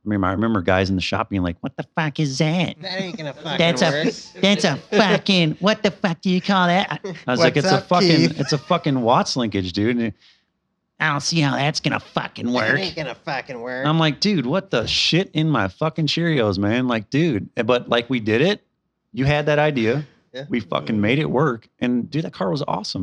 I remember guys in the shop being like, "What the fuck is that? That ain't gonna fucking That's work. that's a fucking what the fuck do you call that?" I was like, What's up, it's a fucking Watts linkage, dude. And I don't see how that's gonna fucking That work. ain't gonna fucking work. I'm like, dude, what the shit in my fucking Cheerios, man? Like, dude, but like we did it. You had that idea. Yeah. We fucking made it work. And dude, that car was awesome.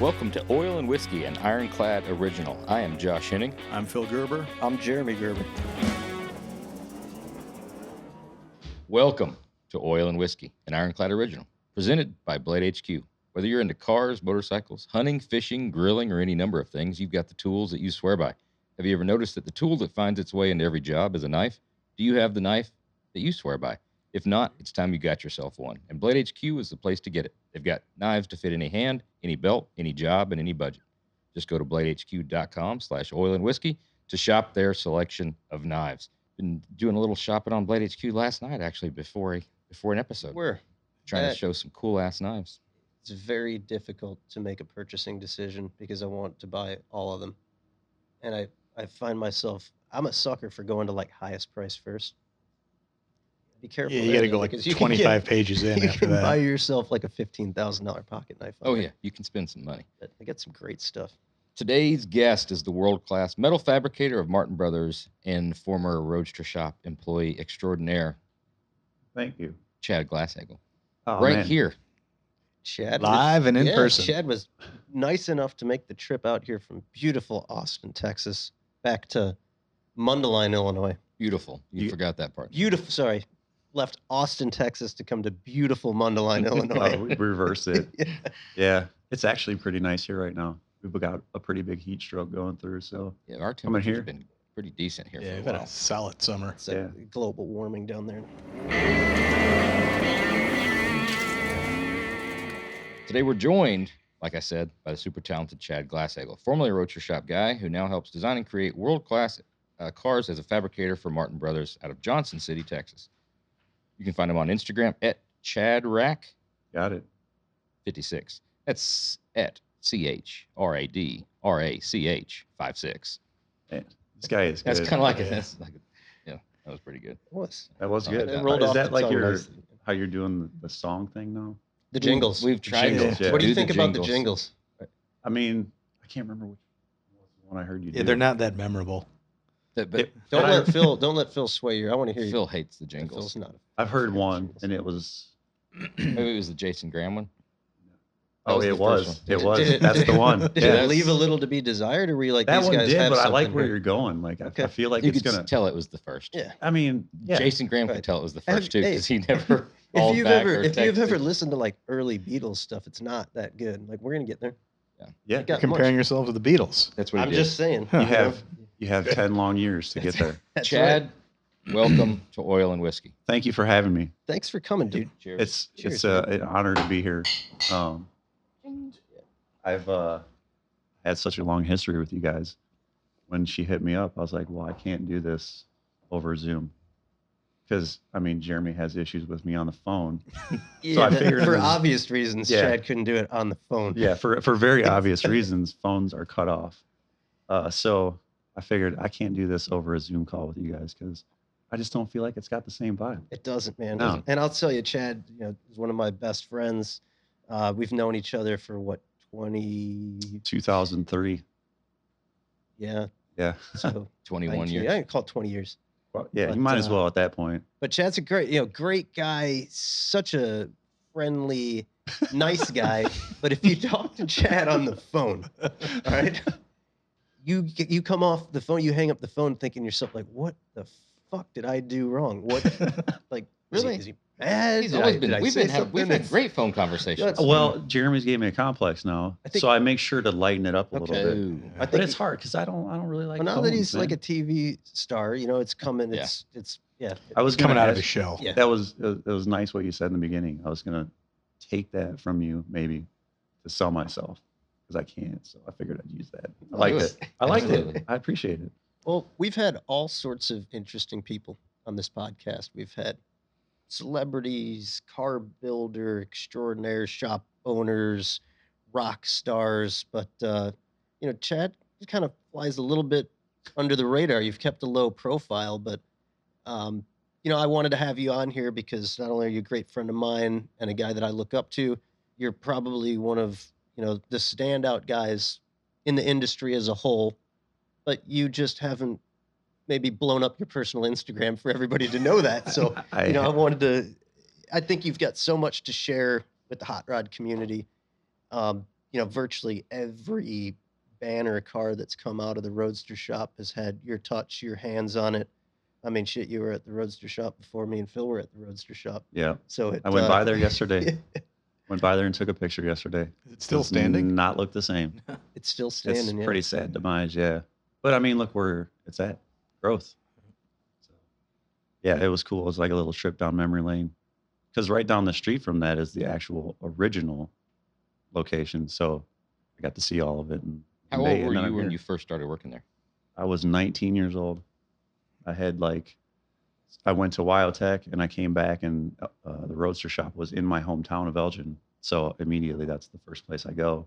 Welcome to Oil and Whiskey, an Ironclad original. I am Josh Henning. I'm Phil Gerber. I'm Jeremy Gerber. Welcome to Oil and Whiskey, an Ironclad original, presented by Blade HQ. Whether you're into cars, motorcycles, hunting, fishing, grilling, or any number of things, you've got the tools that you swear by. Have you ever noticed that the tool that finds its way into every job is a knife? Do you have the knife that you swear by? If not, it's time you got yourself one. And Blade HQ is the place to get it. They've got knives to fit any hand, any belt, any job, and any budget. Just go to bladehq.com/oilandwhiskey to shop their selection of knives. Been doing a little shopping on Blade HQ last night, actually, before an episode. We're Trying to show some cool-ass knives. It's very difficult to make a purchasing decision because I want to buy all of them. And I find myself, I'm a sucker for going to like highest price first. Be careful. Yeah, you got to go like 25 pages in You after can buy that. yourself like a $15,000 pocket knife. Oh, yeah, you can spend some money. But I got some great stuff. Today's guest is the world-class metal fabricator of Martin Brothers and former Roadster Shop employee extraordinaire, Thank you. Chad Glasshagel. Oh, Right man. here. Chad Live and in person. Chad was nice enough to make the trip out here from beautiful Austin, Texas, back to Mundelein, Illinois. Beautiful. You You- forgot that part. Beautiful. Sorry, left Austin, Texas, to come to beautiful Mundelein, Illinois. Oh, we reversed it. Yeah. Yeah, it's actually pretty nice here right now. We've got a pretty big heat stroke going through, so Yeah, our Coming temperature's here. been pretty decent here Yeah, for we've a had while. a solid summer. It's like global warming down there. Today we're joined, like I said, by the super talented Chad Glasshagel, formerly a Roadster Shop guy who now helps design and create world-class cars as a fabricator for Martin Brothers out of Johnson City, Texas. You can find him on Instagram at got it. ChadRach56. That's at ChRadRach 56. Man, this guy is good. That's kind of like that was pretty good. It was. That was Oh, good. it rolled Is off that the like tongue nicely. how you're doing the song thing now? The jingles. We've tried Jingles, to yeah. What do you the think about the jingles? I mean, I can't remember which one I heard you do. Yeah, they're not that memorable. But Don't But let Phil sway you. I want to hear you. Phil hates the Phil's jingles. not. I've heard one, and it was. Maybe it was the Jason Graham one. That Oh, was the it first was. one. It was. Did That's the one. Did Yeah. it leave a little to be desired, or were you like That these one guys did, have but I like something where here? you're going. Like, Okay. I feel like You it's could gonna. tell it was the first. Yeah. I mean, yeah. Jason Graham Right. could tell it was the Have- first too hey, because he never If called you've back ever or if you've ever texted. listened to like early Beatles stuff, it's not that good. Like we're gonna get there. Yeah. Got Comparing much. yourself to the Beatles. That's what he I'm did. just saying. You have 10 long years to get there. That's Chad, right. welcome to Oil and Whiskey. Thank you for having me. Thanks for coming, dude. Cheers. It's Cheers, an honor to be here. I've had such a long history with you guys. When she hit me up, I was like, well, I can't do this over Zoom. Because, I mean, Jeremy has issues with me on the phone. Yeah, I figured it for was- obvious reasons, Yeah. Chad couldn't do it on the phone. Yeah, for very obvious reasons, phones are cut off. So I figured I can't do this over a Zoom call with you guys because I just don't feel like it's got the same vibe. It doesn't, man. No. And I'll tell you, Chad, is one of my best friends. We've known each other for what, 20? 2003. Yeah. Yeah. So 21 19 years. I can call it 20 years. Well, yeah, But, you might as well at that point. But Chad's a great guy, such a friendly, nice guy. But if you talk to Chad on the phone, all right, you come off the phone, you hang up the phone thinking to yourself, like, what the fuck did I do wrong? What, like, Really? Is he mad? He's Did always I- been. did I We've say been. We've something? had great phone conversations. That's- Well, Jeremy's gave me a complex now, I think- so I make sure to lighten it up a little Okay. bit. Ooh. I But think it's hard because I don't really like. Well, now that phones, he's like man. a TV star, it's coming. Yeah. It's yeah. I was Coming gonna out of ask- his shell. Yeah. That was it was nice what you said in the beginning. I was gonna take that from you maybe to sell myself because I can't. So I figured I'd use that. I liked do it. I liked Absolutely. it. I appreciate it. Well, we've had all sorts of interesting people on this podcast. We've had celebrities, car builder, extraordinaire shop owners, rock stars, but Chad kind of flies a little bit under the radar. You've kept a low profile, but I wanted to have you on here because not only are you a great friend of mine and a guy that I look up to, you're probably one of the standout guys in the industry as a whole, but you just haven't maybe blown up your personal Instagram for everybody to know that. So, I think you've got so much to share with the hot rod community. Virtually every banner car that's come out of the Roadster Shop has had your touch, your hands on it. I mean, shit, you were at the Roadster Shop before me and Phil were at the Roadster Shop. Yeah. So I went by there yesterday. Went by there and took a picture yesterday. Is it still standing? Not look the same. It's still standing. It's pretty sad demise, yeah. But I mean, look where it's at. Growth. So, yeah, it was cool. It was like a little trip down memory lane. Because right down the street from that is the actual original location. So I got to see all of it. And How old were you when you first started working there? I was 19 years old. I went to Wyotech and I came back and the Roadster Shop was in my hometown of Elgin. So immediately that's the first place I go.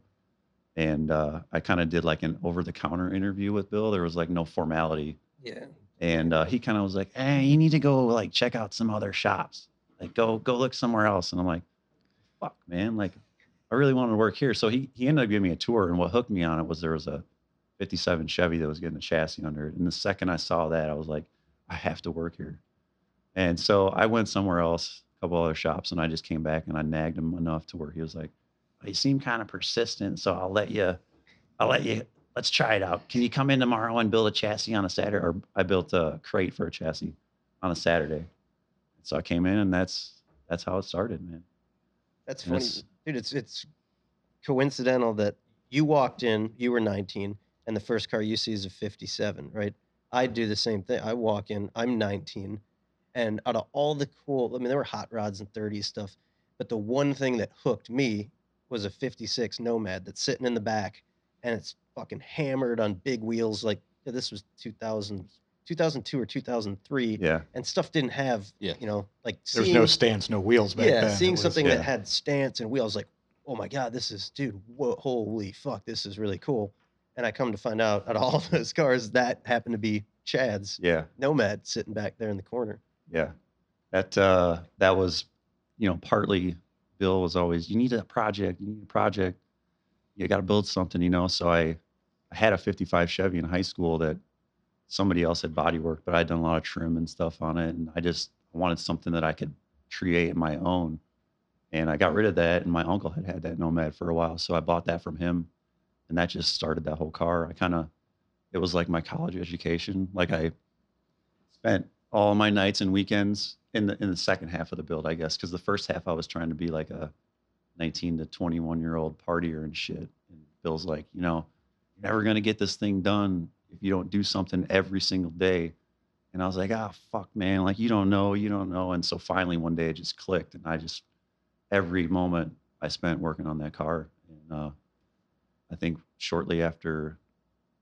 And I kind of did like an over-the-counter interview with Bill. There was like no formality. Yeah. And he kind of was like, hey, you need to go like check out some other shops. Like go look somewhere else. And I'm like, fuck, man. Like I really wanted to work here. So he ended up giving me a tour. And what hooked me on it was there was a 57 Chevy that was getting a chassis under it. And the second I saw that, I was like, I have to work here. And so I went somewhere else, a couple other shops, and I just came back and I nagged him enough to where he was like, you seem kind of persistent, so I'll let you, let's try it out. Can you come in tomorrow and build a chassis on a Saturday? Or I built a crate for a chassis on a Saturday. So I came in and that's how it started, man. That's funny. Dude, it's coincidental that you walked in, you were 19, and the first car you see is a 57, right? I do the same thing. I walk in, I'm 19, and out of all the cool, I mean, there were hot rods and 30s stuff, but the one thing that hooked me was a 56 Nomad that's sitting in the back, and it's fucking hammered on big wheels. Like this was 2002 or 2003. Yeah. And stuff didn't have, like there was no stance, no wheels back then. Yeah, seeing something that had stance and wheels, like, oh my God, this is, dude, holy fuck, this is really cool. And I come to find out all of those cars, that happened to be Chad's Nomad sitting back there in the corner. Yeah. That was, partly Bill was always, you need a project. You got to build something, So I had a 55 Chevy in high school that somebody else had bodyworked, but I'd done a lot of trim and stuff on it. And I just wanted something that I could create my own. And I got rid of that. And my uncle had that Nomad for a while. So I bought that from him. And that just started that whole car. It was like my college education. Like I spent all my nights and weekends in the second half of the build, I guess. Cause the first half I was trying to be like a 19 to 21-year-old partier and shit. And Bill's like, you're never going to get this thing done if you don't do something every single day. And I was like, fuck, man. Like, you don't know. And so finally one day it just clicked. And every moment I spent working on that car. And I think shortly after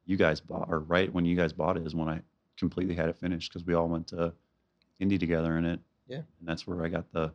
you guys bought, or right when you guys bought it, is when I completely had it finished because we all went to Indy together in it. Yeah. And that's where I got the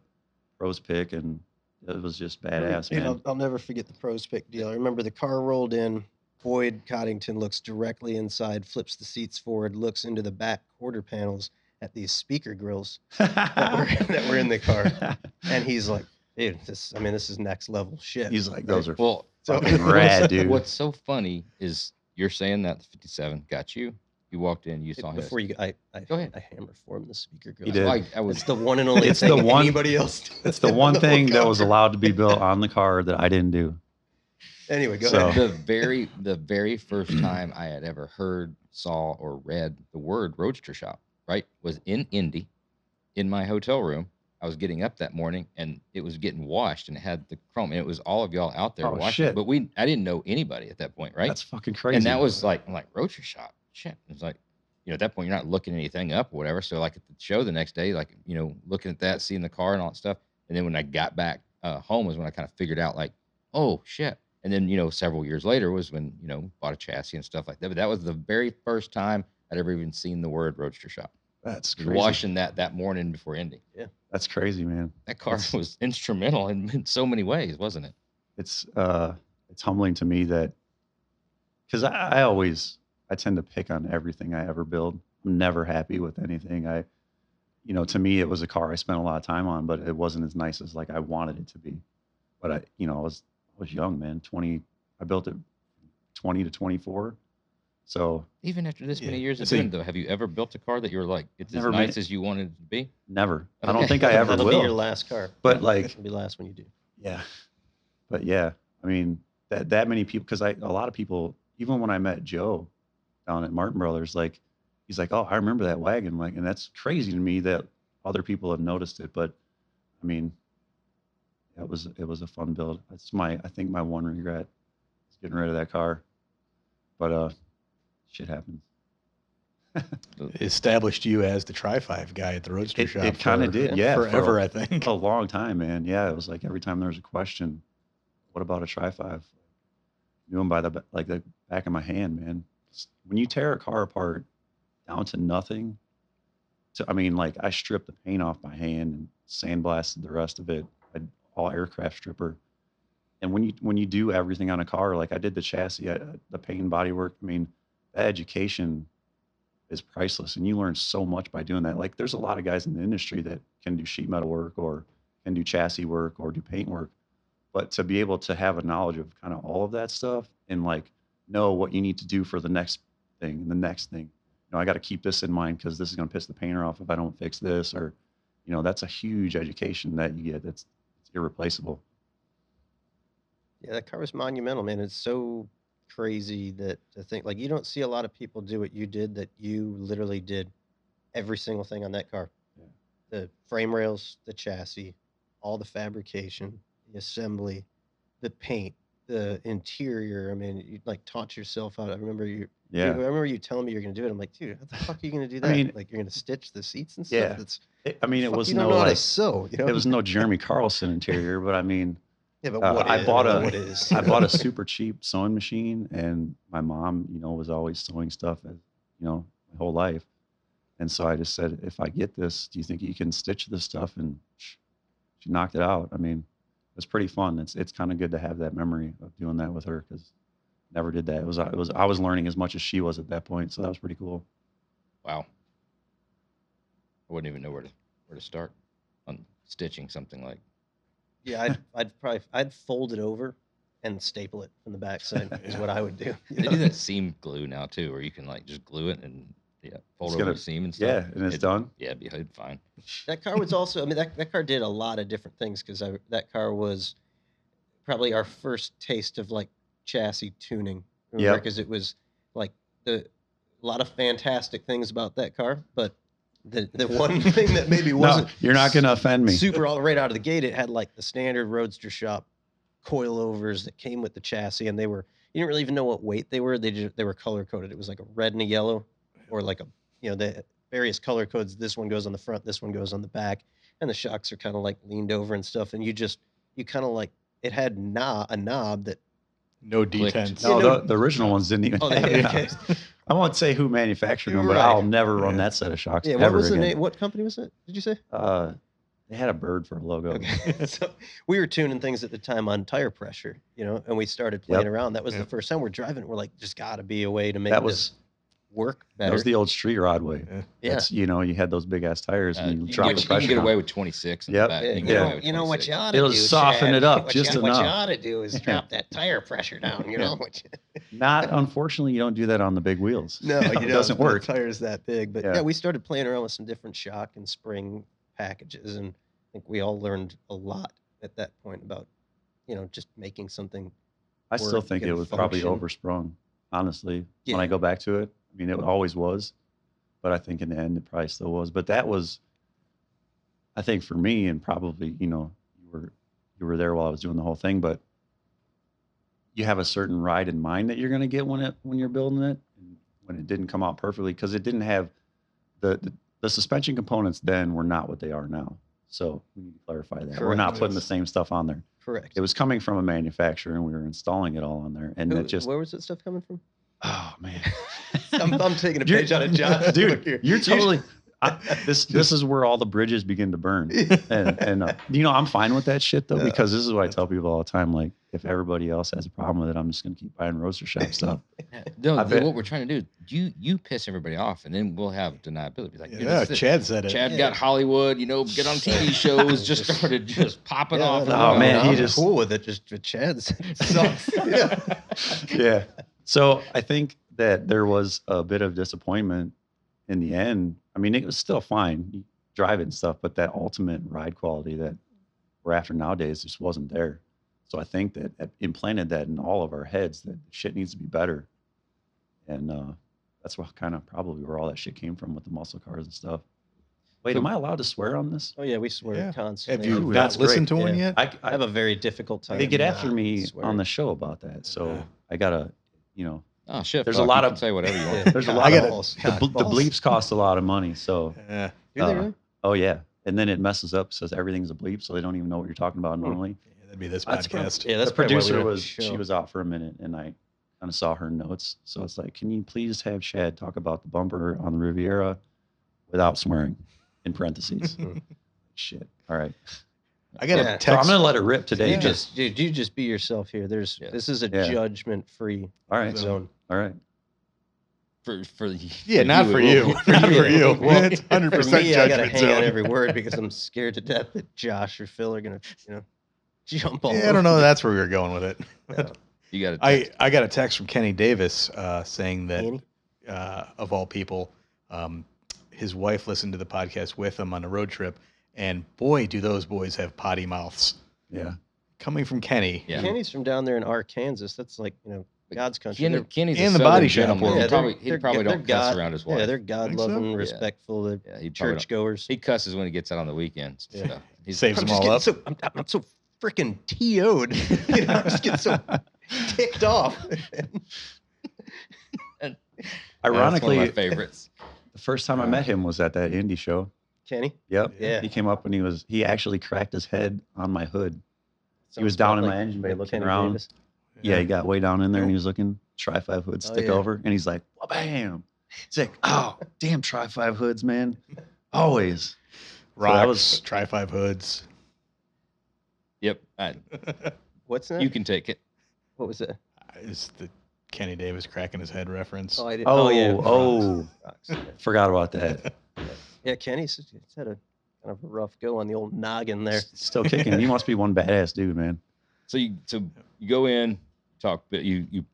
pros pick, and it was just badass, man. I'll never forget the pros pick deal. I remember the car rolled in. Boyd Coddington looks directly inside, flips the seats forward, looks into the back quarter panels at these speaker grills that were in the car. And he's like, dude, this is next level shit. He's like, those are so fucking rad, dude. What's so funny is you're saying that the 57 got you. You walked in, you saw him. Before Go ahead. I hammered for him the speaker grill. He did. It's the one and only thing anybody else. It's the one thing that was allowed to be built on the car that I didn't do. Anyway, go ahead. The very first time I had ever heard, saw, or read the word Roadster Shop, right, was in Indy, in my hotel room. I was getting up that morning and it was getting washed and it had the chrome and it was all of y'all out there washing. Shit. But I didn't know anybody at that point, right? That's fucking crazy. And that was like, I'm like, Roadster Shop, shit. It's like, at that point you're not looking anything up or whatever. So like at the show the next day, like, looking at that, seeing the car and all that stuff. And then when I got back home was when I kind of figured out like, oh shit. And then, several years later was when, bought a chassis and stuff like that. But that was the very first time I'd ever even seen the word Roadster Shop. That's crazy. Washing that morning before Indy. Yeah. That's crazy, man. That car was instrumental in so many ways, wasn't it? It's it's humbling to me that, because I tend to pick on everything I ever build. I'm never happy with anything. To me, it was a car I spent a lot of time on, but it wasn't as nice as like I wanted it to be. But I was young, man. I built it 20 to 24. So even after this many years of See- doing it, though, have you ever built a car that you were like, it's as Never nice made- as you wanted it to be? never. I Okay. don't think I ever That'll will. be your last car. But like, It'll be the last one you do. yeah, but yeah, I mean that many people, because a lot of people, even when I met Joe down at Martin Brothers, like he's like, oh, I remember that wagon, like, and that's crazy to me that other people have noticed it. But I mean, it was a fun build. That's I think my one regret is getting rid of that car. But shit happens. Established you as the Tri-5 guy at the Roadster Shop. It kind of did, yeah, Forever, I think. a long time, man. Yeah, it was like every time there was a question, what about a Tri-5? Knew them by the back of my hand, man. When you tear a car apart down to nothing, like I stripped the paint off by hand and sandblasted the rest of it, all aircraft stripper. And when you do everything on a car, like I did the chassis, the paint and body work, I mean, that education is priceless, and you learn so much by doing that. Like there's a lot of guys in the industry that can do sheet metal work or can do chassis work or do paint work, but to be able to have a knowledge of kind of all of that stuff and like know what you need to do for the next thing and the next thing. I got to keep this in mind because this is going to piss the painter off if I don't fix this, or that's a huge education that you get. It's irreplaceable. Yeah, that car was monumental, man. It's so crazy to think, like, you don't see a lot of people do what you did, that you literally did every single thing on that car. Yeah. The frame rails, the chassis, all the fabrication, the assembly, the paint, the interior. I mean, you like taught yourself how to, I remember you telling me you're going to do it. I'm like, dude, how the fuck are you going to do that? I mean, like, you're going to stitch the seats and stuff? yeah. That's, It fuck, was you don't no know how to like sew, it was no Jeremy Carlson interior, but I mean, yeah, but what I is- bought I a mean, what is? I bought a super cheap sewing machine, and my mom, was always sewing stuff, my whole life. And so I just said, if I get this, do you think you can stitch this stuff? And she knocked it out. I mean, it's pretty fun. It's kind of good to have that memory of doing that with her, because never did that. I was learning as much as she was at that point, so that was pretty cool. Wow. I wouldn't even know where to start on stitching something like. Yeah, I'd fold it over and staple it from the backside is what I would do. They do that seam glue now too, where you can like just glue it and fold It's over gonna- the seam and stuff. Yeah, and it's done. Yeah, it'd be fine. That car was also, I mean, that car did a lot of different things, because that car was probably our first taste of like chassis tuning. Yep. Because it was like a lot of fantastic things about that car, but the one thing that maybe wasn't No, you're not going to offend me. super all right out of the gate, it had like the standard Roadster Shop coilovers that came with the chassis, and you didn't really even know what weight they were. They were color coded. It was like a red and a yellow, or like the various color codes. This one goes on the front, this one goes on the back, and the shocks are kind of like leaned over and stuff. And you kind of like, it had a knob that. No Clicked. detents. No, the original ones didn't even Oh, have they it. okay. I won't say who manufactured them, but Right. I'll never run that set of shocks Yeah, ever what was the again. name? What company was it? Did you say? They had a bird for a logo. Okay. So we were tuning things at the time on tire pressure, and we started playing Yep. around. That was the Yep. first time we're driving. We're like, just got to be a way to make That this was work that better. was the old street rod way. Yeah. That's, you had those big ass tires and you You drop can the get, pressure. you can get down. away with 26 in Yep. the back. Yeah, You can you get know, away with you know what 26. you ought to It'll do, soften Chad? it up What just you, What you enough. ought to do is drop that tire pressure down. You know. Not, unfortunately, you don't do that on the big wheels. No, you it don't. doesn't work. The tire's that big, but Yeah. we started playing around with some different shock and spring packages, and I think we all learned a lot at that point about, just making something. I still work think it and was probably function. oversprung, honestly. Yeah. When I go back to it, I mean, it always was, but I think in the end it probably still was. But that was, I think for me, and probably you were there while I was doing the whole thing, but you have a certain ride in mind that you're going to get when you're building it, and when it didn't come out perfectly, because it didn't have the suspension components then were not what they are now. So we need to clarify that. We're not Correct. putting the same stuff on there. Correct. It was coming from a manufacturer, and we were installing it all on there, and it just, Where was that stuff coming from? oh man. I'm taking a You're- page out of John's book here. Dude, you're totally. This is where all the bridges begin to burn. And I'm fine with that shit though, because this is what I tell people all the time. Like, if everybody else has a problem with it, I'm just gonna keep buying Roadster Shop stuff. No, I bet- what we're trying to do, you piss everybody off, and then we'll have deniability. Like, Yeah, Chad said it. Chad got Hollywood, get on TV shows, just started just popping off. Oh, man, I'm he just- cool with it. Just Chad's sucks. Yeah. So I think that there was a bit of disappointment in the end. I mean, it was still fine, you drive it and stuff, but that ultimate ride quality that we're after nowadays just wasn't there. So I think that it implanted that in all of our heads that shit needs to be better. And that's what kind of probably where all that shit came from with the muscle cars and stuff. Wait, So- am I allowed to swear on this? Oh yeah, we swear Yeah. constantly. Have you Ooh, not that's listened to great. one Yeah. yet? I have a very difficult time. They get after not me swearing. on the show about that. So Yeah. I gotta, Oh shit! There's fuck, a lot you of- can say whatever you want. there's a God lot of balls. the, God the balls. bleeps cost a lot of money. So Yeah. Do they really? oh yeah, and then it messes up, says everything's a bleep, so they don't even know what you're talking about normally. That'd be this That's podcast. Yeah, that's The probably why we producer don't she show. was out for a minute, and I kind of saw her notes. So it's like, can you please have Chad talk about the bumper on the Riviera without swearing, in parentheses. Shit. All right. I got Yeah. a So I'm text. gonna let it rip today. You just be yourself here. Yeah. This is a Yeah. judgment-free all right. zone. All right. for Yeah, not for you. For Not for you. Well, It's 100% For me, I gotta judgment hang zone. on every word because I'm scared to death that Josh or Phil are gonna, jump all Yeah, I over don't know. me. That's where we were going with it. Yeah. You got to. I got a text from Kenny Davis saying that Annie? of all people, his wife listened to the podcast with him on a road trip, and boy, do those boys have potty mouths. Yeah. Coming from Kenny. Yeah. Kenny's from down there in Arkansas. That's like, God's country. Kenny's in a the Southern body shop gentleman. world. He Yeah, probably, they're probably they're don't cuss God- around his wife. Yeah, they're God-loving, so? respectful, Yeah, he probably don't- churchgoers. He cusses when he gets out on the weekends. Yeah. So he's Saves I'm them just all getting up. so I'm so freaking TO'd. I'm just getting so ticked off. That's Ironically, one of my favorites. the first time I met him was at that indie show. Kenny? Yep. Yeah. He came up and he actually cracked his head on my hood. He was Sounds down in like- my engine bay like looking Kenny around. Davis. Yeah, he got way down in there and he was looking, Tri-5 hood, Oh, stick yeah. over. And he's like, well, bam. He's like, oh, damn Tri-5 hoods, man. Always. Rocks, that was- Tri-5 hoods. Yep. What's that? You can take it. What was that? Is the Kenny Davis cracking his head reference? I did. Oh, yeah. oh. Rocks. Yeah. Forgot about that. Yeah, Kenny's had a kind of a rough go on the old noggin there. Still kicking. He must be one badass dude, man. So you go in, talk, but you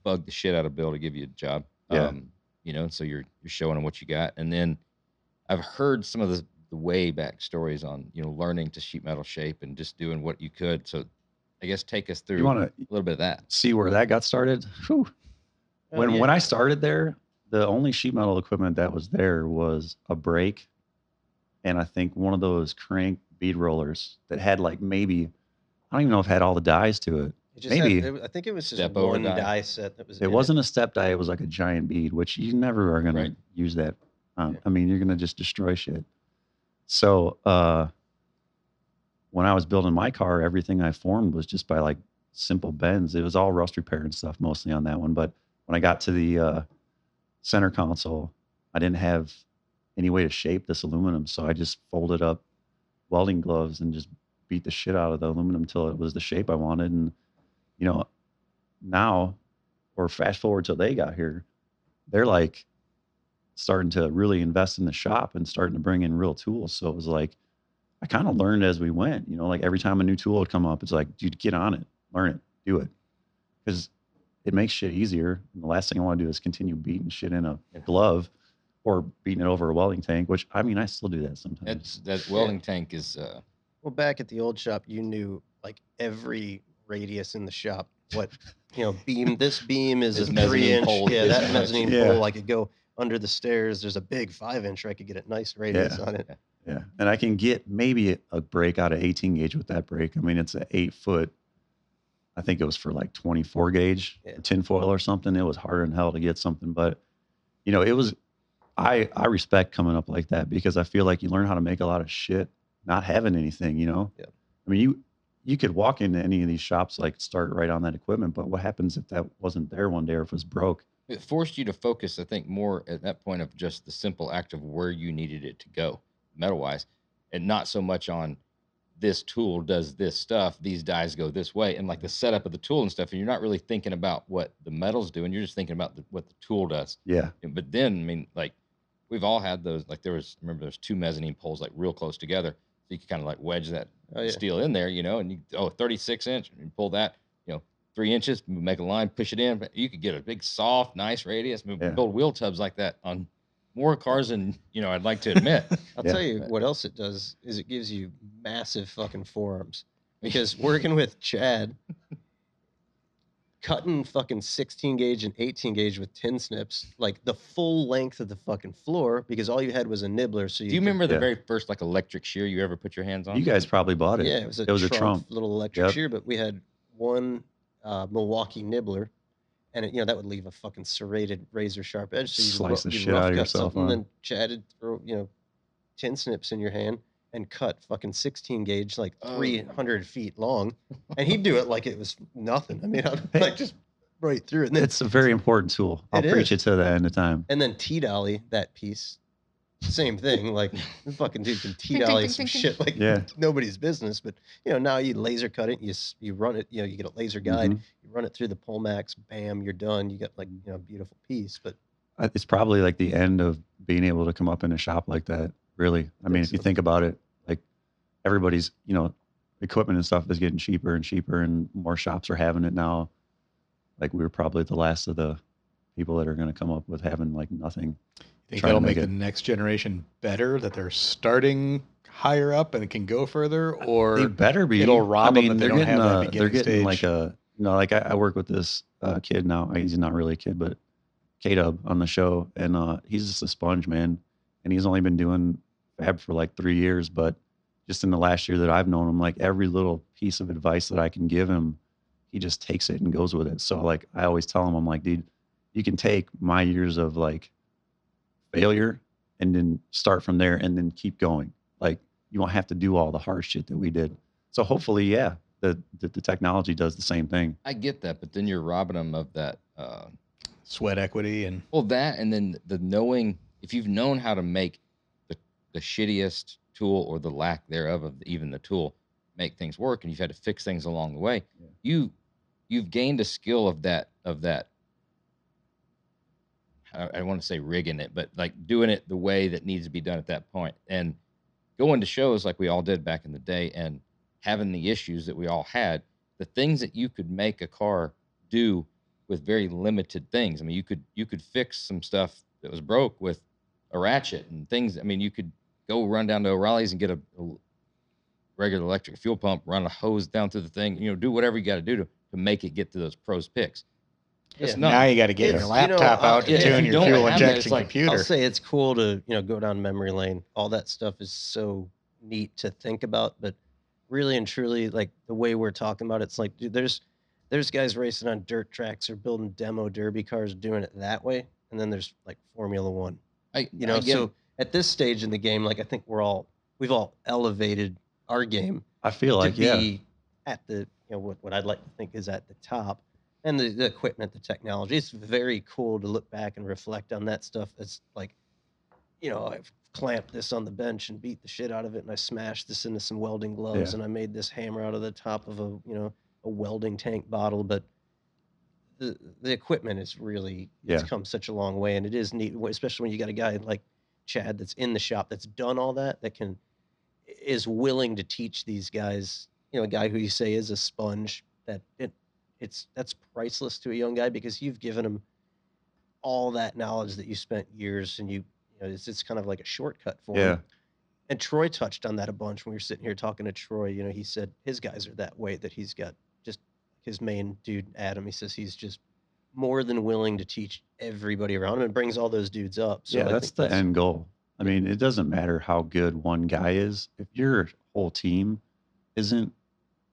bug the shit out of Bill to give you a job. Yeah. So you're showing him what you got, and then I've heard some of the way back stories on learning to sheet metal shape and just doing what you could. So I guess take us through You want a to little bit of that. see where that got started? Whew. Oh, When yeah. I started there, the only sheet metal equipment that was there was a brake and I think one of those crank bead rollers that had like maybe, I don't even know if it had all the dies to it. It just Maybe. I think it was just Step over one die. die set that was. It in wasn't a step die. It was like a giant bead, which you never are going Right. to use that. Yeah. I mean, you're going to just destroy shit. So when I was building my car, everything I formed was just by like simple bends. It was all rust repair and stuff mostly on that one. But when I got to the center console, I didn't have any way to shape this aluminum. So I just folded up welding gloves and just beat the shit out of the aluminum till it was the shape I wanted. And, now, or fast forward till they got here, they're like starting to really invest in the shop and starting to bring in real tools. So it was like, I kind of learned as we went, like every time a new tool would come up, it's like, dude, get on it, learn it, do it. Because it makes shit easier. And the last thing I want to do is continue beating shit in a glove or beating it over a welding tank, which I mean, I still do that sometimes. That welding tank is Well, back at the old shop, you knew like every radius in the shop. What beam? This beam is This a mezzanine 3-inch. pole Yeah, is that this mezzanine much. Yeah. pole. I could go under the stairs. There's a big 5-inch. I could get a nice radius Yeah. on it. Yeah. And I can get maybe a brake out of 18 gauge with that brake. I mean, it's an 8-foot. I think it was for like 24 gauge Yeah. tinfoil or something. It was harder than hell to get something, but it was, I respect coming up like that because I feel like you learn how to make a lot of shit, not having anything, Yeah. I mean, you could walk into any of these shops, like start right on that equipment, but what happens if that wasn't there one day or if it was broke? It forced you to focus, I think, more at that point of just the simple act of where you needed it to go, metal wise, and not so much on this tool does this stuff, these dies go this way, and like the setup of the tool and stuff. And you're not really thinking about what the metal's doing. You're just thinking about what the tool does. Yeah. But then, I mean, like we've all had those, like remember there's 2 mezzanine poles like real close together. So you can kind of like wedge that steel in there, and you, 36 inch, and you pull that, 3 inches, make a line, push it in. But you could get a big, soft, nice radius. Build wheel tubs like that on more cars than I'd like to admit. I'll tell you what else it does is it gives you massive fucking forearms. Because working with Chad, cutting fucking 16 gauge and 18 gauge with tin snips, like the full length of the fucking floor, because all you had was a nibbler. So do you remember the very first like electric shear you ever put your hands on? You guys probably bought it. Yeah, it was a Trump little electric Yep. shear, but we had one Milwaukee nibbler, and that would leave a fucking serrated razor sharp edge. So Slice the shit out of yourself. And then Chad would throw tin snips in your hand and cut fucking 16 gauge like 300 feet long, and he'd do it like it was nothing. I mean, like just right through it. And then, It's a very important tool. I'll preach it to the end of time. and then T-dolly that piece, same thing. Like the fucking dude can T-dolly some shit like nobody's business. But now you laser cut it, you run it. You get a laser guide, you run it through the Polmax, bam, you're done. You got like a beautiful piece. But It's probably like the end of being able to come up in a shop like that. Really, I mean, if you think about it, like everybody's equipment and stuff is getting cheaper and cheaper, and more shops are having it now. Like we were probably the last of the people that are going to come up with having like nothing. Think that'll make the next generation better, that they're starting higher up and it can go further, or they better be. It'll rob them that they're they don't getting, have that beginning they're getting stage. like I work with this kid now. He's not really a kid, but K-Dub on the show, and he's just a sponge, man. And he's only been doing fab for like 3 years, but just in the last year that I've known him, like every little piece of advice that I can give him, he just takes it and goes with it. So like I always tell him, I'm like, dude, you can take my years of like failure and then start from there and then keep going. Like you won't have to do all the hard shit that we did. So hopefully, the technology does the same thing. I get that, but then you're robbing them of that sweat equity and that, and then the knowing, if you've known how to make the shittiest tool or the lack thereof of even the tool make things work, and you've had to fix things along the way, you've gained a skill of that I want to say rigging it, but like doing it the way that needs to be done at that point, and going to shows like we all did back in the day, and having the issues that we all had, the things that you could make a car do with very limited things. I mean, you could fix some stuff that was broke with a ratchet and things. I mean, you could go run down to O'Reilly's and get a regular electric fuel pump, run a hose down through the thing, do whatever you got to do to make it get to those pros picks. Now you got to get your laptop out to tune your fuel injection computer. I'll say it's cool to go down memory lane. All that stuff is so neat to think about, but really and truly, like the way we're talking about it's like, dude, there's guys racing on dirt tracks or building demo derby cars doing it that way, and then there's like Formula One. So at this stage in the game, like I think we've all elevated our game. I feel like be at the what I'd like to think is at the top, and the equipment, the technology. It's very cool to look back and reflect on that stuff. It's like, I've clamped this on the bench and beat the shit out of it, and I smashed this into some welding gloves, and I made this hammer out of the top of a welding tank bottle. But the equipment is really it's come such a long way, and it is neat, especially when you got a guy like Chad that's in the shop that's done all that is willing to teach these guys. A guy who you say is a sponge, that's priceless to a young guy, because you've given him all that knowledge that you spent years, and it's kind of like a shortcut for him. And Troy touched on that a bunch when we were sitting here talking to Troy. He said his guys are that way, that he's got just his main dude, Adam. He says he's just more than willing to teach everybody around him and brings all those dudes up. So that's the end goal. I mean, it doesn't matter how good one guy is. If your whole team isn't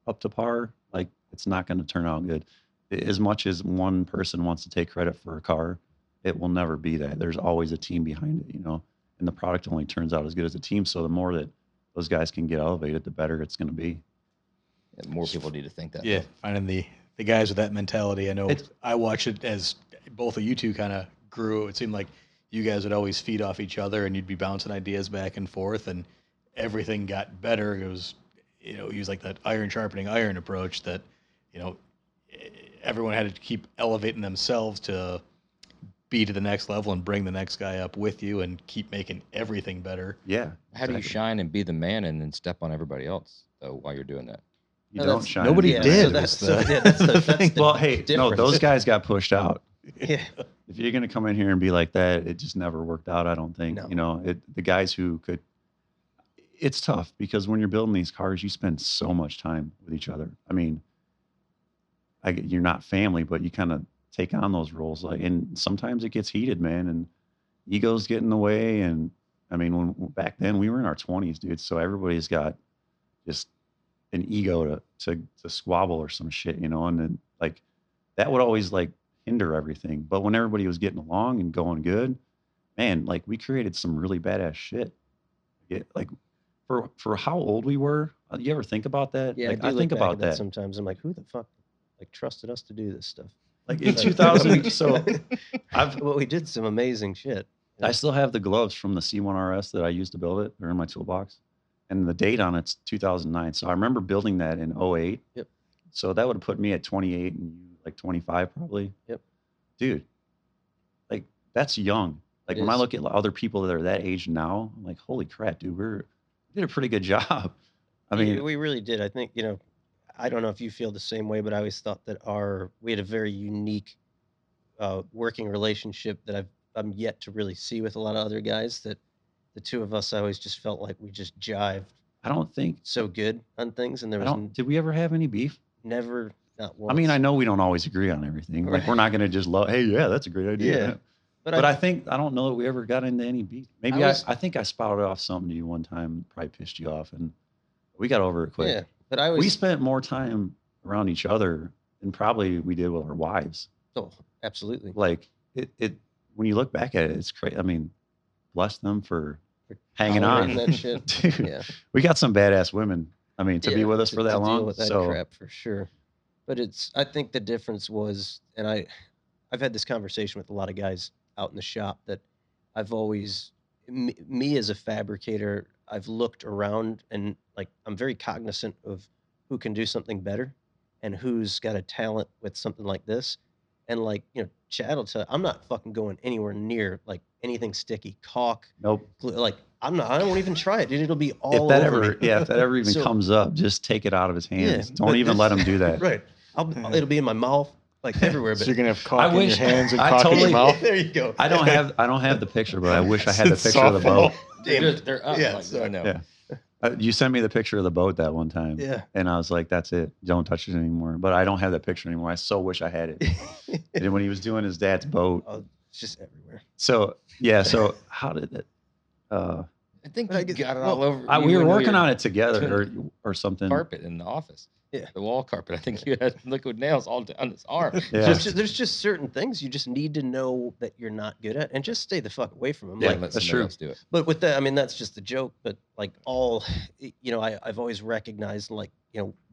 up to par, like it's not going to turn out good. As much as one person wants to take credit for a car, it will never be that. There's always a team behind it, and the product only turns out as good as a team. So the more that those guys can get elevated, the better it's going to be. And more people need to think that. Yeah, finding the guys with that mentality. I know I watch it as both of you two kind of grew. It seemed like you guys would always feed off each other, and you'd be bouncing ideas back and forth, and everything got better. It was, use like that iron sharpening iron approach that, everyone had to keep elevating themselves to be to the next level and bring the next guy up with you and keep making everything better. Yeah. How do you shine and be the man and then step on everybody else though while you're doing that? You No, don't that's- shine. Nobody and Yeah, be did. the so man. that's the Well, hey, no, difference. those guys got pushed out. Yeah. If you're going to come in here and be like that, it just never worked out. I don't think, No. the guys who could, it's tough because when you're building these cars, you spend so much time with each other. I mean, you're not family, but you kind of take on those roles. And sometimes it gets heated, man, and egos get in the way. And I mean, when back then we were in our 20s, dude. So everybody's got just an ego to squabble or some shit, and then like that would always like hinder everything. But when everybody was getting along and going good, man, like we created some really badass shit. Like for how old we were, you ever think about that? Yeah, Like I I do think look back about at that that. sometimes. I'm like, who the fuck like trusted us to do this stuff? Like in 2000, so Well, we did some amazing shit. I still have the gloves from the C1 RS that I used to build it. They're in my toolbox. And the date on it's 2009. So I remember building that in 08. Yep. So that would have put me at 28 and you like 25 probably. Yep. Dude, like that's young. Like It when I is. look at other people that are that age now, I'm like, holy crap, dude, we did a pretty good job. I mean, we really did. I think, I don't know if you feel the same way, but I always thought that we had a very unique working relationship that I'm yet to really see with a lot of other guys. That the two of us, I always just felt like we just jived I don't think, so good on things, and there I was don't, did we ever have any beef? never, not once. I mean, I know we don't always agree on everything. Like Right. we're not going to just love, hey, yeah, that's a great idea. Yeah. But I think, I don't know that we ever got into any beef. Maybe I was- I think I spouted off something to you one time, probably pissed you off, and we got over it quick. yeah, but I always We spent more time around each other than probably we did with our wives. oh, absolutely. Like it when you look back at it, it's crazy. I mean, bless them for hanging on. Tolerating that shit. Dude, Yeah. we got some badass women. I mean, to be Yeah, with us for that to long. deal with that So crap for sure. But I think the difference was, and I've had this conversation with a lot of guys out in the shop that I've always, me as a fabricator, I've looked around and like I'm very cognizant of who can do something better and who's got a talent with something like this. And like, Chad will tell I'm not fucking going anywhere near like anything sticky, caulk, nope. glue, like I won't even try it, dude. It'll be all If that over ever, me. yeah, if that ever even So- comes up, just take it out of his hands. Yeah, Don't but even let him do that. Right. It'll be in my mouth, like everywhere. So But you're gonna have caulk in wish- your hands and I caulk in totally- your mouth. there you go. I don't have the picture, but I wish I had the It's picture of the boat. softball. Damn it. They're up. Yeah, like, so- I know. Yeah. You sent me the picture of the boat that one time. Yeah. And I was like, that's it. Don't touch it anymore. But I don't have that picture anymore. I so wish I had it. And when he was doing his dad's boat. Oh, it's just everywhere. So, yeah. So how did it? I think But I you guess- got it well, all over. we you were and working your on it together or something. carpet in the office. Yeah. The wall carpet. I think you had liquid nails all down his arm. Yeah. There's just certain things you just need to know that you're not good at and just stay the fuck away from them. Yeah, Like, Let that's somebody true. else do it. but with that, I mean, that's just the joke. But like I've always recognized like,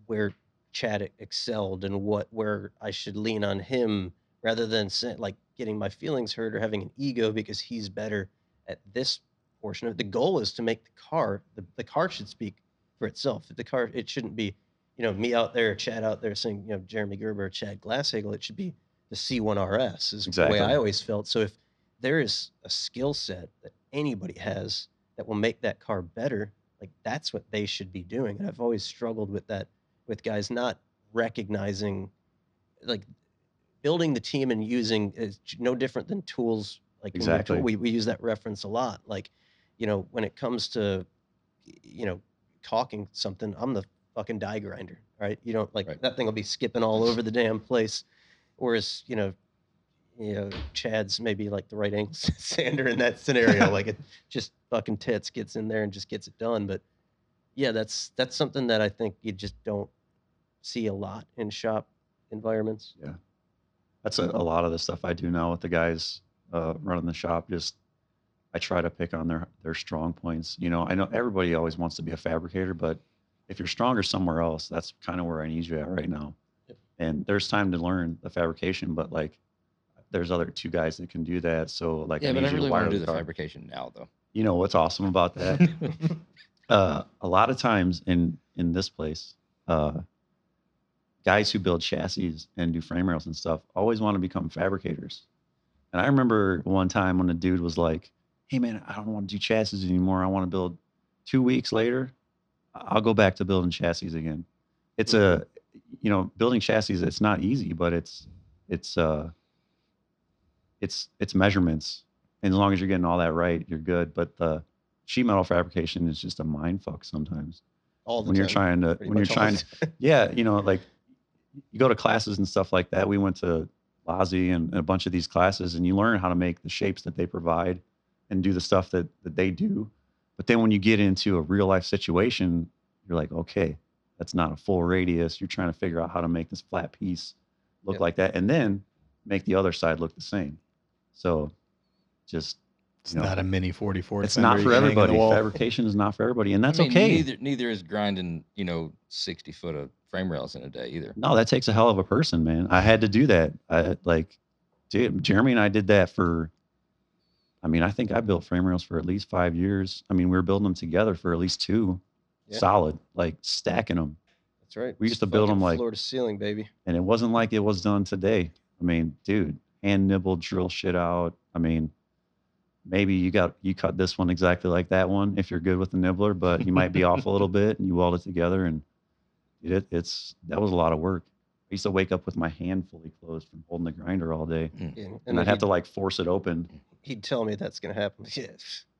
where Chad excelled and where I should lean on him rather than like getting my feelings hurt or having an ego because he's better at this portion of it. The goal is to make the car, the car should speak for itself. The car, it shouldn't be, me out there, Chad out there saying, Jeremy Gerber or Chad Glasshagel. It should be the C1 RS is the Exactly. way I always felt. So if there is a skill set that anybody has that will make that car better, like that's what they should be doing. And I've always struggled with that, with guys not recognizing, like building the team and using is no different than tools. Like when we're Exactly. we use that reference a lot. Like, when it comes to, caulking something, I'm the fucking die grinder, right? You don't like Right. that thing will be skipping all over the damn place. Whereas, Chad's maybe like the right angle sander in that scenario. Like it just fucking tits gets in there and just gets it done. But yeah, that's something that I think you just don't see a lot in shop environments. Yeah. That's a lot of the stuff I do now with the guys running the shop. Just I try to pick on their strong points. I know everybody always wants to be a fabricator, but if you're stronger somewhere else, that's kind of where I need you at right now. Yep. And there's time to learn the fabrication, but like there's other 2 guys that can do that. So like, Yeah, I but need I you really to want wire to do the the car. fabrication now, though. You know what's awesome about that? A lot of times in this place, guys who build chassis and do frame rails and stuff always want to become fabricators. And I remember one time when a dude was like, "Hey man, I don't want to do chassis anymore. I want to build." 2 weeks later, I'll go back to building chassis again. It's a, you know, building chassis. It's not easy, but it's measurements. And as long as you're getting all that right, you're good. But the sheet metal fabrication is just a mind fuck sometimes. All the When time. you're trying to, Pretty when you're much all trying the to, yeah, you know, like you go to classes and stuff like that. We went to Lazi and a bunch of these classes, and you learn how to make the shapes that they provide and do the stuff that they do. But then when you get into a real life situation, you're like, okay, that's not a full radius. You're trying to figure out how to make this flat piece look Yep. like that, and then make the other side look the same. So just, It's you know, not a mini 44. it's not for everybody. Fabrication is not for everybody, and that's I mean, okay. Neither is grinding, 60 foot of frame rails in a day either. No, that takes a hell of a person, man. I had to do that. Dude, Jeremy and I did that for, I mean, I think I built frame rails for at least 5 years. I mean, we were building them together for at least 2, solid, like stacking them. That's right. We used to build them like floor to ceiling, baby. And it wasn't like it was done today. I mean, dude, hand nibble, drill shit out. I mean, maybe you cut this one exactly like that one if you're good with the nibbler, but you might be off a little bit, and you weld it together, and that was a lot of work. I used to wake up with my hand fully closed from holding the grinder all day, Yeah. and I'd have to like force it open. He'd tell me that's gonna happen. Yeah.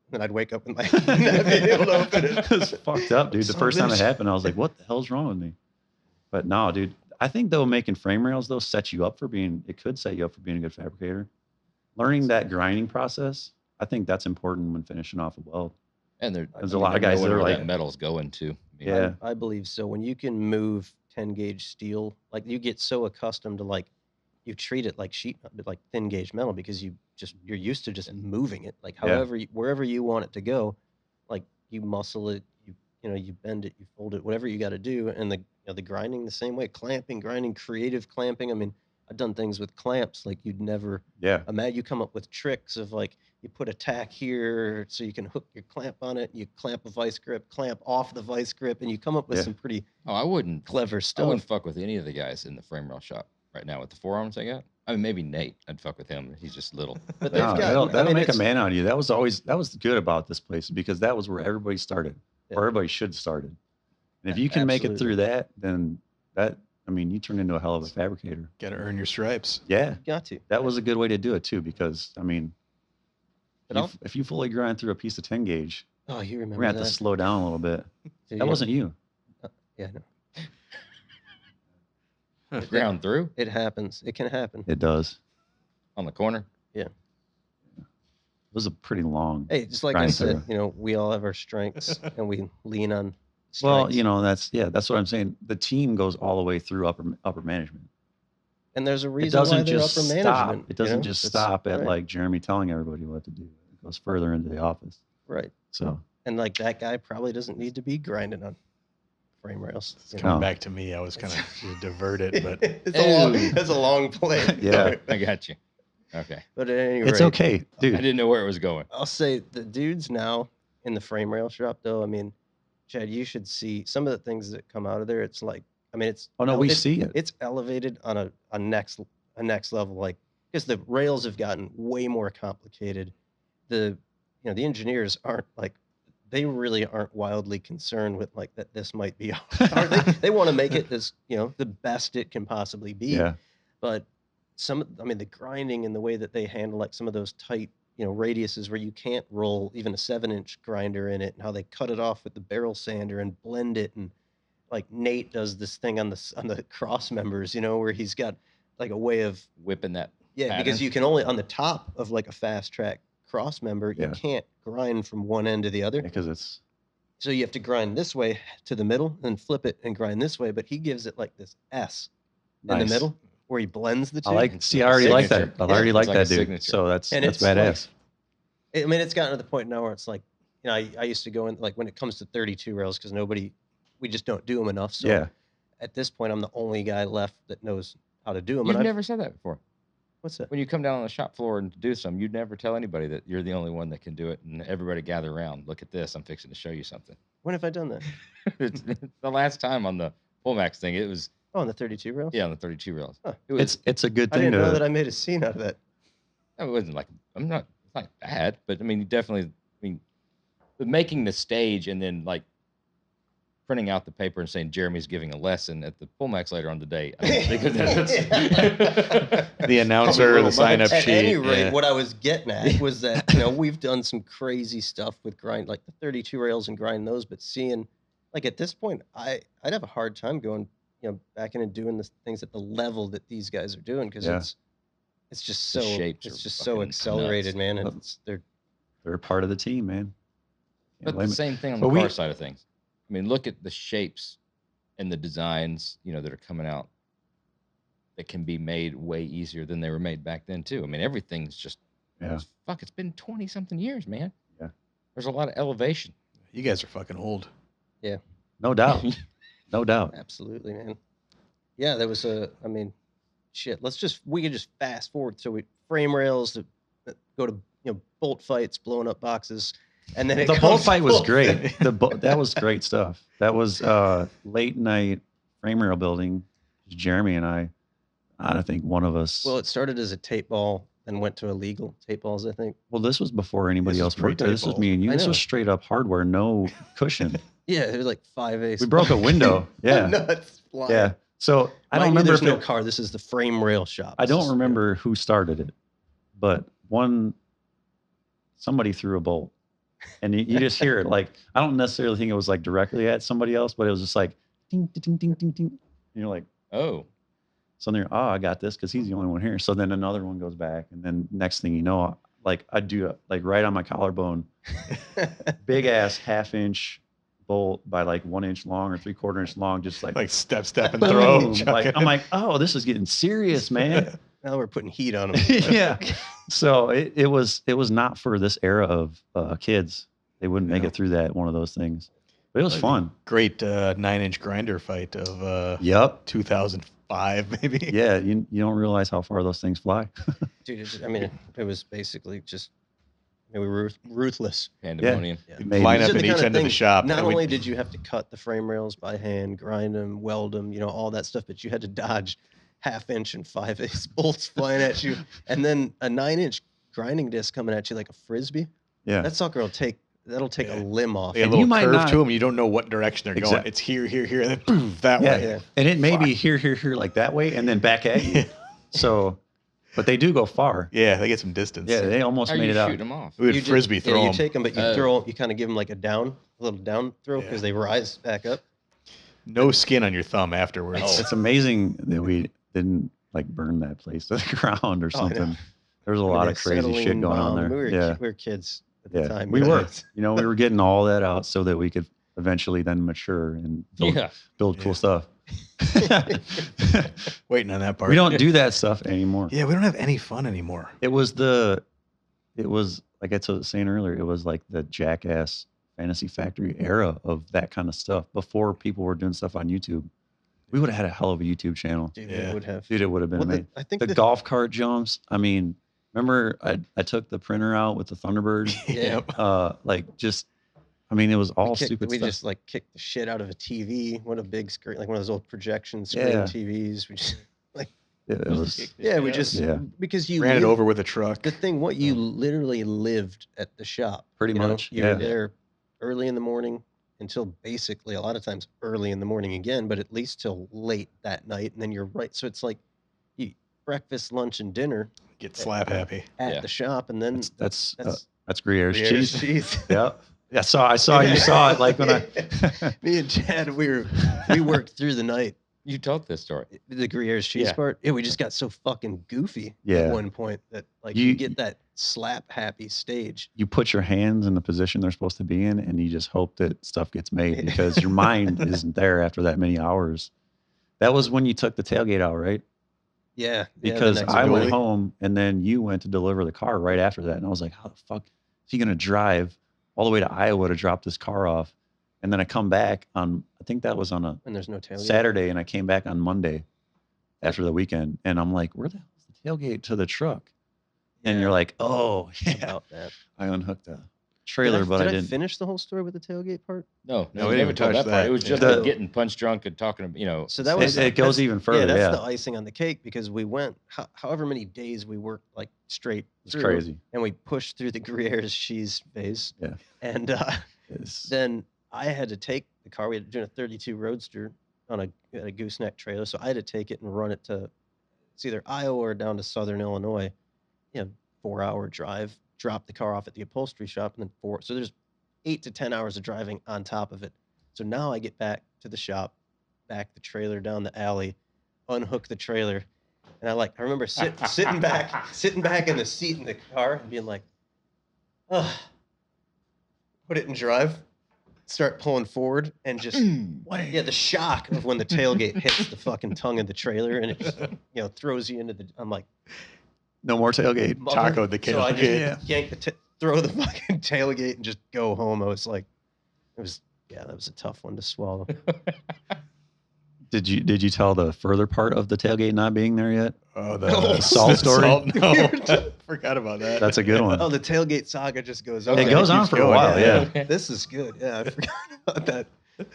Then I'd wake up with my hand not being able to open it. It was fucked up, dude. The Son first of a time it bitch. happened, I was like, "What the hell's wrong with me?" But no, dude. I think though making frame rails though sets you up for being. It could set you up for being a good fabricator. Learning that grinding process, I think that's important when finishing off a weld. And There's a lot of guys that knowing are where like, that metal's going to. Yeah. I believe so. When you can move 10 gauge steel, like you get so accustomed to like you treat it like like thin gauge metal because you're used to just moving it like however wherever you want it to go, like you muscle it, you bend it, you fold it, whatever you got to do, and the grinding the same way, clamping, grinding, creative clamping. I mean, I've done things with clamps like you'd never imagine. You come up with tricks of like you put a tack here so you can hook your clamp on it, you clamp a vice grip, clamp off the vice grip, and you come up with some pretty I wouldn't clever I stuff. wouldn't fuck with any of the guys in the frame rail shop right now with the forearms I got. I mean, maybe Nate. I'd fuck with him. He's just little. But No, that'll make a man out of you. That was good about this place because that was where everybody started, or everybody should started. And if you can make it through that, then you turn into a hell of a fabricator. Got to earn your stripes. Yeah, got to. That was a good way to do it too, because I mean, if you fully grind through a piece of 10 gauge, you remember we're gonna have to slow down a little bit. That wasn't you. Yeah, no. Ground through? It happens. It can happen. It does. On the corner? Yeah. It was a pretty long. Hey, just like I said, we all have our strengths and we lean on strengths. Well, that's what I'm saying. The team goes all the way through upper management. And there's a reason why they're upper management. It doesn't just stop at like Jeremy telling everybody what to do. It goes further into the office. Right. So. And like that guy probably doesn't need to be grinding on frame rails. It's coming back to me. I was kind of diverted, but it's a long play. Yeah, I got you. Okay. But at any rate, it's okay, dude. I didn't know where it was going. I'll say the dudes now in the frame rail shop, though. I mean, Chad, you should see some of the things that come out of there. It's like, I mean, it's we see it. It's elevated on a next level, like because the rails have gotten way more complicated. The engineers aren't like. They really aren't wildly concerned with like that this might be hard. They want to make it as, the best it can possibly be. Yeah. But the grinding and the way that they handle like some of those tight, radiuses where you can't roll even a 7-inch grinder in it, and how they cut it off with the barrel sander and blend it. And like Nate does this thing on the cross members, where he's got like a way of whipping that. Yeah. pattern. Because you can only on the top of like a fast track cross member, you can't grind from one end to the other because so you have to grind this way to the middle and flip it and grind this way, but he gives it like this S in the middle where he blends the two. I already like that. I already like that, dude. Signature. So that's badass. Like, I mean, it's gotten to the point now where it's like, I used to go in like when it comes to 32 rails because we just don't do them enough. So at this point, I'm the only guy left that knows how to do them. You've never said that before. What's that? When you come down on the shop floor and do something, you'd never tell anybody that you're the only one that can do it, and everybody gather around. Look at this. I'm fixing to show you something. When have I done that? It's the last time on the full max thing. It was Oh, on the 32 rails? on the 32 rails. Huh. It was. It's a good I thing didn't know to. that I made a scene out of that. It wasn't like it's not bad, but I mean, you definitely. I mean, but making the stage and then like printing out the paper and saying Jeremy's giving a lesson at the full max later on today. I don't think that's The announcer, the sign up At sheet. any rate, yeah. what I was getting at was that we've done some crazy stuff with grind, like the 32 rails and grind those. But seeing, like at this point, I'd have a hard time going, back in and doing the things at the level that these guys are doing because Yeah. it's just The so shapes it's are just so fucking accelerated, nuts. man. And They're part of the team, man. Can't But blame the it. same thing on But the we- car side of things. I mean, look at the shapes and the designs, that are coming out that can be made way easier than they were made back then too. I mean, everything's just Yeah. it's been 20 something years, man. Yeah. There's a lot of elevation. You guys are fucking old. No doubt. No doubt. absolutely, man. Yeah, there was shit. We could just fast forward. So we frame rails to go to bolt fights, blowing up boxes, and then The comes bullfight was full- great. That was great stuff. That was late night frame rail building. Jeremy and I think one of us. Well, it started as a tape ball and went to illegal tape balls, I think. Well, this was before anybody This else is worked there. This was me and you. I This know. was straight up hardware, no cushion. Yeah, it was like 5/8. We broke a window. Yeah, Nuts flying. yeah. So I don't Mind you, remember there's if no it, car. This is the frame rail shop. I This don't is- remember who started it, but somebody threw a bolt, and you just hear it. Like I don't necessarily think it was like directly at somebody else, but it was just like ding, ding, ding, ding, ding. And you're like, Oh, so then I got this because he's the only one here. So then another one goes back, and then next thing you know, like I do it like right on my collarbone, big ass 1/2 inch bolt by like 1 inch long or 3/4 inch long, just like Like step and boom. throw. chuck Like it. I'm like, oh, this is getting serious, man. Now we're putting heat on them. Yeah. So it was not for this era of kids. They wouldn't make No. it through that one of those things. But it was Like, fun. Great 9-inch grinder fight of Yep. 2005, maybe. Yeah. You don't realize how far those things fly. Dude, it was basically just, we were ruthless. pandemonium. Yeah. You'd Maybe. line These up are in the each kind end of the things- shop. Not and we'd- only did you have to cut the frame rails by hand, grind them, weld them, all that stuff, but you had to dodge 1/2 inch and 5/8 bolts flying at you, and then a 9-inch grinding disc coming at you like a frisbee. Yeah. That sucker that'll take Yeah. a limb off. They got a And little you might curve not- to them. You don't know what direction they're going. Exact- It's here, and then boom, that Yeah. way. Yeah. And it may be here, like that way, and then back at you. So, but they do go far. Yeah, they get some distance. Yeah, they almost How are made you it out. shooting them off? we would You just- frisbee throw you them. take them, but you kind of give them like a little down throw Yeah. because they rise back up. No skin on your thumb afterwards. Oh. It's amazing that we didn't like burn that place to the ground or Oh, I know. something. There was a lot of crazy shit Acetylene going on bomb. there. We were kids at the Yeah, time. we were. We were getting all that out so that we could eventually then mature and build cool Yeah. stuff. Waiting on that part. We don't do that stuff anymore. Yeah, we don't have any fun anymore. It was like I was saying earlier, it was like the Jackass Fantasy Factory era of that kind of stuff before people were doing stuff on YouTube. We would have had a hell of a YouTube channel. Dude, Yeah. it would have. Dude, it would have been Well, amazing. I think The golf cart jumps. I mean, remember I took the printer out with the Thunderbird? Yeah. It was all stupid We stuff. just like kicked the shit out of a TV. What a big screen, like one of those old projection screen Yeah. TVs. We just, it was Yeah. because you Ran it lived- over with a truck. The thing, you literally lived at the shop. Pretty you know? much, You were yeah. there early in the morning until basically a lot of times early in the morning again, but at least till late that night. And then you're right. So it's like you breakfast, lunch, and dinner Get slap happy. at Yeah. the shop, and then that's Gruyère's Gruyère's cheese. cheese. Yeah. I saw you saw it like when I Me and Chad, we worked through the night. You told this story. The Gruyère's cheese Yeah. part. Yeah, we just got so fucking goofy Yeah. at one point that you get that slap happy stage. you put your hands in the position they're supposed to be in and you just hope that stuff gets made because your mind isn't there after that many hours. That was when you took the tailgate out, right? Yeah. Because the next I went morning. home and then you went to deliver the car right after that. And I was like, how the fuck is he going to drive all the way to Iowa to drop this car off? And then I come back on, I think that was on a And there's no tailgate. Saturday, and I came back on Monday after the weekend. And I'm like, where the hell is tailgate to the truck. And Yeah. you're like, oh, yeah. About that. I unhooked a trailer, Did but I I didn't. finish the whole story with the tailgate part? No, No, we we never didn't told touch that part. that. It was just Yeah. like getting punch drunk and talking, So that was It goes even further, that's yeah. the icing on the cake because we went however many days we worked like straight. It's through, crazy. And we pushed through the Gruyere's cheese phase. Yeah. And It's, then I had to take the car. We had doing a 32 Roadster on a gooseneck trailer, so I had to take it and run it to it's either Iowa or down to Southern Illinois. 4-hour drive. Drop the car off at the upholstery shop, and then so there's 8 to 10 hours of driving on top of it. So now I get back to the shop, back the trailer down the alley, unhook the trailer, and I remember sitting back in the seat in the car and being like, oh, put it in drive, start pulling forward, and just the shock of when the tailgate hits the fucking tongue of the trailer and it just, throws you into the. I'm like, no more tailgate. Taco the So I tailgate. just yanked throw the fucking tailgate and just go home. I was like, that was a tough one to swallow. Did you tell the further part of the tailgate not being there yet? Oh, No. the Salt story? No, forgot about that. That's a good one. Oh, the tailgate saga just goes on. It goes on keeps for a going, while, yeah. yeah. This is good. Yeah, I forgot about that.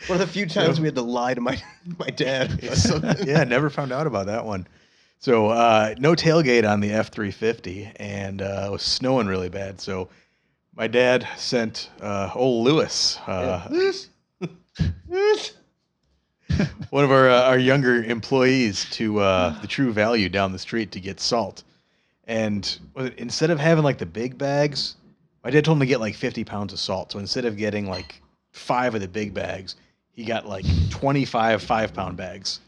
One of the few times we had to lie to my dad. Or something. Yeah, never found out about that one. So no tailgate on the F-350, and it was snowing really bad. So my dad sent old Lewis, one of our younger employees, to the True Value down the street to get salt. And instead of having like the big bags, my dad told him to get like 50 pounds of salt. So instead of getting like 5 of the big bags, he got like 25 5-pound bags.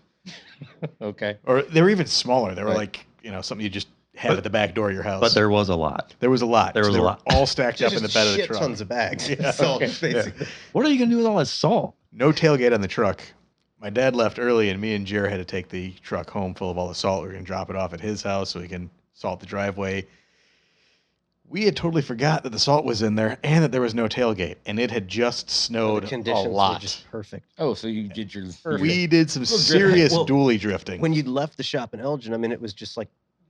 Okay. Or they were even smaller. They were Right. like, something you just have at the back door of your house. But there was a lot. There was a lot. There was they a were lot. all stacked up in the Just bed of the shit truck. tons of bags. Yeah. Salt, Okay. basically. What are you gonna do with all that salt? No tailgate on the truck. My dad left early, and me and Jer had to take the truck home full of all the salt. We were going to drop it off at his house so he can salt the driveway. We had totally forgot that the salt was in there and that there was no tailgate, and it had just snowed The a conditions were lot. just perfect. Oh, so you did your Perfect. We did some Well, serious well, dually drifting. When you left the shop in Elgin, I mean, it was just like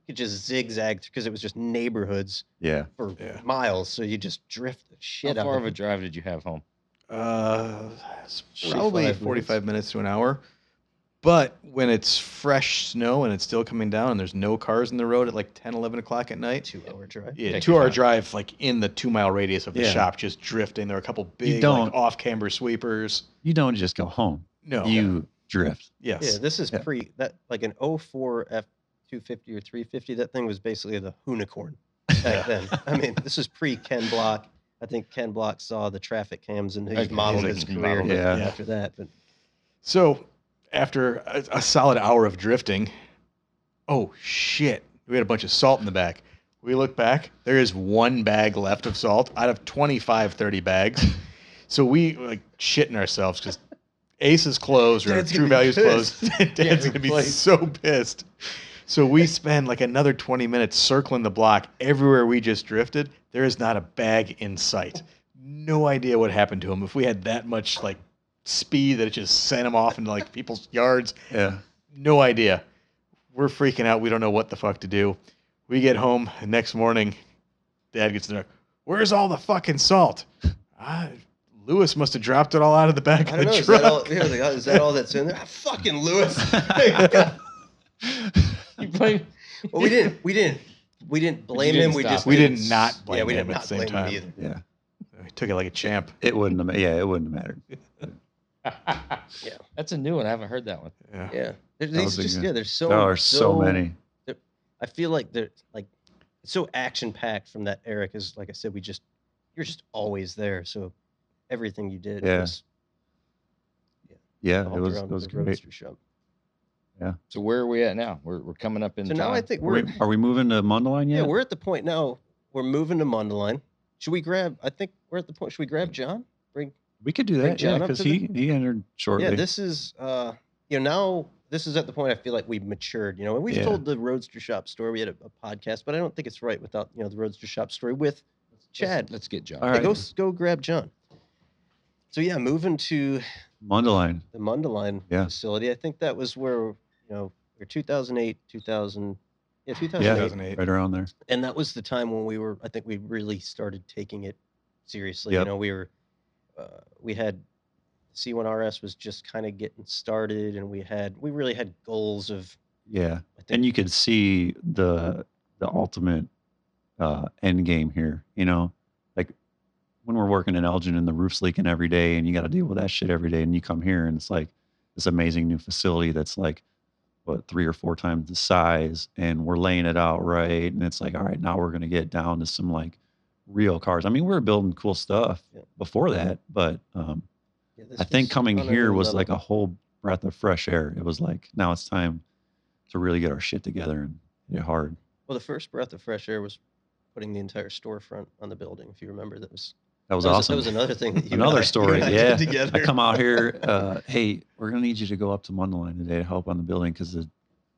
you could just zigzag because it was just neighborhoods Yeah. for Yeah. miles. So you just drift the shit How out far of of a it. drive did you have home? It's probably 45 45 minutes to an hour. But when it's fresh snow and it's still coming down and there's no cars in the road at like 10, 11 o'clock at night, 2-hour drive. yeah, Take 2-hour your time. drive like in the 2-mile radius of the Yeah. shop, just drifting. There are a couple big don't- like off-camber sweepers. You don't just go home. No. You drift. Yes. Yeah, this is Yeah. like an 04 F250 or 350. That thing was basically the unicorn back then. I mean, this is pre Ken Block. I think Ken Block saw the traffic cams and he Okay, modeled he's his like, career modeled it, yeah. after that. But So after a solid hour of drifting, oh shit, we had a bunch of salt in the back. We look back, there is 1 bag left of salt out of 25, 30 bags. So we like shitting ourselves because Ace is closed or Dad's True gonna be Value's closed. pissed. Dad's going to be so pissed. So we spend like another 20 minutes circling the block. Everywhere we just drifted, there is not a bag in sight. No idea what happened to him. If we had that much like speed that it just sent him off into like people's yards, Yeah. no idea. We're freaking out. We don't know what the fuck to do. We get home the next morning. Dad gets there. Where's all the fucking salt? Lewis must have dropped it all out of the back I of don't the know. truck. Is that all that's in there? Fucking Lewis. You blame? Well, we didn't blame didn't him. We stop just We didn't did not blame we him did at not the same blame him time. either. Yeah. He took it like a champ. It wouldn't have. Yeah, it wouldn't have mattered. That's a new one. I haven't heard that one. Yeah. Yeah, was these a just good- there's so There are so many. I feel like they're like it's so action packed from that era because, like I said, you're just always there. So everything you did Yeah. was Yeah, it revolved was around the great. Roadster Shop. So where are we at now? We're coming up in So time. now I think Are we moving to Mundelein yet? yeah we're at the point now. We're moving to Mundelein. Should we grab? I think we're at the point. Should we grab John? Bring We could do Bring that. Yeah, John up because to he entered shortly. yeah. This is now this is at the point I feel like we've matured. And we've Yeah. told the Roadster Shop story. We had a podcast, but I don't think it's right without the Roadster Shop story with Chad. Let's get John. All Hey, right. go grab John. So yeah, moving to Mundelein. the Mundelein Yeah. facility. I think that was where, we're 2008, 2000, Yeah, Yeah, 2008. 2008. right around there. And that was the time when I think we really started taking it seriously. Yep. You know, we had C1 RS was just kind of getting started, and we really had goals of, Yeah, I think, and you could see the ultimate end game here. You know, like when we're working in Elgin and the roof's leaking every day, and you got to deal with that shit every day, and you come here and it's like this amazing new facility that's like what 3 or 4 times the size, and we're laying it out right, and it's like, all right, now we're gonna get down to some like real cars. I mean, we were building cool stuff Yeah. before that, but yeah, this I think was coming on a here new was level. like a whole breath of fresh air. It was like, now it's time to really get our shit together and hit it hard. Well, the first breath of fresh air was putting the entire storefront on the building. If you remember, that was Awesome. That was another thing that you Another and I, story. you and I Yeah. did together. I come out here, hey, we're going to need you to go up to Mundelein today to help on the building because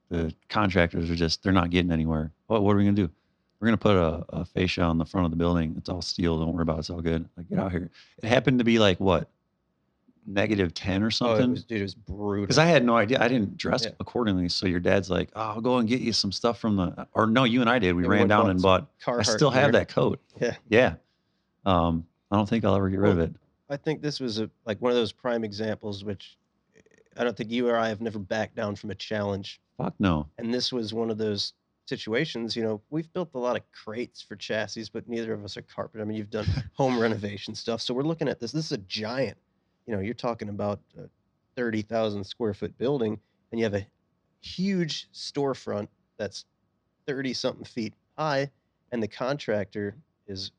the contractors are they're not getting anywhere. What are we going to do? We're going to put a fascia on the front of the building. It's all steel. Don't worry about it. It's all good. Like, get out here. It happened to be like, what, -10 or Oh, something? it was brutal. Because I had no idea. I didn't dress Yeah. accordingly. So your dad's like, oh, I'll go and get you some stuff from or no, you and I did. We Yeah, we ran went down bought and some bought, I Carhartt still have gear. that coat. Yeah. Yeah. I don't think I'll ever get rid of it. I think this was like one of those prime examples, which I don't think you or I have never backed down from a challenge. Fuck no. And this was one of those situations. You know, we've built a lot of crates for chassis, but neither of us are carpet. I mean, you've done home renovation stuff. So we're looking at this. This is a giant, you know, you're talking about a 30,000 square foot building, and you have a huge storefront that's 30 something feet high. And the contractor is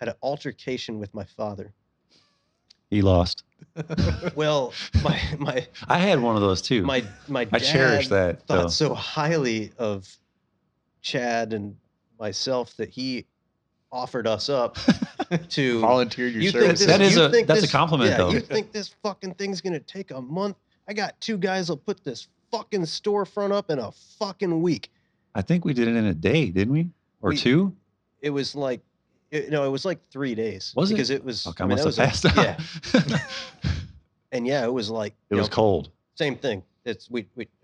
at an altercation with my father. He lost. Well, my I had one of those too. my I dad cherish that. thought though. so highly of Chad and myself that he offered us up to Volunteered your You think services. That is you a- think that's a this- compliment, yeah, though. You think this fucking thing's gonna take a month? I got 2 guys that'll put this fucking storefront up in a fucking week. I think we did it in a day, didn't we? Or We- 2? It was like, it was like 3 days. Was it? Because it was. Fuck, I I mean, must that have was passed out. yeah, and yeah, it was like It you was know, cold. same thing. It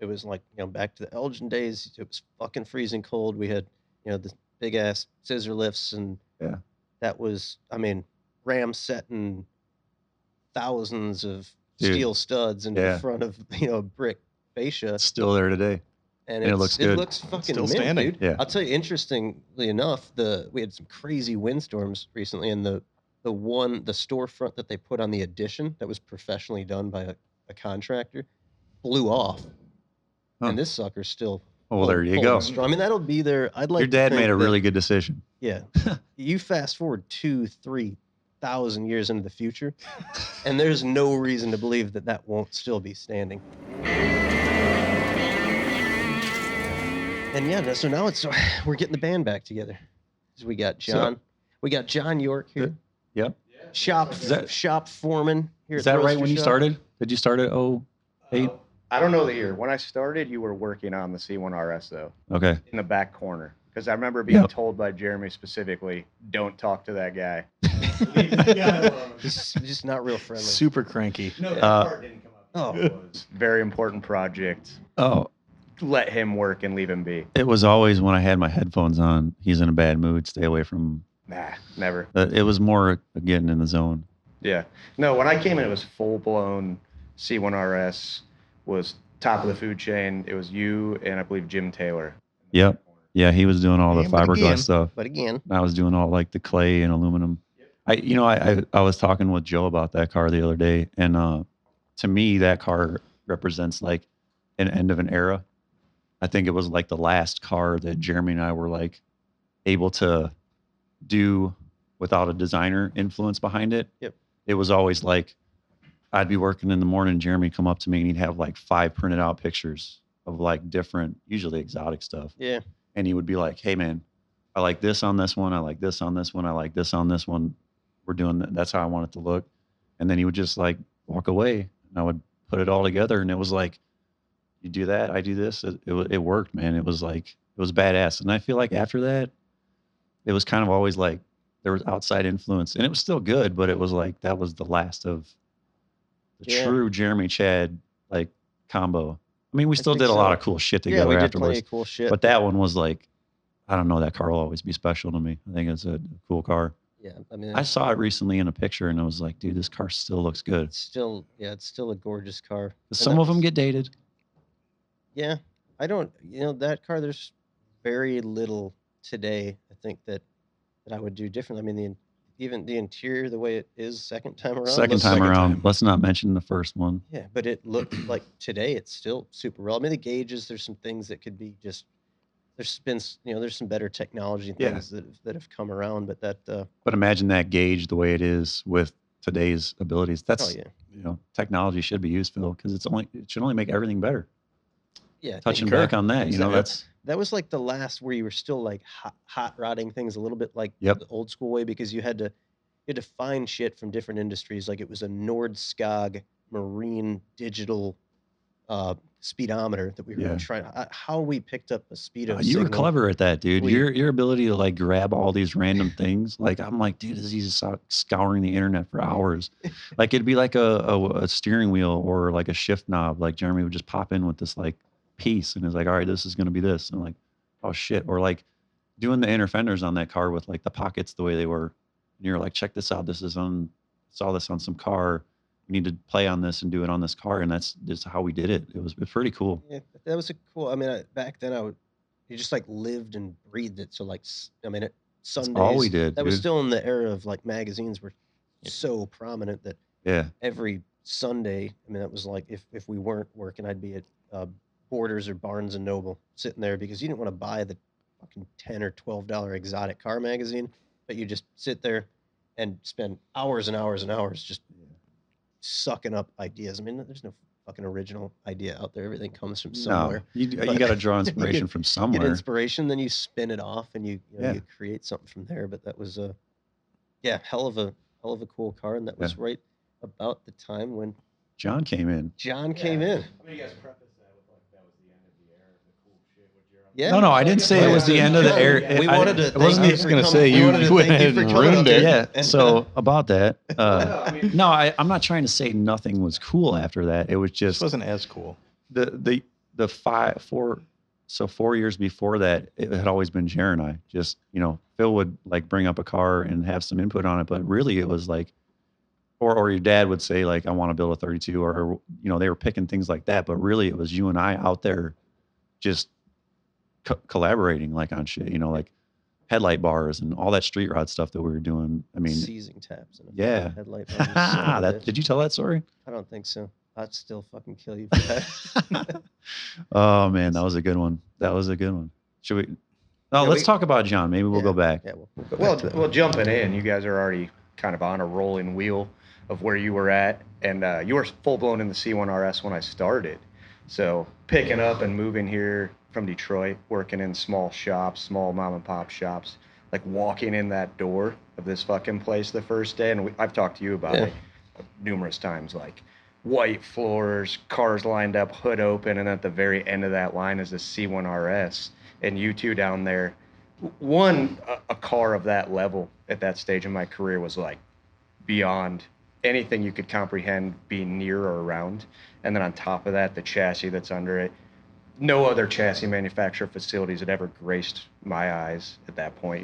was like, you know, back to the Elgin days. It was fucking freezing cold. We had, you know, the big ass scissor lifts, and Yeah. that was, I mean, Ram setting thousands of Dude, steel studs into yeah. the front of, you know, a brick fascia, It's still there today. and it looks good. It looks fucking Still mint, standing. dude. Yeah. I'll tell you, interestingly enough, we had some crazy windstorms recently, and the storefront that they put on the addition that was professionally done by a contractor blew off. Huh. And this sucker's still Oh, well, there you pulling go. strong. I mean, that'll be there. I'd like Your to dad think made a that- really good decision. yeah. You fast forward 2,000-3,000 years into the future, and there's no reason to believe that won't still be standing. And yeah, so now we're getting the band back together. So we got John York here, Yep. shop foreman here. Is at that right Roadster when you Shop. started? Did you start at 08? I don't know the year. When I started, you were working on the C1 RS though, Okay. in the back corner. Because I remember being Yep. told by Jeremy specifically, "Don't talk to that guy." Just not real friendly. Super cranky. Oh, It was a very important project. Oh, Let him work and leave him be. it was always when I had my headphones on, he's in a bad mood. Stay away from him. Nah, never. It was more getting in the zone. Yeah. No, when I came in, it was full blown C1 RS. Was top of the food chain. It was you and I believe Jim Taylor. Yep. Yeah, he was doing all the Yeah, but again- fiberglass stuff. but again, I was doing all like the clay and aluminum. I was talking with Joe about that car the other day, and to me that car represents like an end of an era. I think it was like the last car that Jeremy and I were like able to do without a designer influence behind it. Yep. It was always like I'd be working in the morning, Jeremy come up to me and he'd have like 5 printed out pictures of like different, usually exotic stuff. yeah. And he would be like, hey man, I like this on this one. I like this on this one. I like this on this one. We're doing that. That's how I want it to look. And then he would just like walk away and I would put it all together. And it was like, you do that, I do this. It worked, man. It was like, it was badass. And I feel like after that, it was kind of always like there was outside influence and it was still good, but it was like, that was the last of the Yeah. true Jeremy Chad like combo. I mean, we still think did a lot so. of cool shit Yeah, together we did afterwards. plenty of cool shit. But that one was like, I don't know, that car will always be special to me. I think it's a cool car. yeah, I mean, I saw it recently in a picture and I was like, dude, this car still looks good. it's still a gorgeous car. And Some that of them was- get dated. Yeah, I don't. That car. There's very little today. I think that I would do different. I mean, even the interior, the way it is, second time around. Second looks time like- around, let's not mention the first one. Yeah, but it looked like today it's still super real. I mean, the gauges. There's some things that could be just. There's been there's some better technology and Yeah. things that have come around, but that. But imagine that gauge the way it is with today's abilities. That's Oh yeah. Technology should be used, Phil, because it should only make everything better. Yeah. I think Touching Concur. back on that, that was like the last where you were still like hot rodding things a little bit like Yep. the old school way, because you had to find shit from different industries. Like it was a Nordskog marine digital speedometer that we were Yeah. trying. How we picked up a speedo. you were signal. clever at that, dude. We- Your ability to like grab all these random things. Like I'm like, dude, he's just out scouring the internet for hours. Like it'd be like a steering wheel or like a shift knob. Like Jeremy would just pop in with this like piece and is like, all right, this is gonna be this. And I'm like, oh shit. Or like doing the inner fenders on that car with like the pockets the way they were. And you're like, check this out. Saw this on some car. We need to play on this and do it on this car. And that's just how we did it. It was pretty cool. Yeah, that was a cool. I mean, back then you just like lived and breathed it. So like, I mean, Sundays. all we did, That was dude. still in the era of like magazines were so prominent that Yeah. every Sunday, I mean, that was like if we weren't working, I'd be at Borders or Barnes and Noble sitting there, because you didn't want to buy the fucking $10 or $12 exotic car magazine, but you just sit there and spend hours and hours and hours just sucking up ideas. I mean, there's no fucking original idea out there. Everything comes from somewhere. No, you But- got to draw inspiration from Get somewhere. inspiration, then you spin it off and you Yeah. you create something from there. But that was hell of a cool car, and that was right about the time when John came in. John came in. I mean, you guys preface that with like that was the end of the era of the cool shit with Jeremy. Yeah. No, I didn't say it was the end of the era. We wanted to. It wasn't. thank I was for gonna coming- say, we you wanted to went thank you ahead for and coming ruined up it. Yeah. and- So about that, I mean, no, I'm not trying to say nothing was cool after that. It was this just wasn't as cool. the 4 years before that, it had always been Jer and I. Just Phil would like bring up a car and have some input on it, but really it was like, or your dad would say like, I want to build a 32, or they were picking things like that, but really it was you and I out there, just collaborating like on shit, like headlight bars and all that street rod stuff that we were doing. I mean, seizing taps and a yeah. fucking headlight. on the son of a bitch. Did you tell that story? I don't think so. I'd still fucking kill you for that. Oh man, that was a good one. Should we? No, let's talk about John. Maybe we'll Yeah. go back. Yeah, we'll go back to that. Well, jumping in, you guys are already kind of on a rolling wheel of where you were at, and you were full blown in the C1 RS when I started. So picking up and moving here from Detroit, working in small shops, small mom and pop shops, like walking in that door of this fucking place the first day, and I've talked to you about Yeah. it numerous times, like white floors, cars lined up, hood open, and at the very end of that line is the C1 RS, and you two down there. A car of that level at that stage in my career was like beyond anything you could comprehend being near or around. And then on top of that, the chassis that's under it. No other chassis manufacturer facilities had ever graced my eyes at that point,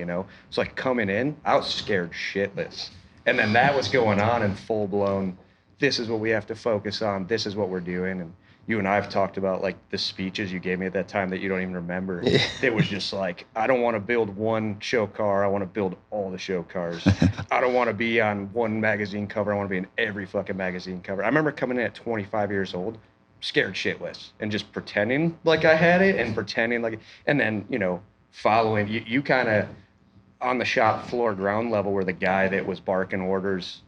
It's like coming in, I was scared shitless. And then that was going on in full blown, this is what we have to focus on, this is what we're doing. And you and I have talked about like the speeches you gave me at that time that you don't even remember. Yeah. It was just like, I don't want to build one show car, I want to build all the show cars. I don't want to be on one magazine cover, I want to be in every fucking magazine cover. I remember coming in at 25 years old, scared shitless, and just pretending like I had it, and pretending like, and then, following, you kind of on the shop floor ground level were the guy that was barking orders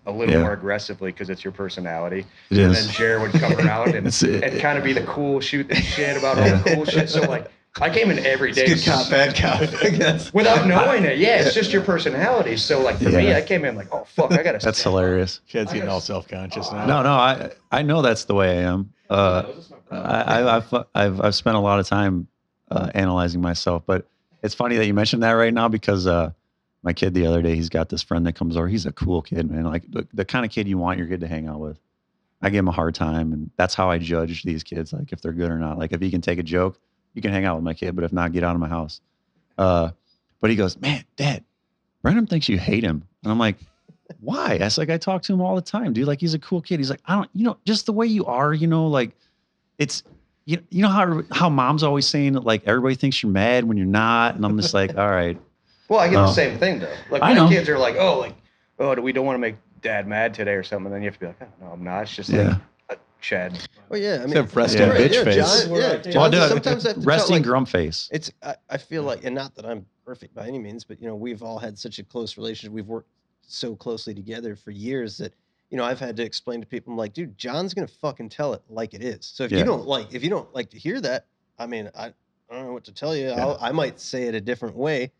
a little Yeah. more aggressively because it's your personality. It And is. then Jared would come around and, It's- it- kind of be the cool shoot the shit about all the cool shit. So like I came in every day Good cop, bad cop. I guess. without knowing it. Yeah, it's just your personality. So like for me, Yeah. I came in like, oh fuck, I gotta That's stand. hilarious. Chad's getting all self-conscious now. No, I know that's the way I am. I've spent a lot of time analyzing myself, but it's funny that you mentioned that right now because my kid the other day, he's got this friend that comes over. He's a cool kid, man. Like the kind of kid you want your kid to hang out with. I give him a hard time, and that's how I judge these kids, like if they're good or not. Like if he can take a joke, you can hang out with my kid, but if not, get out of my house. But he goes, man, Dad, Brenham thinks you hate him. And I'm like, why? That's like, I talk to him all the time, dude. Like, he's a cool kid. He's like, I don't, just the way you are, like it's, you know how mom's always saying that, like, everybody thinks you're mad when you're not. And I'm just like, all right. Well, I get the same thing though. Like I my know. kids are like, we don't want to make Dad mad today or something. And then you have to be like, oh, no, I'm not. It's just like Chad. Well, yeah, I mean, Except resting bitch face. John, sometimes I have to resting tell, grump face. It's I feel like, and not that I'm perfect by any means, but we've all had such a close relationship. We've worked so closely together for years that I've had to explain to people. I'm like, dude, John's gonna fucking tell it like it is. So if you don't like to hear that, I mean, I don't know what to tell you. Yeah. I might say it a different way.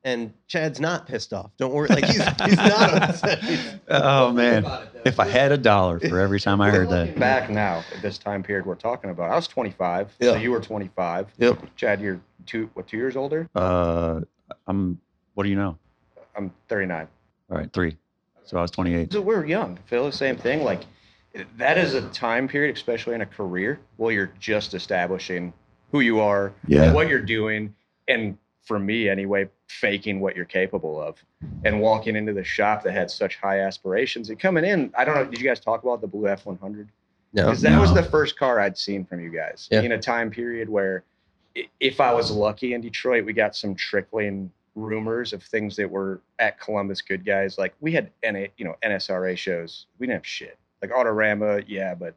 And Chad's not pissed off. Don't worry. Like he's not upset. Oh man, if I had $1 for every time I heard that. Looking back now at this time period we're talking about, I was 25. So you were 25. Yep. Chad, you're 2 years older? What do you know? I'm 39. All right, 3. So I was 28. So we're young. Phil, the same thing. Like that is a time period, especially in a career, where you're just establishing who you are, what you're doing, and for me anyway, faking what you're capable of, and walking into the shop that had such high aspirations and coming in. I don't know. Did you guys talk about the blue F100? No. Because that was the first car I'd seen from you guys in a time period where, if I was lucky in Detroit, we got some trickling rumors of things that were at Columbus good guys. Like we had NSRA shows. We didn't have shit. Like Autorama, but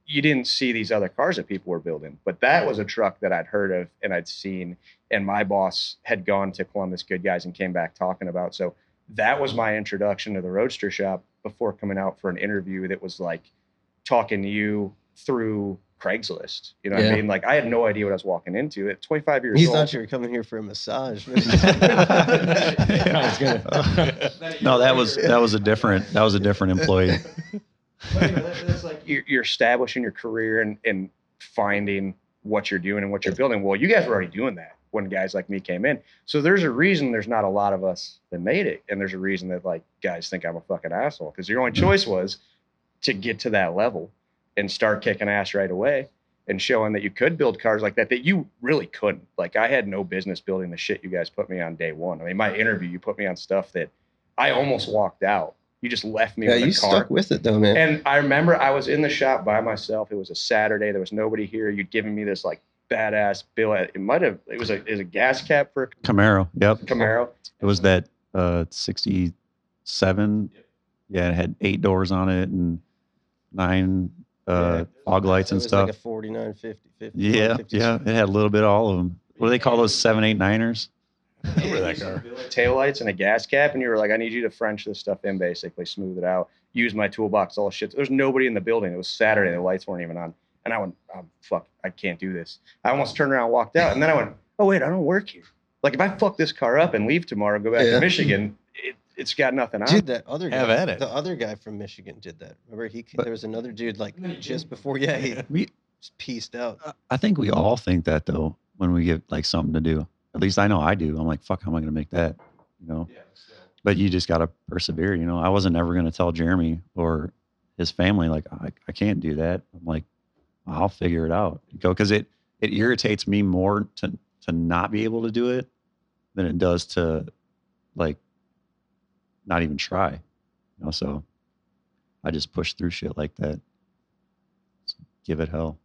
you didn't see these other cars that people were building. But that was a truck that I'd heard of and I'd seen, and my boss had gone to Columbus good guys and came back talking about. So that was my introduction to the Roadster Shop before coming out for an interview that was like talking to you through Craigslist. You know what I mean? Like I had no idea what I was walking into at 25 years old. He thought you were coming here for a massage. No, that was a different employee. But anyway, that's like you're establishing your career and finding what you're doing and what you're building. Well, you guys were already doing that when guys like me came in. So there's a reason there's not a lot of us that made it. And there's a reason that like guys think I'm a fucking asshole, because your only choice was to get to that level and start kicking ass right away and showing that you could build cars like that you really couldn't. Like I had no business building the shit you guys put me on day one. I mean, my interview, you put me on stuff that I almost walked out. You just left me with a car. You stuck with it though, man. And I remember I was in the shop by myself. It was a Saturday. There was nobody here. You'd given me this like badass bill. It was a gas cap for a Camaro. Yep. Camaro. It was that 67. Yeah, it had 8 doors on it and 9 fog lights and stuff. Like a 49, 50, 50. Yeah, 50. yeah. It had a little bit of all of them. What do they call those 7, 8, 9ers? Remember that car? Taillights and a gas cap, and you were like, I need you to French this stuff in, basically smooth it out. Use my toolbox, all shit. There's nobody in the building. It was Saturday. The lights weren't even on. And I went, oh, fuck, I can't do this. I almost turned around and walked out. And then I went, oh, wait, I don't work here. Like, if I fuck this car up and leave tomorrow and go back to Michigan, it's got nothing on. Dude, that other guy, Have at it. the other guy from Michigan did that. Remember, there was another dude like just before, he just pieced out. I think we all think that though when we get like something to do. At least I know I do. I'm like, fuck, how am I going to make that? But you just got to persevere. I wasn't ever going to tell Jeremy or his family, like, I can't do that. I'm like, I'll figure it out. Because it irritates me more to not be able to do it than it does to like not even try. So I just push through shit like that. Just give it hell.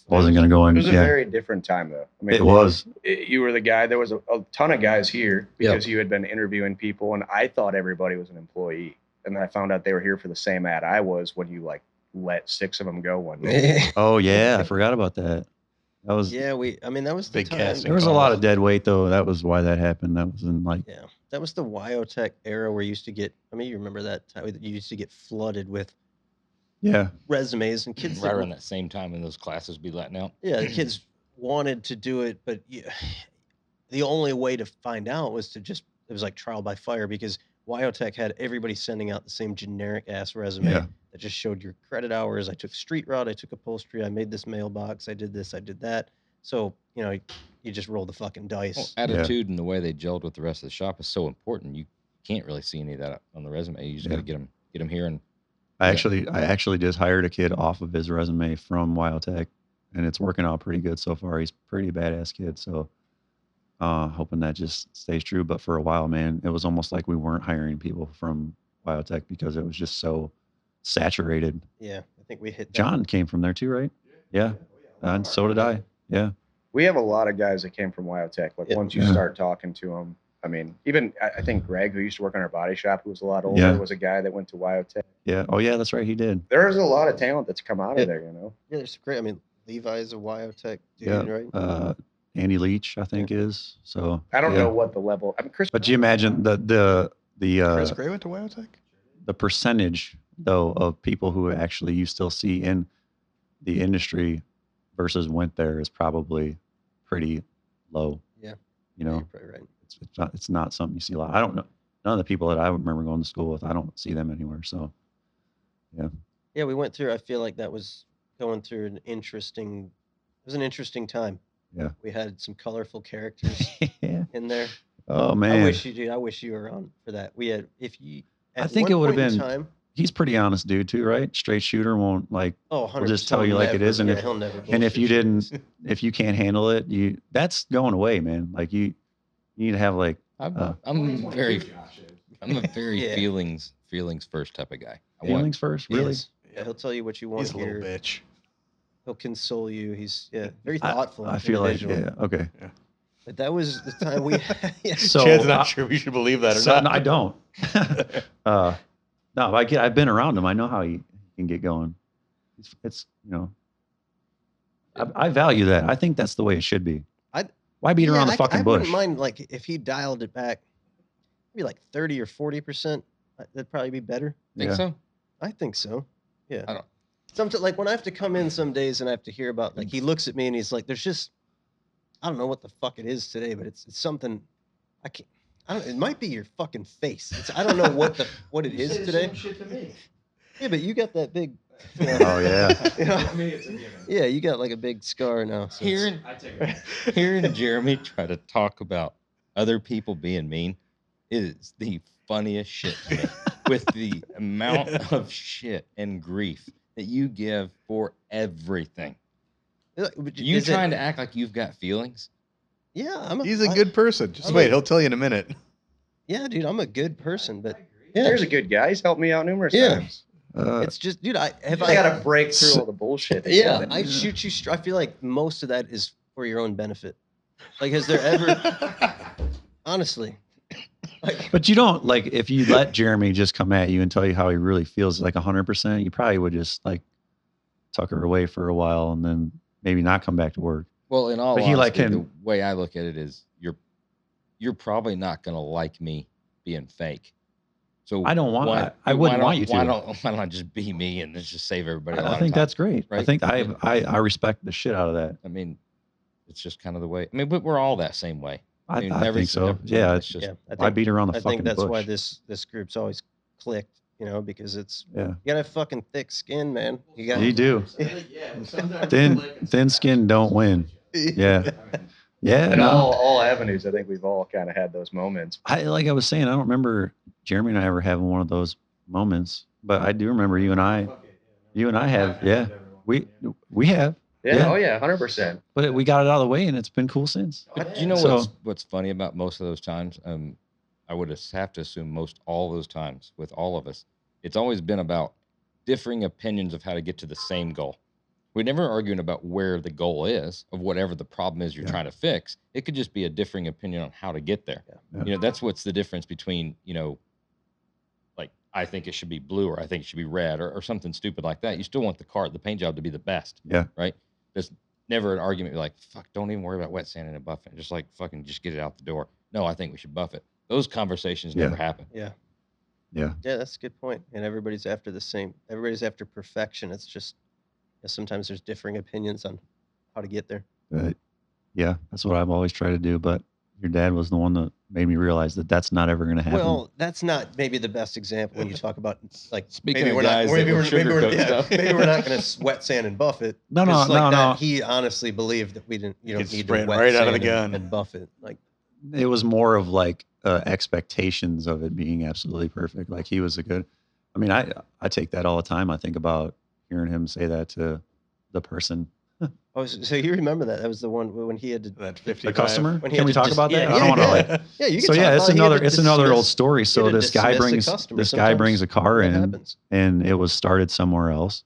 Wasn't going to go in. It was a very different time, though. I mean, it was. You were the guy. There was a ton of guys here because you had been interviewing people, and I thought everybody was an employee. And then I found out they were here for the same ad I was when you like let 6 of them go one day. Oh yeah, I forgot about that. That was that was the big time. casting. There was a lot of dead weight though. That was why that happened. That was in like that was the Wyotech era where you used to get. I mean, you remember that time you used to get flooded with resumes and kids right around that same time when those classes be letting out. Yeah, the kids wanted to do it, but the only way to find out was it was like trial by fire, because Wyotech had everybody sending out the same generic ass resume that just showed your credit hours. I took street route, I took upholstery, I made this mailbox, I did this, I did that. So, you just roll the fucking dice. Well, attitude and the way they gelled with the rest of the shop is so important. You can't really see any of that on the resume. You just got to get them here and I actually just hired a kid off of his resume from Wildtech, and it's working out pretty good so far. He's a pretty badass kid. So hoping that just stays true. But for a while, man, it was almost like we weren't hiring people from Wildtech because it was just so saturated. Yeah, I think we hit that. John came from there too, right? Yeah. And so did I. Yeah. We have a lot of guys that came from Wildtech. Like once you start talking to them, I mean, even I think Greg, who used to work on our body shop, who was a lot older, was a guy that went to Wildtech. Yeah. Oh yeah, that's right. He did. There's a lot of talent that's come out of there, Yeah, there's great. I mean, Levi's a Wildtech dude, Yeah. right? Andy Leach, I think is. So I don't know what the level. I mean, Chris. But you imagine the Chris Gray went to Wildtech? the percentage though of people who actually you still see in the industry versus went there is probably pretty low. Yeah. You know, You're probably right. it's not something you see a lot. I don't know. None of the people that I remember going to school with, I don't see them anywhere. So Yeah, we went through. I feel like that was going through an interesting. It was an interesting time. Yeah. We had some colorful characters yeah. in there. Oh man. I wish you were on for that. We had I think it would have been time. He's pretty honest dude too, right? Straight shooter, won't like Oh, 100%. will just tell you like it is, and Yeah, he'll never if you bullshit didn't, if you can't handle it, that's going away, man. Like you need to have like I'm a very Yeah. feelings first type of guy. feelings first, really. Yes. Yeah, he'll tell you what you want He's a to little hear. bitch. He'll console you. He's very thoughtful. I feel like individual. okay. But that was the time we. Yeah. So Chad's not sure we should believe that or not. no, I don't. No, I've been around him. I know how he can get going. It's I value that. I think that's the way it should be. Why beat around the fucking I bush? wouldn't mind like if he dialed it back, maybe like 30 or 40%. That'd probably be better. Think Yeah. so? I think so. Yeah. I don't- Sometimes, like when I have to come in some days and I have to hear about, like he looks at me and he's like, "There's just, I don't know what the fuck it is today, but it's something. I can't. I don't. It might be your fucking face. I don't know what it is today. Yeah, but you got that big. Oh yeah. You know, yeah, you got like a big scar now. So Hearing Jeremy try to talk about other people being mean is the funniest shit to me. With the amount of shit and grief that you give for everything. You trying to act like you've got feelings? Yeah, He's a good person. Just wait, he'll tell you in a minute. Yeah, dude, I'm a good person, but There's a good guy. He's helped me out numerous times. it's just, dude, I got to break through all the bullshit. Yeah, I shoot you. I feel like most of that is for your own benefit. Like, has there ever, honestly, like, But you don't like if you let Jeremy just come at you and tell you how he really feels like 100%, you probably would just like tuck her away for a while and then maybe not come back to work. Well, in all But honesty, he, like, the can- way I look at it is you're probably not gonna like me being fake. So I don't want. I wouldn't want you to. Why don't I just be me and let's just save everybody? a lot I of think time, that's great. I right? think I respect the shit out of that. I mean, it's just kind of the way. I mean, but we're all that same way. I mean, think so. never- Yeah, it's just I beat around the I fucking think that's bush. why this group's always clicked, because it's Yeah, you gotta have fucking thick skin, man. You got you do. Thin skin don't win. Yeah, yeah. In No. all avenues, I think we've all kind of had those moments. Like I was saying, I don't remember Jeremy and I ever having one of those moments, but I do remember you and I have. Yeah, we have. Yeah. Yeah. Oh yeah. 100%. But we got it out of the way, and it's been cool since. But you know So- what's funny about most of those times? I would have to assume all those times with all of us, it's always been about differing opinions of how to get to the same goal. We're never arguing about where the goal is of whatever the problem is you're trying to fix. It could just be a differing opinion on how to get there. Yeah. That's what's the difference between, like I think it should be blue or I think it should be red or something stupid like that. You still want the paint job to be the best. Yeah. Right. There's never an argument like, fuck, don't even worry about wet sanding and buffing. Just like fucking just get it out the door. No, I think we should buff it. Those conversations never happen. Yeah. Yeah. Yeah, that's a good point. And everybody's after everybody's after perfection. It's just sometimes there's differing opinions on how to get there. But yeah, that's what I've always tried to do. But your dad was the one that made me realize that that's not ever going to happen. Well, that's not maybe the best example when you talk about like Speaking maybe of we're guys not that maybe will we're sugarcoat stuff. maybe we're not going to wet sand and buff it. No, 'Cause, like, that, no. He honestly believed that we didn't. You don't Could need spray to it wet right out of sand the gun. and buff it. Like It was more of like expectations of it being absolutely perfect. Like he was a good, I mean, I take that all the time. I think about hearing him say that to the person, Oh, so you remember that? That was the one when he had to. That the 55. customer. When he Can had we to talk dis- about that? yeah, I don't want to like. Yeah, you can So talk yeah, about it. He had to it's another old dismiss- story. So he had to this guy dismiss the brings customer. this guy Sometimes brings a car that in, happens. and it was started somewhere else,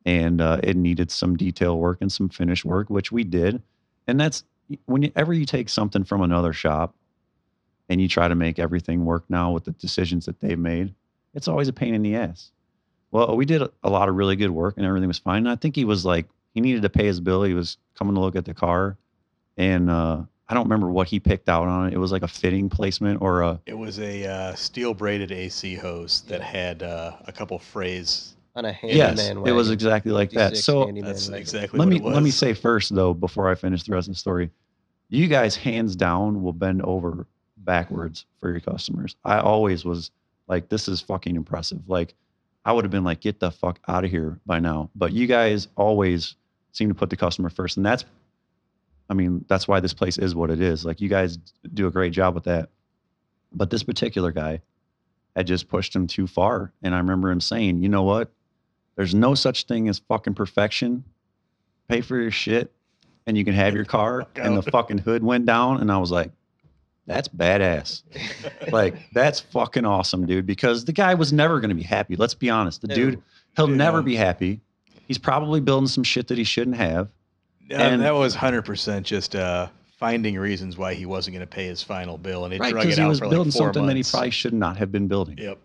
and it needed some detail work and some finish work, which we did. And that's whenever you take something from another shop and you try to make everything work now with the decisions that they've made, it's always a pain in the ass. Well, we did a lot of really good work and everything was fine. And I think he was like, he needed to pay his bill. He was coming to look at the car, and I don't remember what he picked out on it. It was like a fitting placement or a, It was a steel braided AC hose that had a couple frays. On a handyman yes, wagon. it was exactly like that. 56 So handyman That's wagon. exactly let what me it was. let me say first though, before I finish the rest of the story, you guys hands down will bend over backwards for your customers. I always was like, this is fucking impressive. Like I would have been like, get the fuck out of here by now. But you guys always seem to put the customer first, and that's why this place is what it is. Like you guys do a great job with that. But this particular guy had just pushed him too far, and I remember him saying, you know what? There's no such thing as fucking perfection. Pay for your shit and you can have your car. And the fucking hood went down. And I was like, that's badass. Like, that's fucking awesome, dude. Because the guy was never going to be happy. Let's be honest. The dude, he'll never be happy. He's probably building some shit that he shouldn't have. And that was 100% just finding reasons why he wasn't going to pay his final bill. And it Right, drug because it he out was for like building 4 something that he months. probably should not have been building. Yep.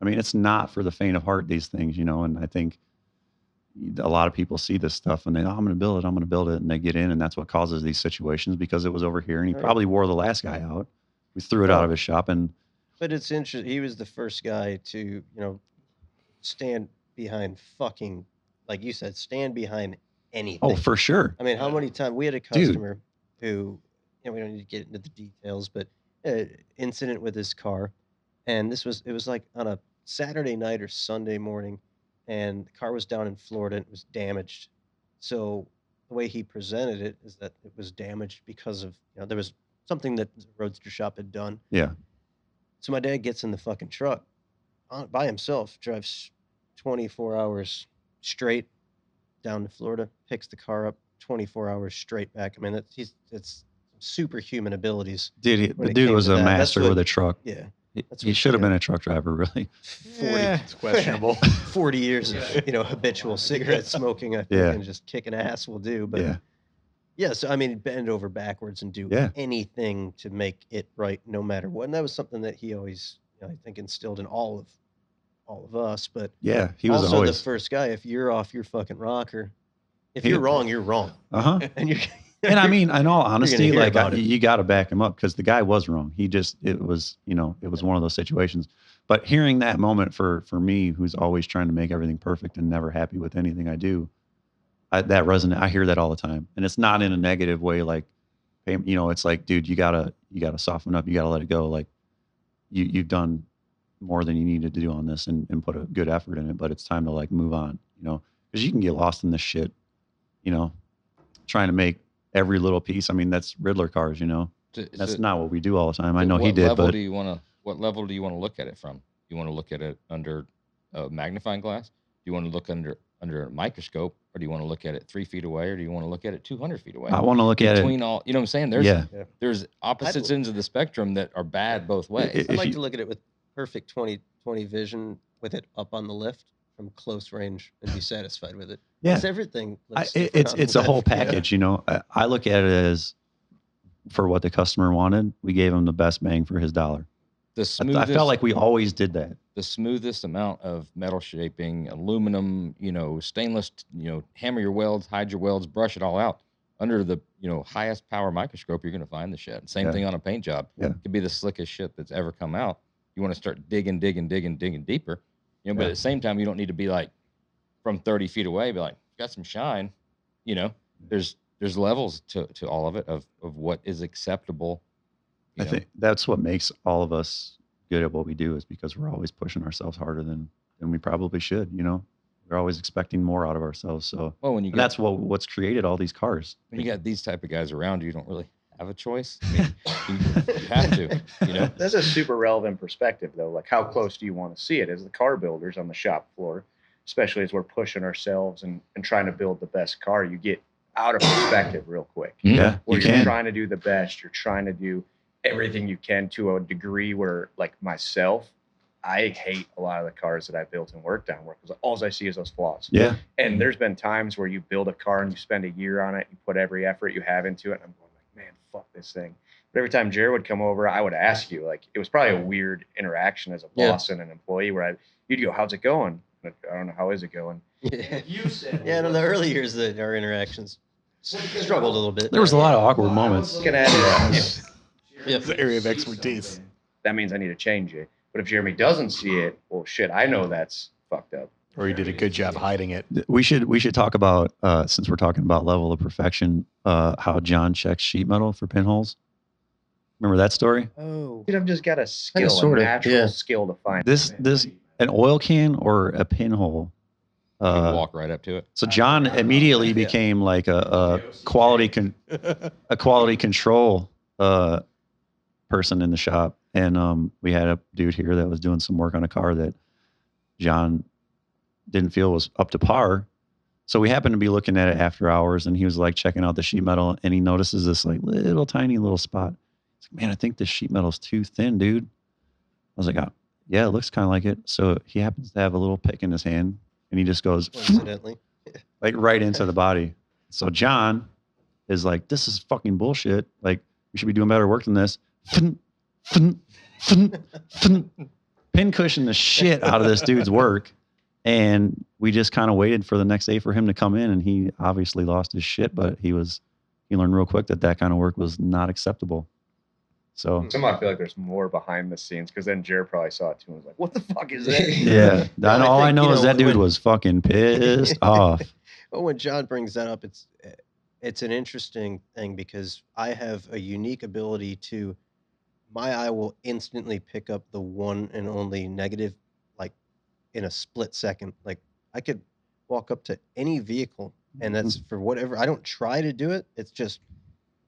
I mean, it's not for the faint of heart, these things, you know, and I think a lot of people see this stuff and they, I'm going to build it. And they get in, and that's what causes these situations because it was over here and he probably wore the last guy out. We threw it out of his shop. But it's interesting. He was the first guy to, stand behind fucking, like you said, stand behind anything. Oh, for sure. I mean, how many times we had a customer who, we don't need to get into the details, but incident with his car, and it was like on a Saturday night or Sunday morning, and the car was down in Florida and it was damaged. So the way he presented it is that it was damaged because of, there was something that the Roadster Shop had done. Yeah. So my dad gets in the fucking truck by himself, drives 24 hours straight down to Florida, picks the car up 24 hours straight back. I mean, it's superhuman abilities. Dude, when the it dude came was to a that. That's master what- with a truck. Yeah. That's He what, should have been a truck driver, really. 40, It's questionable. 40 years of, habitual cigarette smoking, I think, Yeah. and just kicking ass will do. But Yeah. yeah, so I mean, bend over backwards and do Yeah. anything to make it right, no matter what. And that was something that he always, I think, instilled in all of us. But Yeah. He was also always. the first guy. If you're off your fucking rocker, if He- you're wrong, you're wrong. Uh-huh. And you're And I mean, in all honesty, hear like about it. you got to back him up because the guy was wrong. It was one of those situations. But hearing that moment for me, who's always trying to make everything perfect and never happy with anything I do, that resonate. I hear that all the time, and it's not in a negative way. Like, it's like, dude, you gotta soften up. You gotta let it go. Like, you've done more than you needed to do on this and put a good effort in it. But it's time to like move on. Because you can get lost in this shit. Trying to make every little piece. I mean, that's Riddler cars, That's not what we do all the time. I know he did, but What level do you want to look at it from? You want to look at it under a magnifying glass? Do you want to look under a microscope, or do you want to look at it 3 feet away, or do you want to look at it 200 feet away? I want to look at it. Between all, you know what I'm saying? There's opposites ends of the spectrum that are bad both ways. I'd like to look at it with perfect 20/20 vision with it up on the lift from close range and be satisfied with it. Yeah. It's everything. looks different on It's the a whole lift, package, I look at it as for what the customer wanted, we gave him the best bang for his dollar. The I smoothest, felt like we always did that. the smoothest amount of metal shaping, aluminum, stainless, hammer your welds, hide your welds, brush it all out. Under the, highest power microscope, you're going to find the shit. Same thing on a paint job. Yeah. It could be the slickest shit that's ever come out. You want to start digging deeper, but at the same time, you don't need to be like from 30 feet away, be like, got some shine, there's levels to all of it of what is acceptable. I think that's what makes all of us good at what we do is because we're always pushing ourselves harder than we probably should. We're always expecting more out of ourselves. So Well, when you and that's what's created all these cars. when you got these type of guys around you don't really have a choice. I mean, you have to, you know. That's a super relevant perspective, though. Like, how close do you want to see it? As the car builders on the shop floor, especially as we're pushing ourselves and trying to build the best car, you get out of perspective real quick. Yeah, Where you you're can. trying to do the best, you're trying to do everything you can to a degree where, like myself, I hate a lot of the cars that I built and worked on because all I see is those flaws. Yeah. And there's been times where you build a car and you spend a year on it, you put every effort you have into it, and I'm going like, man, fuck this thing. But every time Jared would come over, I would ask you, like, it was probably a weird interaction as a boss and an employee where you'd go, how's it going? Like, I don't know, how is it going? Yeah, no, the early years that our interactions struggled a little bit. There was a lot of awkward moments. Looking at it, It's the area of expertise. that means I need to change it. But if Jeremy doesn't see it, well, shit, I know that's fucked up. Or he did a good job hiding it. We should talk about since we're talking about level of perfection, how John checks sheet metal for pinholes. Remember that story? Oh, You'd have just got a skill, sorta, a natural skill to find This an oil can or a pinhole. You can walk right up to it. So John immediately became like a quality control person in the shop, and we had a dude here that was doing some work on a car that John didn't feel was up to par. So we happened to be looking at it after hours, and he was like checking out the sheet metal, and he notices this like tiny little spot. He's like, man, I think this sheet metal's too thin, dude. I was like, oh, yeah, it looks kind of like it. So he happens to have a little pick in his hand, and he just goes coincidentally, like right into the body. So John is like, this is fucking bullshit. Like, we should be doing better work than this. Pin cushion the shit out of this dude's work. And we just kind of waited for the next day for him to come in, and he obviously lost his shit, but he learned real quick that kind of work was not acceptable. So Somehow I feel like there's more behind the scenes, because then Jared probably saw it too and was like, what the fuck is that? yeah, all I know is that dude was fucking pissed off. Well, when John brings that up, it's an interesting thing, because I have a unique ability to, my eye will instantly pick up the one and only negative, like in a split second. Like, I could walk up to any vehicle, and that's for whatever. I don't try to do it. It's just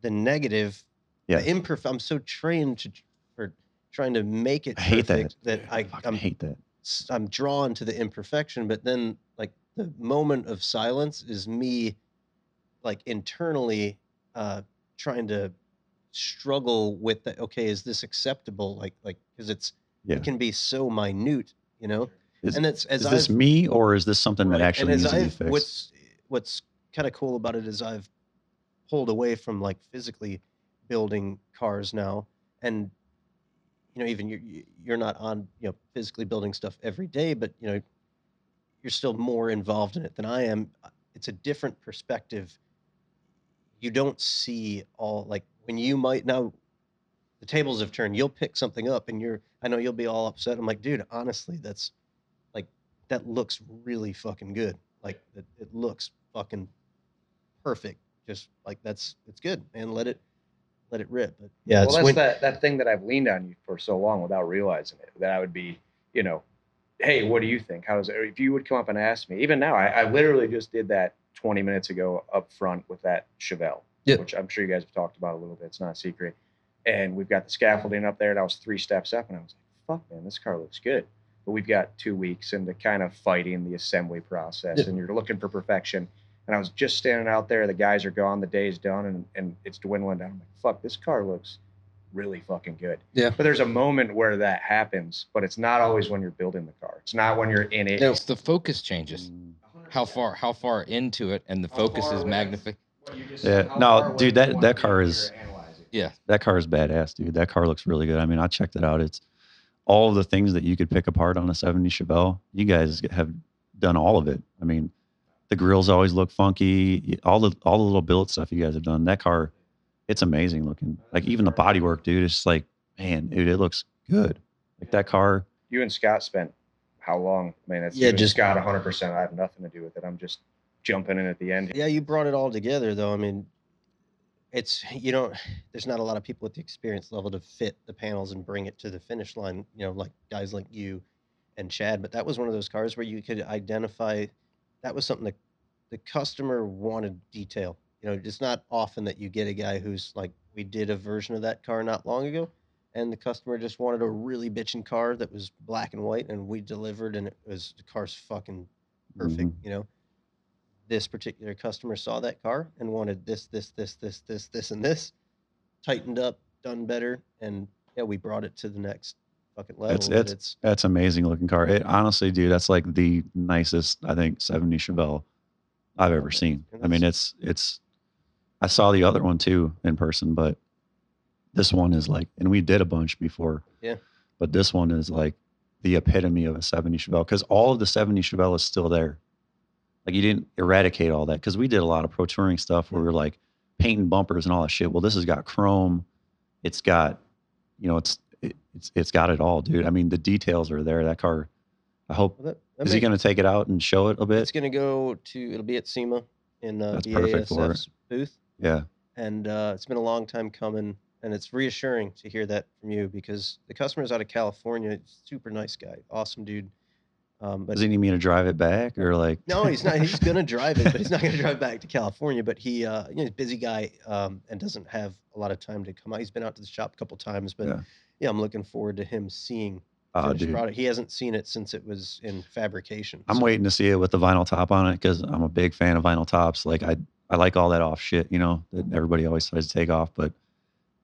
the negative. Yeah. I'm so trained for trying to make it I hate perfect that. I hate that. I'm drawn to the imperfection. But then, like, the moment of silence is me, like, internally trying to struggle with that. Okay, is this acceptable? Like, because it can be so minute, you know. Is as this me, or is this something that actually needs to be fixed? What's kind of cool about it is I've pulled away from, like, physically building cars now, and even you're not on physically building stuff every day, but you're still more involved in it than I am. It's a different perspective. You don't see all, like, when you might now, the tables have turned, you'll pick something up and I know you'll be all upset. I'm like, dude, honestly, that's like, that looks really fucking good. Like, it looks fucking perfect. Just like, it's good, man. Let it rip. But yeah, well, that's that thing that I've leaned on you for so long without realizing it, that I would be, hey, what do you think? How is it? Or if you would come up and ask me, even now, I literally just did that 20 minutes ago up front with that Chevelle, which I'm sure you guys have talked about a little bit. It's not a secret. And we've got the scaffolding up there, and I was 3 steps up, and I was like, fuck, man, this car looks good. But we've got 2 weeks into kind of fighting the assembly process, and you're looking for perfection. And I was just standing out there. The guys are gone. The day's done, and it's dwindling down. I'm like, fuck, this car looks really fucking good. Yeah. But there's a moment where that happens, but it's not always when you're building the car. It's not when you're in it. It's the focus changes. How far into it, and the focus is magnified. Yeah. No, dude, that car is Yeah. That car is badass, dude. That car looks really good. I mean, I checked it out. It's all of the things that you could pick apart on a 70 Chevelle. You guys have done all of it. I mean, the grills always look funky. All the little billet stuff you guys have done. That car, it's amazing looking. Like, even the bodywork, dude. It's like, man, dude, it looks good. Like, that car. You and Scott spent how long? I mean, it's just Scott 100%. I have nothing to do with it. I'm just jumping in at the end. Yeah, you brought it all together, though. I mean, it's, there's not a lot of people with the experience level to fit the panels and bring it to the finish line, like guys like you and Chad. But that was one of those cars where you could identify, that was something that the customer wanted detail. It's not often that you get a guy who's like we did a version of that car not long ago, and the customer just wanted a really bitchin' car that was black and white, and we delivered, and the car's fucking perfect. Mhm. This particular customer saw that car and wanted this, and this, tightened up, done better, and yeah, we brought it to the next fucking It's level. But it's that's amazing looking car. It honestly, dude, that's like the nicest I think 70 Chevelle I've ever seen. and I mean, it's. I saw the other one too in person, but this one is like, and we did a bunch before. Yeah. But this one is like the epitome of a 70 Chevelle because all of the 70 Chevelle is still there. Like you didn't eradicate all that because we did a lot of pro touring stuff where we were like painting bumpers and all that shit. Well, this has got chrome. It's got, it's got it all, dude. I mean, the details are there. That car, I hope. Well, Is he going to take it out and show it a bit? It's going to go to. It'll be at SEMA in That's perfect for it. BASF's booth, Yeah. and it's been a long time coming, and it's reassuring to hear that from you because the customer's out of California. Super nice guy, awesome dude. But Does he need me to drive it back or like? no, he's not. He's gonna drive it, but he's not gonna drive back to California. But he's a busy guy and doesn't have a lot of time to come out. He's been out to the shop a couple times, but yeah, I'm looking forward to him seeing the finished Dude. product. He hasn't seen it since it was in fabrication. I'm waiting to see it with the vinyl top on it because I'm a big fan of vinyl tops. Like I like all that off shit, that everybody always tries to take off, but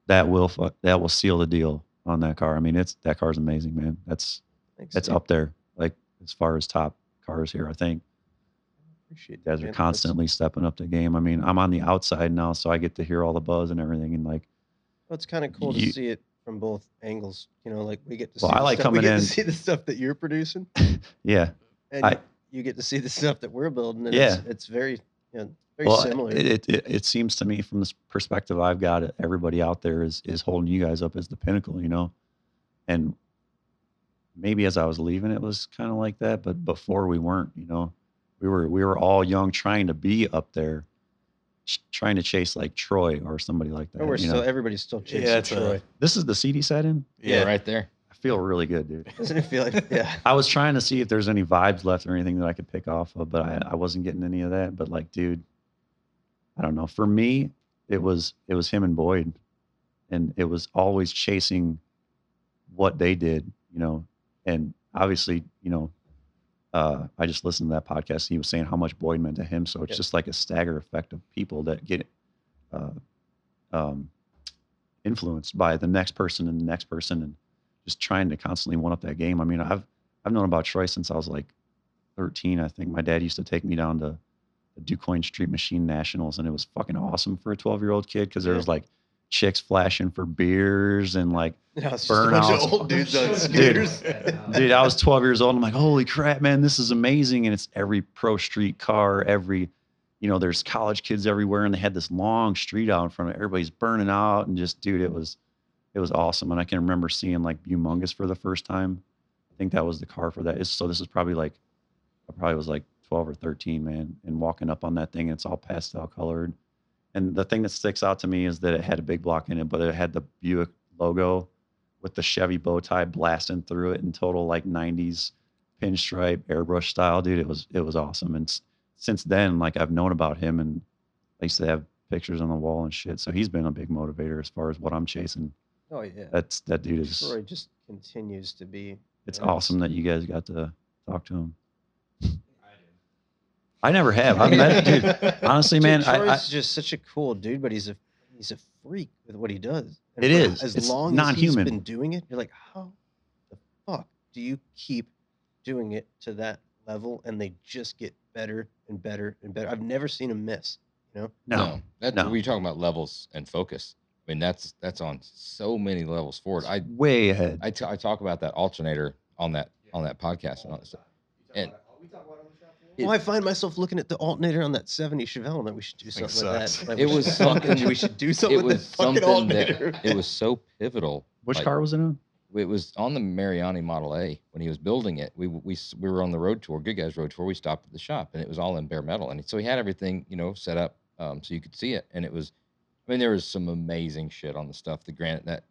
that will seal the deal on that car. I mean, that car's amazing, man. That's up there, like as far as top cars here. I think Appreciate you guys are constantly stepping up the game. I mean, I'm on the outside now, so I get to hear all the buzz and everything, and like. Well, it's kind of cool to see it from both angles. Like we get to see. Well, I like coming in. To see the stuff that you're producing. Yeah. And you get to see the stuff that we're building. And Yeah. It's very, very Well, similar. it seems to me from this perspective I've got, everybody out there is holding you guys up as the pinnacle, and maybe as I was leaving, it was kind of like that, but before we weren't, we were all young, trying to be up there, trying to chase like Troy or somebody like that. Everybody's still chasing Troy. This is the CD setting. Yeah, right there. I feel really good, dude. Doesn't it feel like? Yeah. I was trying to see if there's any vibes left or anything that I could pick off of, but I wasn't getting any of that. But like, dude, I don't know. For me, it was him and Boyd, and it was always chasing what they did, and obviously, I just listened to that podcast. He was saying how much Boyd meant to him. So it's just like a stagger effect of people that get influenced by the next person and the next person, and just trying to constantly one up that game. I mean, I've known about Troy since I was like 13. I think my dad used to take me down to the DuQuoin Street Machine Nationals, and it was fucking awesome for a 12-year-old kid because there was like chicks flashing for beers and like burnouts. Old dudes on scooters. Dude, I was 12 years old. I'm like, holy crap, man, this is amazing. And it's every pro street car, there's college kids everywhere, and they had this long street out in front of it. Everybody's burning out, and just, dude, it was awesome. And I can remember seeing like Humongous for the first time. I think that was the car for that. So this is probably like, I probably was like 12 or 13, man, and walking up on that thing, it's all pastel colored. And the thing that sticks out to me is that it had a big block in it, but it had the Buick logo with the Chevy bow tie blasting through it in total like 90s pinstripe airbrush style. Dude, it was awesome. And since then, like I've known about him, and I used to have pictures on the wall and shit. So he's been a big motivator as far as what I'm chasing. Oh yeah. That dude is. Troy just continues to be. It's awesome that you guys got to talk to him. I never have. I met, dude. Honestly, man, Troy's just such a cool dude, but he's a freak with what he does. And it is. As it's long non-human. as he's been doing it, you're like, how the fuck do you keep doing it to that level? And they just get better and better and better. I've never seen him miss. No. We're talking about levels and focus. I mean, that's on so many levels forward. Way ahead. I talk about that alternator on that podcast and all that stuff. And I find myself looking at the alternator on that 70 Chevelle, and we should do something with that. Like, it was something we should do something with that fucking alternator. It was so pivotal. Which car was it on? It was on the Mariani Model A when he was building it. We were on the road tour, Good Guys road tour. We stopped at the shop, and it was all in bare metal. And so he had everything, set up so you could see it. And it was, there was some amazing shit on the stuff. That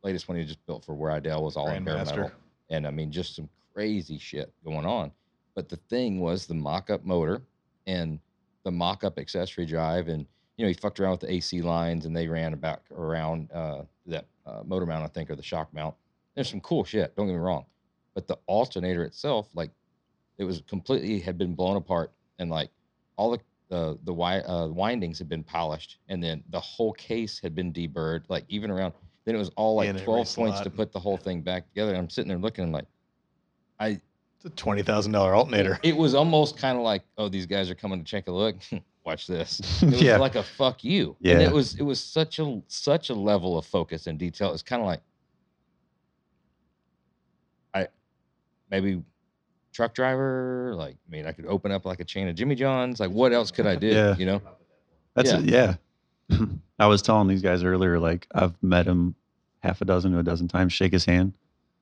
latest one he just built for Where Idell was all in bare metal. And just some crazy shit going on. But the thing was the mock-up motor and the mock-up accessory drive, and he fucked around with the AC lines, and they ran around that motor mount, I think, or the shock mount. There's some cool shit. Don't get me wrong, but the alternator itself, like, it was completely had been blown apart, and like all the windings had been polished, and then the whole case had been deburred, like even around. Then it was all like 12 points to put the whole thing back together. And I'm sitting there looking, I'm like, it's a $20,000 alternator. It was almost kind of like, oh, these guys are coming to check a look. Watch this. It was like a fuck you. Yeah. And it was such a level of focus and detail. It's kind of like, maybe truck driver, like, I mean, I could open up like a chain of Jimmy John's. Like, what else could I do? Yeah. You know? That's it. Yeah. I was telling these guys earlier, like, I've met him half a dozen to a dozen times, shake his hand,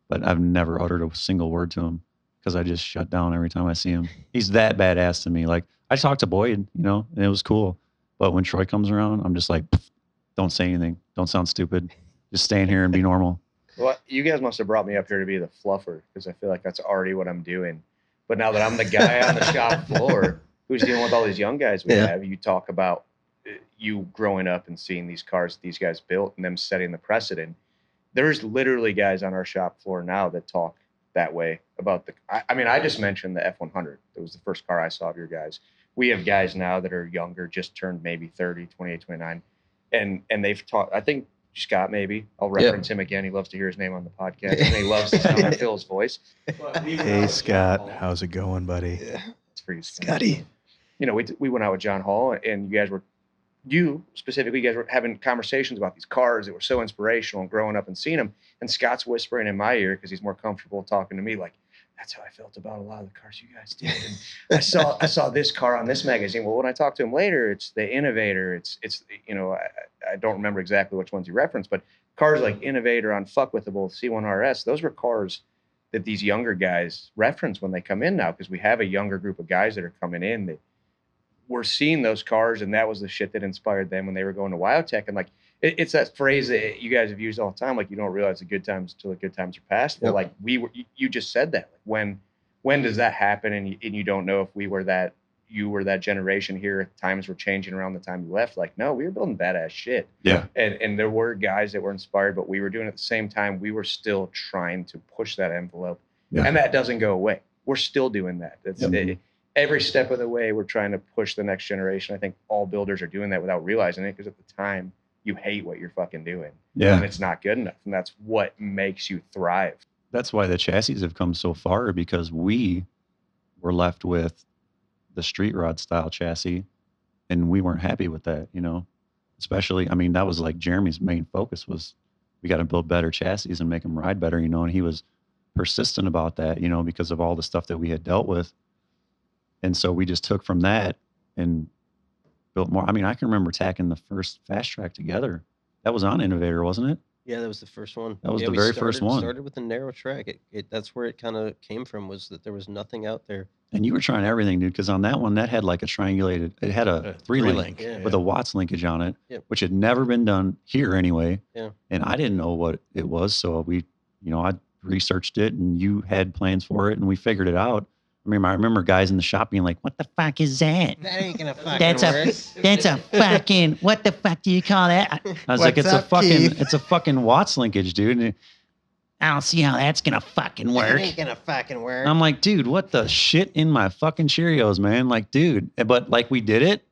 but I've never uttered a single word to him because I just shut down every time I see him. He's that badass to me. Like, I talked to Boyd, you know, and it was cool. But when Troy comes around, I'm just like, don't say anything. Don't sound stupid. Just stay in here and be normal. Well, you guys must have brought me up here to be the fluffer, because I feel like that's already what I'm doing. But now that I'm the guy on the shop floor who's dealing with all these young guys we have, you talk about you growing up and seeing these cars that these guys built and them setting the precedent. There's literally guys on our shop floor now that talk that way about I mean, I just mentioned the F100. It was the first car I saw of your guys. We have guys now that are younger, just turned maybe 30, 28, 29. And they've talked, I think, Scott, maybe. I'll reference him again. He loves to hear his name on the podcast, and he loves to sound like Phil's voice. Hey, Scott. How's it going, buddy? Yeah, it's for you, Scotty. You know, we went out with John Hall, and you guys were having conversations about these cars that were so inspirational and growing up and seeing them. And Scott's whispering in my ear, because he's more comfortable talking to me, like, that's how I felt about a lot of the cars you guys did. And I saw this car on this magazine. Well, when I talked to him later, it's the Innovator. It's you know, I don't remember exactly which ones you referenced, but cars like Innovator, Unfuckwithable, C1RS, those were cars that these younger guys reference when they come in now, because we have a younger group of guys that are coming in that we're seeing those cars, and that was the shit that inspired them when they were going to Wyotek. And like, it's that phrase that you guys have used all the time, like, you don't realize the good times till the good times are past. Well, like, you just said that. Like, when does that happen? And you don't know if you were that generation here. Times were changing around the time you left. Like, no, we were building badass shit. Yeah. And there were guys that were inspired, but we were doing it at the same time. We were still trying to push that envelope. Yeah. And that doesn't go away. We're still doing that. Every step of the way, we're trying to push the next generation. I think all builders are doing that without realizing it, because at the time, you hate what you're fucking doing. Yeah. And it's not good enough. And that's what makes you thrive. That's why the chassis have come so far, because we were left with the street rod style chassis, and we weren't happy with that, you know. Especially, I mean, that was like Jeremy's main focus was, we got to build better chassis and make them ride better, you know. And he was persistent about that, you know, because of all the stuff that we had dealt with. And so we just took from that and built more. I mean, I can remember tacking the first fast track together. That was on Innovator, wasn't it? Yeah, that was the first one. That was the very first one. Started with a narrow track. That's where it kind of came from, was that there was nothing out there. And you were trying everything, dude, because on that one, that had like a triangulated, it had a three-link with a Watts linkage on it, which had never been done here anyway. Yeah. And I didn't know what it was. So we, you know, I researched it, and you had plans for it, and we figured it out. I remember guys in the shop being like, what the fuck is that? That ain't gonna fucking work. That's a fucking, what the fuck do you call that? I was like, it's a fucking Watts linkage, dude. And I don't see how that's gonna fucking work. It ain't gonna fucking work. I'm like, dude, what the shit in my fucking Cheerios, man? Like, dude, but like, we did it.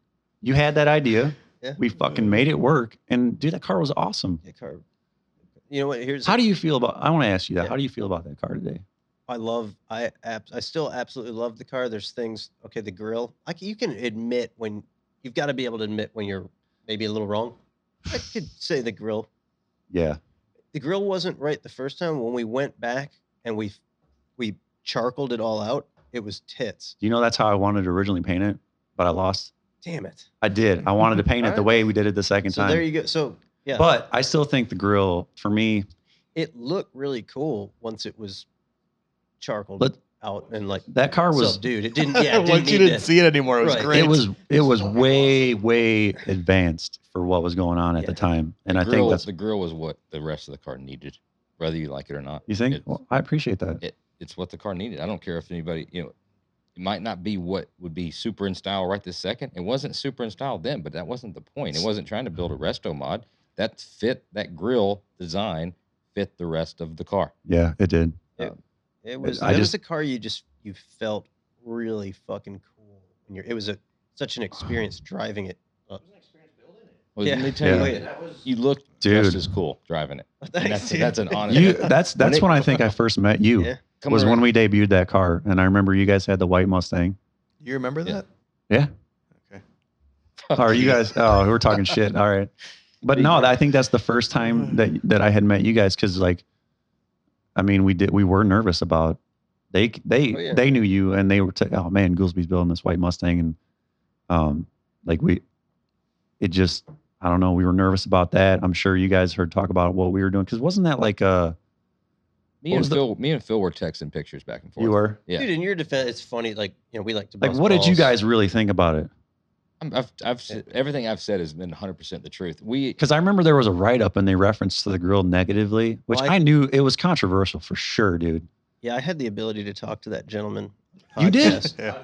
You had that idea. Yeah. We fucking made it work. And dude, that car was awesome. Yeah, car. You know what? How do you feel about, I want to ask you that. Yeah. How do you feel about that car today? I still absolutely love the car. There's things, okay, the grill. You can admit when, you've got to be able to admit when you're maybe a little wrong. I could say the grill. Yeah. The grill wasn't right the first time. When we went back and we charcoaled it all out, it was tits. You know, that's how I wanted to originally paint it, but I lost. Damn it. I did. I wanted to paint it the way we did it the second time. So there you go. So, yeah. But I still think the grill, for me, it looked really cool once it was charcoaled out, and like that car was, so, dude, it didn't. Yeah, once you didn't see it anymore, it was great. It was way advanced for what was going on at the time, and I think that's the grill was what the rest of the car needed, whether you like it or not. You think? Well, I appreciate that. It's what the car needed. I don't care if anybody, you know, It might not be what would be super in style right this second. It wasn't super in style then, but that wasn't the point. It wasn't trying to build a resto mod. That fit, that grill design fit the rest of the car. Yeah, it did. It was I it was just- a car you felt really fucking cool. And it was such an experience driving it. Well, Yeah. let me tell you, Yeah. you looked Dude. just as cool driving it. And Thanks, dude. that's an honest. You that's when I think I first met you. Yeah. Come Was around. when we debuted that car, and I remember you guys had the white Mustang. You remember Yeah. that? Yeah. Fuck Or you you. guys? Oh, we were talking shit. All right. But no, I think that's the first time that I had met you guys, because like, I mean, we were nervous about they yeah. they knew you, and they were oh man, Goolsby's building this white Mustang, and like I don't know, we were nervous about that. I'm sure you guys heard talk about what we were doing, because wasn't that like Me What and was Phil were texting pictures back and forth. you were Yeah. Dude, in your defense, it's funny. Like, we like to like, bust what did you balls. guys really think about it? Everything I've said has been 100% the truth. Because I remember there was a write up and they referenced to the grill negatively, which Well, I knew it was controversial for sure, dude. Yeah, I had the ability to talk to that gentleman. You did? podcast. Yeah.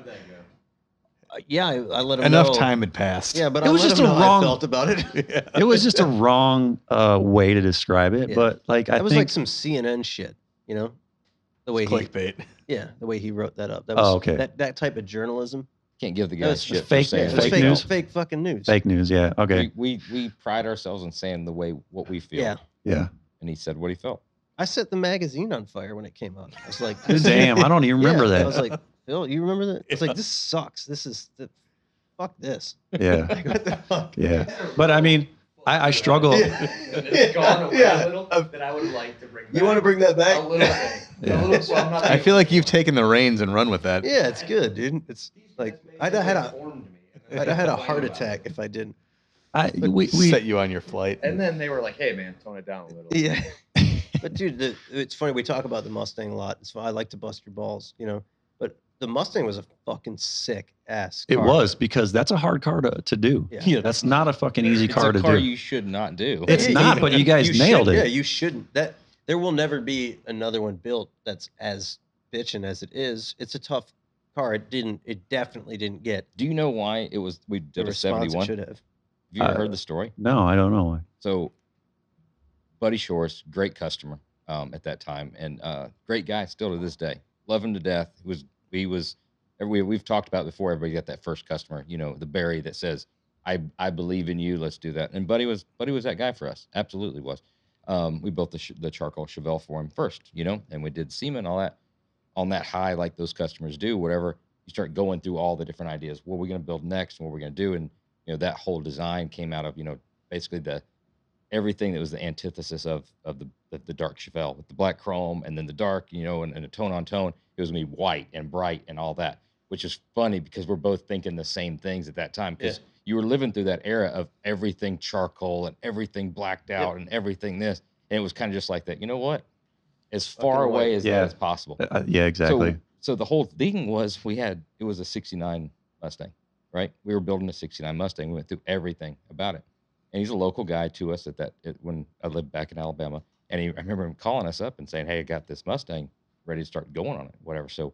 Yeah, I let him Enough know. time had passed. Yeah, but It I was let just him a know how wrong- I felt about it. Yeah. It was just a wrong way to describe it, Yeah. but like I That was think like some CNN shit, you know? The way Clickbait. the way he wrote that up. That was okay. that type of journalism. can't give the That guys was shit fake- for saying It was fake what he news? felt. fake fucking news. fake news. Yeah. Okay. We pride ourselves on saying what we feel. Yeah. Yeah. And he said what he felt. I set the magazine on fire when it came out. I was like, Damn, I don't even remember Yeah, that. I was like, Phil, you remember that? It's like, this sucks. Fuck this. Yeah. Like, what the fuck? Yeah. But I mean, I struggle. It's gone away a little that I would like to bring back. You want to bring that back? a little bit. Yeah. A little, so I'm not I feel like you've taken the reins and run with that. Yeah, it's good, dude. It's like I'd have had a heart attack if I didn't. We Set you on your flight. And then they were like, "Hey, man, tone it down a little." Yeah. But dude, it's funny. We talk about the Mustang a lot. I like to bust your balls, you know. But the Mustang was a fucking sick ass. it car. was, because that's a hard car to do. Yeah. That's not a fucking easy It's car a to car do. you should not do. It's not, but you guys nailed should- it. Yeah, you shouldn't. There will never be another one built that's as bitchin' as it is. It's a tough car. It definitely didn't get Do you know why we the did a response it 71? should Have have. you ever heard the story? No, I don't know why. So, Buddy Shores, great customer at that time, and great guy still to this day. Love him to death. We've talked about it before. Everybody got that first customer, you know, the Barry that says, "I believe in you. Let's do that." And Buddy was that guy for us. Absolutely was. We built the charcoal Chevelle for him first, you know, and we did SEMA and all that on that high, like those customers do. Whatever, you start going through all the different ideas. What are we going to build next? What we're going to do, and you know, that whole design came out of, you know, basically everything that was the antithesis of the dark Chevelle with the black chrome and then the dark, you know, and a tone on tone. It was gonna be white and bright and all that, which is funny because we're both thinking the same things at that time, because you were living through that era of everything charcoal and everything blacked out and everything this, and it was kind of just like that. You know what? As far Fucking away white. as Yeah. that as possible. Yeah, exactly. So the whole thing was it was a 69 Mustang, right? We were building a 69 Mustang. We went through everything about it. And he's a local guy to us when I lived back in Alabama. And I remember him calling us up and saying, "Hey, I got this Mustang ready to start going on it," whatever. So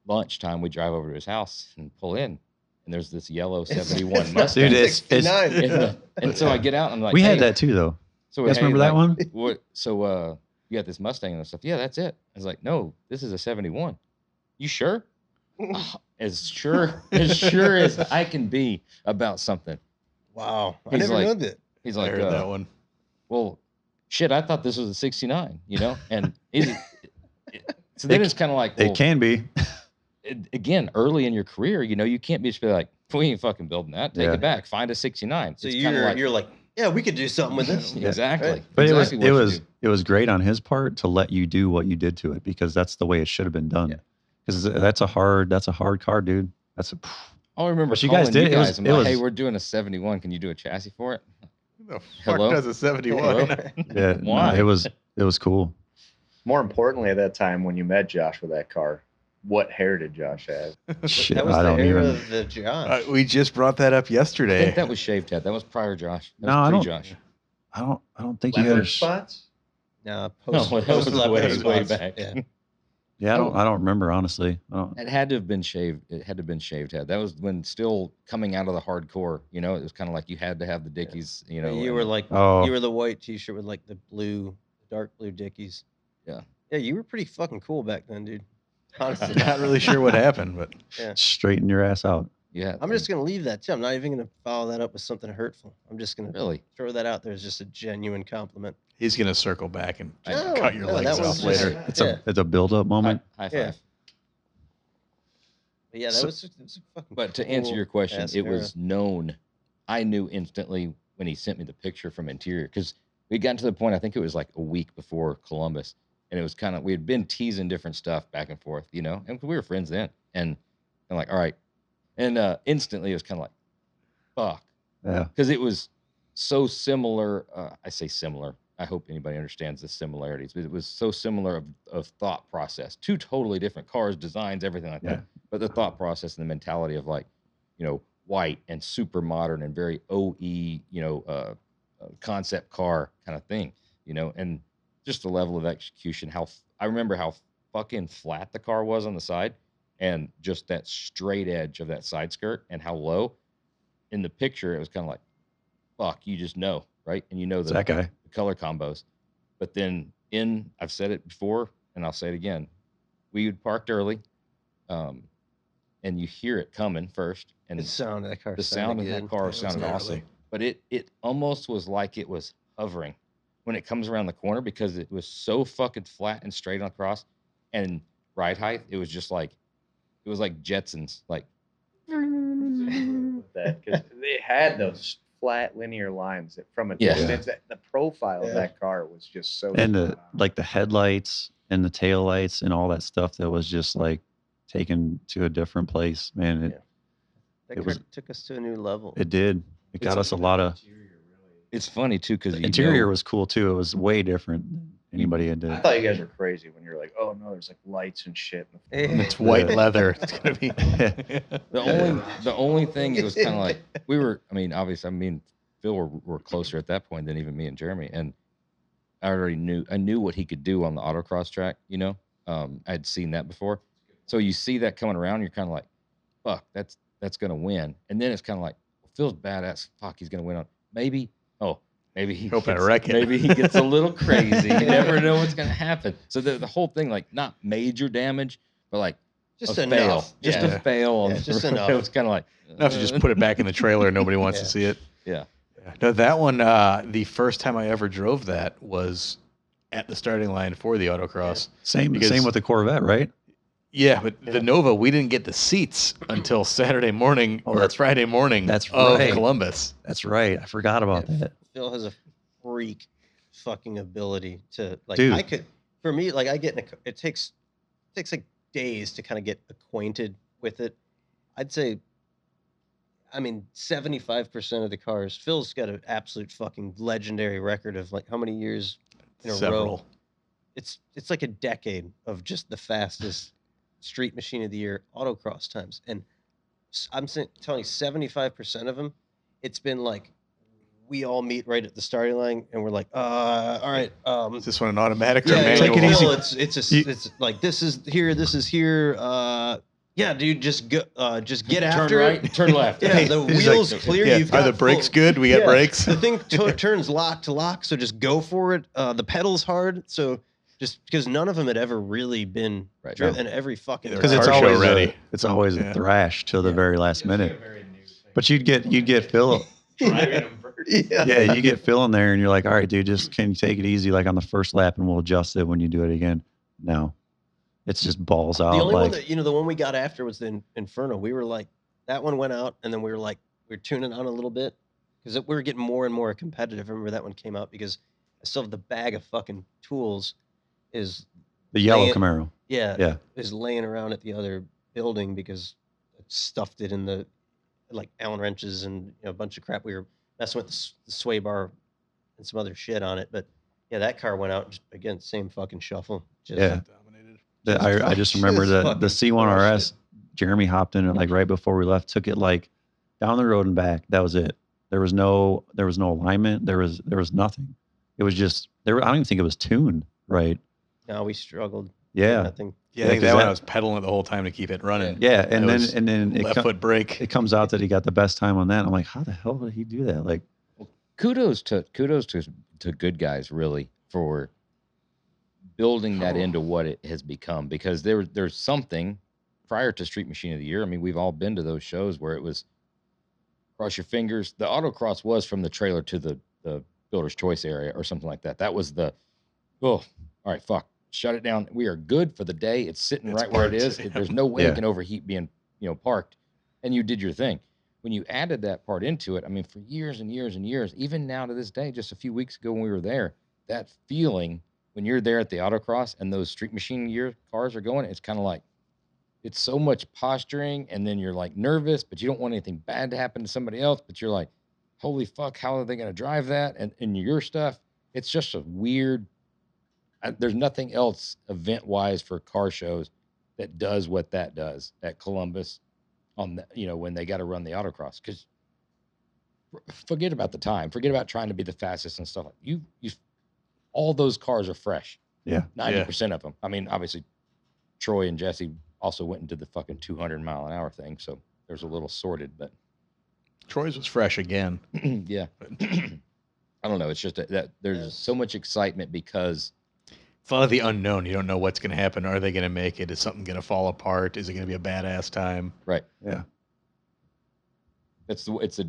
lunchtime, we drive over to his house and pull in, and there's this yellow 71 Mustang. Dude, it's 69. And so I get out and I'm like, we had "Hey," that too, though. So You guys hey, remember that like, one? What? So you got this Mustang and stuff? Yeah, that's it. I was like, "No, this is a 71. You sure?" As sure as I can be about something. Wow. I He's never like- know that. He's I like, heard that one. "Well, shit, I thought this was a 69, you know?" And so then it's kind of like, well, It can be. again, early in your career, you know, you can't be just be like, "We ain't fucking building that. Take Yeah. it back. Find a 69." So It's kinda you're like, yeah, we could do something with this. exactly. Right? But exactly what it you was do. it was great on his part to let you do what you did to it, because that's the way it should have been done. Yeah. Because that's a hard car, dude. That's a I remember What you guys calling did, it was- I'm it like, was- "Hey, we're doing a 71. Can you do a chassis for it?" Who the fuck Hello? does a 71? Hello? yeah. no, Why? it was cool. More importantly, at that time when you met Josh with that car, what hair did Josh have? Shit, That was I the don't era even. of the Josh. We just brought that up I yesterday. think that was shaved head. That was prior Josh. That No, I was don't- pre-Josh. I don't think you had a. Leopard spots? No, No, that was way leopard way spots. back. Yeah. Yeah, I don't remember honestly. I don't. It had to have been shaved. It had to have been shaved head. That was when still coming out of the hardcore. You know, it was kind of like you had to have the Dickies. You know, you were like Oh. you were the white T-shirt with like the dark blue Dickies. Yeah. Yeah, you were pretty fucking cool back then, dude. Honestly, Not really sure what happened, but Straighten your ass out. yeah. I'm just gonna leave that too. I'm not even gonna follow that up with something hurtful. I'm just gonna Really. throw that out there as just a genuine compliment. he's gonna circle back and No, cut your no, legs that was off just- later. It's a build up moment. High five. Yeah. But yeah, that So- was a fucking. But to answer your question, cool-ass it era. was known. I knew instantly when he sent me the picture from Interior because we'd gotten to the point. I think it was like a week before Columbus, and it was kind of we had been teasing different stuff back and forth, you know, and we were friends then. And I'm like, all right, and instantly it was kind of like, fuck, Yeah. because it was so similar. I say similar. I hope anybody understands the similarities, but it was so similar of thought process. Two totally different cars, designs, everything like Yeah. that. But the thought process and the mentality of like, you know, white and super modern and very OE, you know, concept car kind of thing, you know, and just the level of execution. I remember how fucking flat the car was on the side and just that straight edge of that side skirt and how low. In the picture, it was kind of like, fuck, you just know, right? And you know It's that guy. the color combos. But then I've said it before and I'll say it again. We would parked early, and you hear it coming first, and The sound of that car. the sound of that good. car was sounded gnarly. awesome. But it almost was like it was hovering when it comes around the corner because it was so fucking flat and straight across, and ride height. It was just like it was like Jetsons, like that because they had those flat linear lines that from a Yeah. distance. The profile Yeah. of that car was just so. And the headlights and the tail lights and all that stuff that was just like taken to a different place, man. That it car was- took us to a new level. It did. It got us a lot of. it's funny too because The interior was cool too. It was way different than anybody had I did. thought you guys were crazy when you're like, oh no, there's like lights and shit. Yeah. It's white leather. It's gonna be. the only thing it was kind of like we were. I mean, obviously, me and Phil were closer at that point than even me and Jeremy, and I knew what he could do on the autocross track. You know, I'd seen that before, so you see that coming around, you're kind of like, fuck, that's gonna win, and then it's kind of like, Phil's badass. Fuck, he's gonna win on maybe. Oh, maybe he Hope I gets, wreck it. maybe he gets a little crazy. You never know what's gonna happen. So the whole thing, like, not major damage, but like Just a enough. fail, just Yeah. a fail on Yeah, just the road. enough. It was kind of like Enough to just put it back in the trailer. Nobody wants to Yeah. see it. Yeah. No, that one. The first time I ever drove that was at the starting line for the autocross. Same Because- with the Corvette, right? Yeah, but the Nova, we didn't get the seats until Saturday morning Oh, or that's- Friday morning that's of right. Columbus. That's right. I forgot about that. Phil has a freak fucking ability to like. Dude. I could, for me, like I get in a. It takes like days to kind of get acquainted with it. I'd say. I mean, 75% of the cars. Phil's got an absolute fucking legendary record of like how many years in a row. Several. It's like a decade of just the fastest street machine of the year autocross times, and telling you, 75% of them, it's been like we all meet right at the starting line, and we're like, all right, Is this one an automatic or yeah, it's manual? like, Take it easy. well, it's like this is here. Yeah, dude, just go, just get turn after right, it. turn left. Yeah, the He's wheels like, clear. Yeah, You've are got the brakes full- good? We got Yeah, brakes. The thing turns lock to lock, so just go for it. The pedal's hard, so just because none of them had ever really been Right. driven, and every fucking They're Because car it's car show always ready. it's always Yeah. a thrash till the Yeah. very last minute. But you'd get Phil. Driving them versus- Yeah, you get Phil in there, and you're like, all right, dude, just can you take it easy, like on the first lap, and we'll adjust it when you do it again. No, it's just balls out. The only one like, that the one we got after was the Inferno. We were like, that one went out, and then we were tuning on a little bit because we were getting more and more competitive. I remember that one came out because I still have the bag of fucking tools is the yellow laying- Camaro. yeah, Yeah. is laying around at the other building because I stuffed it in the like Allen wrenches and a bunch of crap. We were messing with the sway bar and some other shit on it, but yeah, that car went out just, again, same fucking shuffle. Just, Yeah. I just remember Just the fucking C1RS. Jeremy hopped in it like right before we left. Took it like down the road and back. That was it. There was no alignment. There was nothing. It was just there. I don't even think it was tuned right. No, we struggled. Yeah. Nothing. Yeah, I think 'cause that one that- I was pedaling it the whole time to keep it running. Yeah, and That then was and then left foot brake. it comes out that he got the best time on that. I'm like, how the hell did he do that? Like, Kudos to good guys really for building that into what it has become, because there's something prior to Street Machine of the Year. I mean, we've all been to those shows where it was cross your fingers. The autocross was from the trailer to the builder's choice area or something like that. That was the, oh, all right, fuck, shut it down. We are good for the day. It's sitting It's right where it parked. is. There's no way Yeah. it can overheat being, parked. And you did your thing. When you added that part into it, I mean, for years and years and years, even now to this day, just a few weeks ago when we were there, that feeling when you're there at the autocross and those Street Machine Year cars are going, it's kind of like, it's so much posturing, and then you're like nervous, but you don't want anything bad to happen to somebody else, but you're like, holy fuck, how are they going to drive that? And your stuff, it's just a weird, there's nothing else event wise for car shows that does what that does at Columbus on the, when they got to run the autocross. Because forget about the time, forget about trying to be the fastest and stuff. You all those cars are fresh. Yeah. 90% of them. I mean, obviously Troy and Jesse also went into the fucking 200-mile-an-hour thing, so there's a little sorted, but Troy's was fresh again. yeah. I don't know. It's just that there's so much excitement because It's a lot of the unknown. You don't know what's going to happen. Are they going to make it? Is something going to fall apart? Is it going to be a badass time? right. Yeah. It's a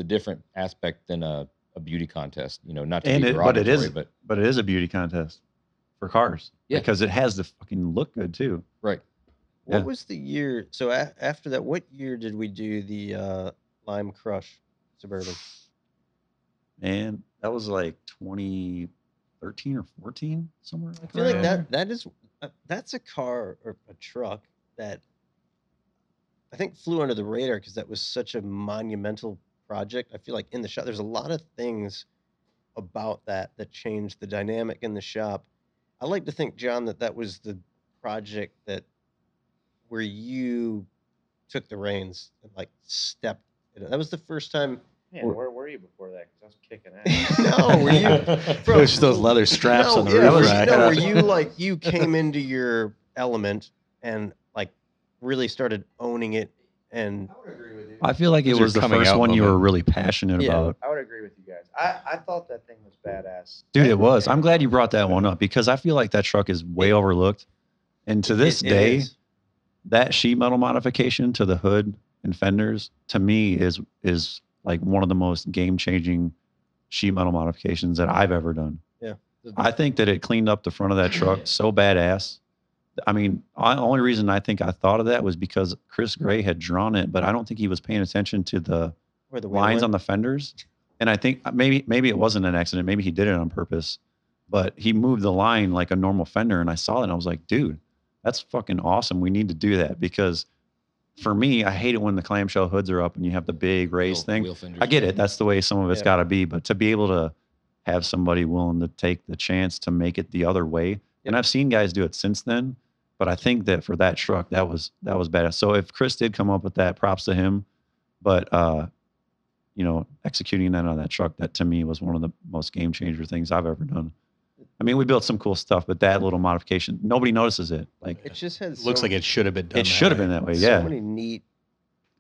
different aspect than a beauty contest. Not to And be but it is derogatory, but it is a beauty contest for cars. Yeah. Because it has to fucking look good too. right. What Yeah. was the year? So after that, what year did we do the Lime Crush Suburban? And that was like 2013 or 14, somewhere like I feel like Yeah. that's a car or a truck that I think flew under the radar because that was such a monumental project. I feel like in the shop, there's a lot of things about that changed the dynamic in the shop. I like to think, John, that was the project where you took the reins and like stepped. That was the first time. Man, where were you before that? Because I was kicking ass. No, were you? Bro, Push those leather straps no, on the yeah, roof were rack. no, were you like you came into your element and like really started owning it and I feel like it Those are was the coming first out one you were moment. really passionate Yeah. about. I would agree with you guys. I thought that thing was badass. Dude, it was. I'm glad you brought that one up because I feel like that truck is way overlooked. And to this It day, is. that sheet metal modification to the hood and fenders to me is like one of the most game-changing sheet metal modifications that I've ever done. Yeah. I think that it cleaned up the front of that truck so badass. I mean, the only reason I think I thought of that was because Chris Gray had drawn it, but I don't think he was paying attention to the Where the wheel lines went. on the fenders. And I think maybe it wasn't an accident. Maybe he did it on purpose, but he moved the line like a normal fender. And I saw it and I was like, dude, that's fucking awesome. We need to do that because for me, I hate it when the clamshell hoods are up and you have the big race thing. Wheel fenders. I get it. That's the way some of it's Yeah. got to be, but to be able to have somebody willing to take the chance to make it the other way. And I've seen guys do it since then, but I think that for that truck, that was badass. So if Chris did come up with that, props to him. But, executing that on that truck, that to me was one of the most game changer things I've ever done. I mean, we built some cool stuff, but that little modification, nobody notices it. Like It just has Looks like it should have been done. it should have been that way. so Yeah. many neat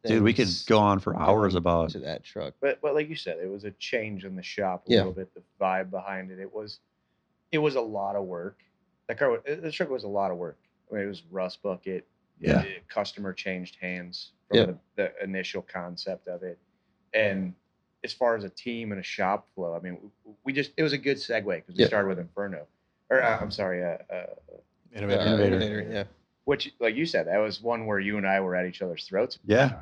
Dude, we could things go on for hours done about to that truck. But like you said, it was a change in the shop a Yeah. little bit. The vibe behind it. It was a lot of work. The truck was a lot of work. I mean, it was rust bucket. Yeah. The customer changed hands from Yep. the initial concept of it, and as far as a team and a shop flow, I mean, it was a good segue because we Yep. started with Inferno, or I'm sorry, Innovator. Innovator. Yeah. which, like you said, that was one where you and I were at each other's throats. Yeah.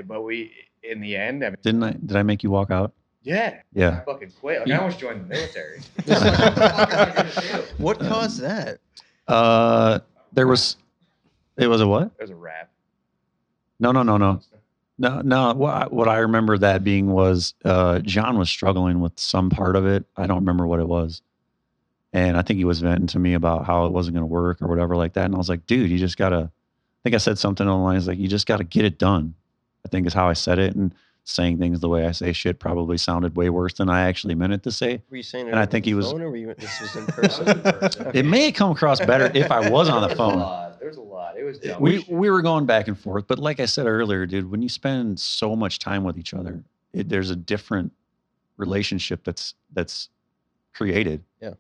But we, in the end, I mean, Did I make you walk out? yeah, Yeah. I fucking quit. Like, I almost joined the military. What caused that? It was a what? There's a rap. No. What I remember that being was John was struggling with some part of it. I don't remember what it was. And I think he was venting to me about how it wasn't going to work or whatever like that. And I was like, dude, you just got to, I think I said something along the lines like, you just got to get it done, I think is how I said it. And saying things the way I say shit probably sounded way worse than I actually meant it to say. Were you saying it And I over think the he was- phone, or were you, this was in person? It may come across better if I was on the phone. There's a lot. It was dumb. We were going back and forth, but like I said earlier, dude, when you spend so much time with each other, there's a different relationship that's created. Yeah.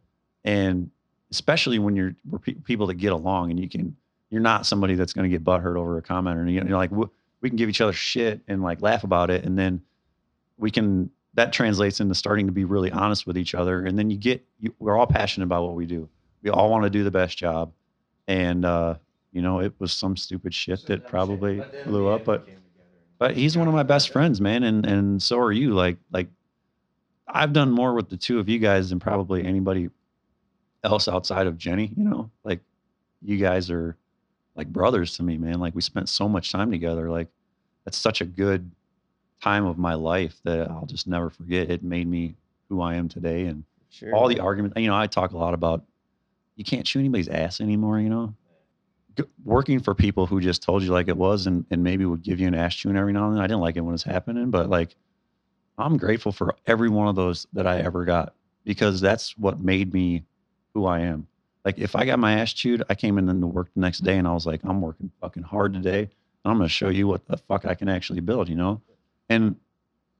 And especially when we're people that get along, and you're not somebody that's going to get butthurt over a comment, or you're like, we can give each other shit and like laugh about it, and then that translates into starting to be really honest with each other, and then we're all passionate about what we do. We all want to do the best job, and it was some stupid shit that probably blew up, but he's one of my best friends, man, and so are you. Like I've done more with the two of you guys than probably anybody else outside of Jenny. Like you guys are like brothers to me, man. Like we spent so much time together. Like that's such a good time of my life that I'll just never forget. It made me who I am today, and Sure. all the arguments. I talk a lot about you can't chew anybody's ass anymore. Working for people who just told you like it was, and maybe would give you an ass chewing every now and then. I didn't like it when it's happening, but like I'm grateful for every one of those that I ever got, because that's what made me who I am. Like if I got my ass chewed, I came into work the next day and I was like, I'm working fucking hard today, and I'm going to show you what the fuck I can actually build, And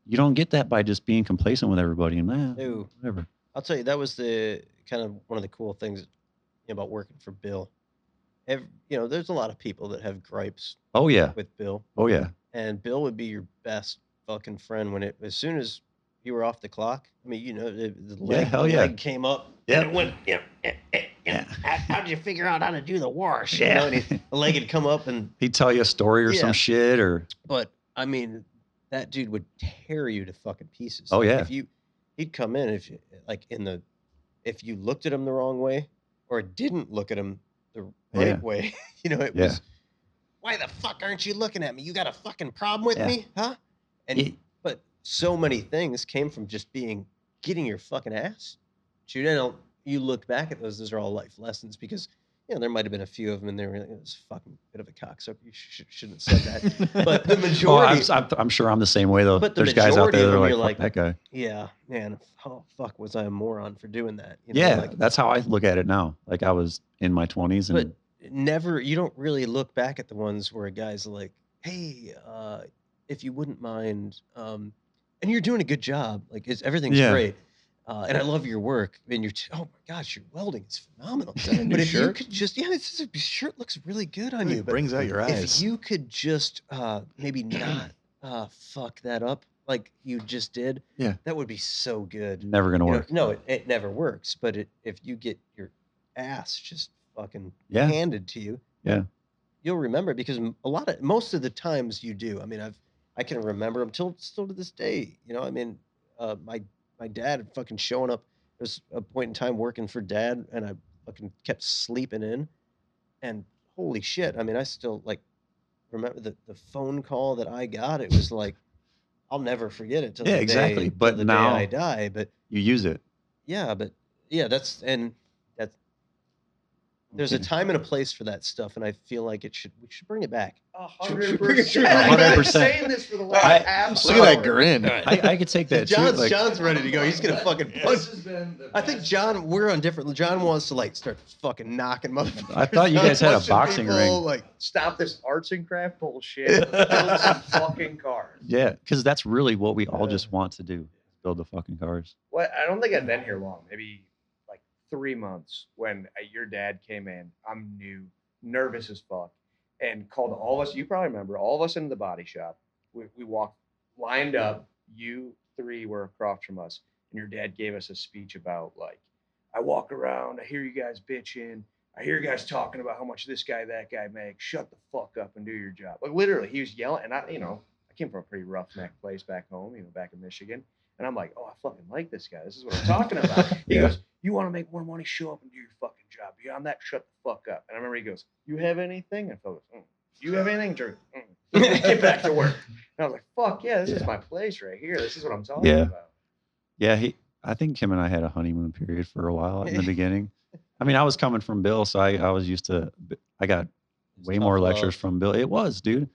you don't get that by just being complacent with everybody and No. whatever. I'll tell you, that was the kind of one of the cool things about working for Bill. There's a lot of people that have gripes Oh yeah. with Bill, Oh yeah. and Bill would be your best fucking friend as soon as you were off the clock. I mean, the leg, hell the yeah. leg came up. Yeah. And it went. Yeah. How did you figure out how to do the wash? Yeah. And the leg would come up, and He'd tell you a story or Yeah. some shit or but I mean, that dude would tear you to fucking pieces. Oh, yeah. He'd come in if you looked at him the wrong way or didn't look at him the right Yeah. way, it Yeah. was, why the fuck aren't you looking at me? You got a fucking problem with Yeah. me, huh? And He- but so many things came from just getting your fucking ass chewed. You look back at those are all life lessons, because there might have been a few of them and they were like, it was a fucking bit of a cocksucker. You shouldn't have said that. But the majority, I'm sure I'm the same way though. But the There's guys out majority there of that are them, like, you're fuck that guy. yeah, man, oh fuck, was I a moron for doing that? Yeah, that's how I look at it now. Like I was in my 20s, and but you don't really look back at the ones where a guy's like, hey, if you wouldn't mind, and you're doing a good job, like everything's Yeah. great, and I love your work, and oh my gosh, your welding is phenomenal. Is that a new But if you shirt? could just, this shirt looks really good on Really you. But brings out your if eyes. you could just maybe not fuck that up like you just did, Yeah. that would be so good. never gonna work. No, it never works. But if you get your ass just fucking Yeah. handed to you, Yeah. you'll remember, because most of the times you do. I mean, I can remember them still to this day. My dad fucking showing up. There's a point in time working for Dad, and I fucking kept sleeping in, and holy shit! I mean, I still like remember the phone call that I got. It was like, I'll never forget it till Yeah, the exactly. day, But till the now- day I die. But You use it. yeah, there's a time and a place for that stuff, and I feel like we should bring it back. 100%. 100%. Saying this for the last I- half Look at that hour. grin. I could take that too. Like, John's ready to go. He's gonna fucking punch. This has been the I think best. John, we're on different. John wants to like start fucking knocking motherfuckers. I thought you guys had a punching boxing people, ring. Like, Stop this arts and craft bullshit. Build some fucking cars. yeah, because that's really what we all just want to do: build the fucking cars. Well, I don't think I've been here long. Maybe like 3 months when your dad came in. I'm new, nervous as fuck, and called all of us. You probably remember all of us into the body shop. We walked lined up. You three were across from us, and your dad gave us a speech about like, I walk around, I hear you guys bitching. I hear you guys talking about how much this guy, that guy makes. Shut the fuck up and do your job. Like literally, he was yelling, and I came from a pretty roughneck place back home, back in Michigan. And I'm like, oh, I fucking like this guy. This is what I'm talking about. He goes, you want to make more money, show up and do your fucking job. Beyond that, shut the fuck up. And I remember he goes, you have anything? And I goes, you have anything, Drew? Get back to work. And I was like, fuck yeah, this is my place right here. This is what I'm talking about. Yeah, I think him and I had a honeymoon period for a while in the beginning. I mean, I was coming from Bill, so I was used to. I got way Tough more love. lectures from Bill. It was, dude.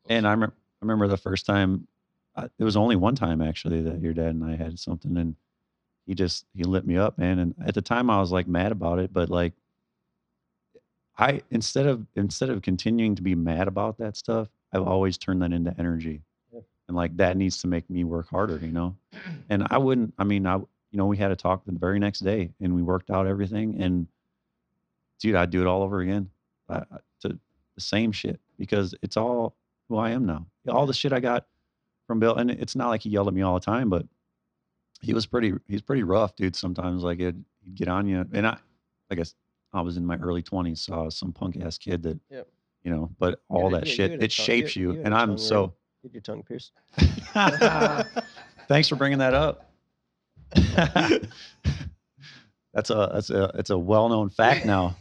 And I remember the first time it was only one time actually that your dad and I had something, and he lit me up, man. And at the time I was like mad about it, but like I instead of continuing to be mad about that stuff, I've always turned that into energy. Yeah. And like that needs to make me work harder, you know? And I wouldn't, I mean, we had a talk the very next day and we worked out everything. And dude, I'd do it all over again. To the same shit because it's all who I am now. All the shit I got from Bill, and it's not like he yelled at me all the time, but he's pretty rough, dude. Sometimes like he'd get on you. And I guess I was in my early 20s, so I was some punk ass kid that, Yep. you know, but all that shit, it shapes you. And I'm so. Get your tongue pierced. Thanks for bringing that up. It's a well-known fact now.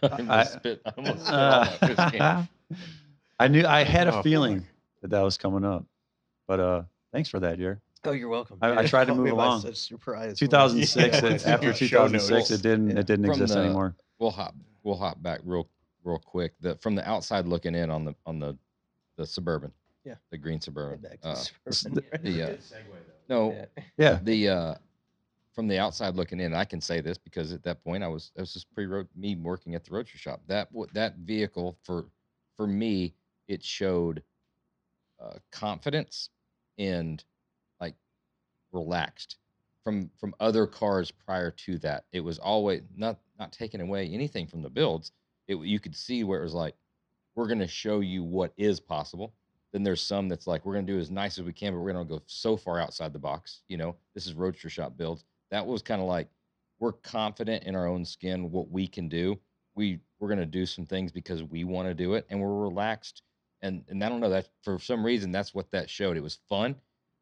I almost spit all my whiskey. I had a Oh, feeling that was coming up, but thanks for that, Jer. Oh, you're welcome. I tried to Caught move me by along. such surprise. 2006, Yeah, after your show 2006, notes. it didn't From exist the- anymore. We'll hop back real quick. From the outside looking in on the Suburban. Yeah. The green Suburban. Back to Suburban. No, Yeah, from the outside looking in, I can say this because at that point I was just me working at the Roadster Shop. That vehicle for me, it showed confidence and like relaxed from other cars prior to that. It was always not taking away anything from the builds. You could see where it was like, we're going to show you what is possible. Then there's some that's like, we're going to do as nice as we can, but we're going to go so far outside the box. You know, this is Roadster Shop builds. That was kind of like, we're confident in our own skin, what we can do. We're going to do some things because we want to do it, and we're relaxed. And I don't know, that for some reason, that's what that showed. It was fun.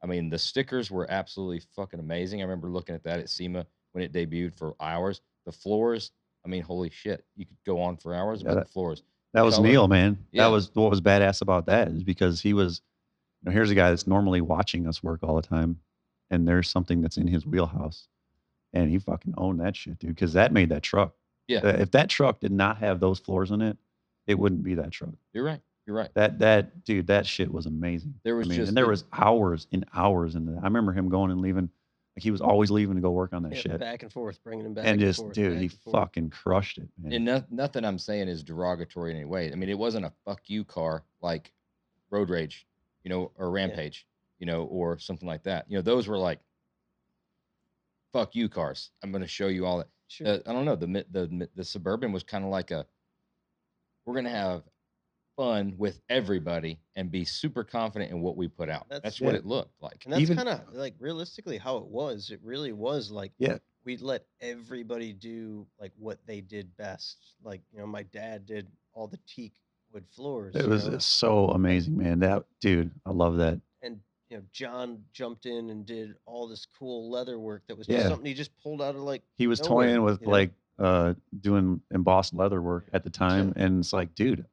I mean, the stickers were absolutely fucking amazing. I remember looking at that at SEMA when it debuted for hours. The floors, I mean, holy shit. You could go on for hours about the floors. that was color. Neil, man. Yeah. That was what was badass about that is because he was, here's a guy that's normally watching us work all the time, and there's something that's in his wheelhouse, and he fucking owned that shit, dude, because that made that truck. Yeah. If that truck did not have those floors in it, it wouldn't be that truck. You're right. You're right. That dude, that shit was amazing. There was and there was hours and hours in that. I remember him going and leaving, like he was always leaving to go work on that shit. Back and forth, bringing him back. And just, forth, dude, back he and forth. fucking crushed it, man. And nothing I'm saying is derogatory in any way. I mean, it wasn't a fuck you car like Road Rage, you know, or Rampage, you know, or something like that. You know, those were like fuck you cars. I'm going to show you all that. Sure. I don't know. The Suburban was kind of like we're going to have fun with everybody and be super confident in what we put out. That's what it looked like. And that's kind of like realistically how it was. It really was like, Yeah. we'd let everybody do like what they did best. Like, you know, my dad did all the teak wood floors. It was know? so amazing, man. That dude, I love that. And you know, John jumped in and did all this cool leather work that was just something he just pulled out of like He was nowhere, toying with you know? like doing embossed leather work at the time, and it's like, dude,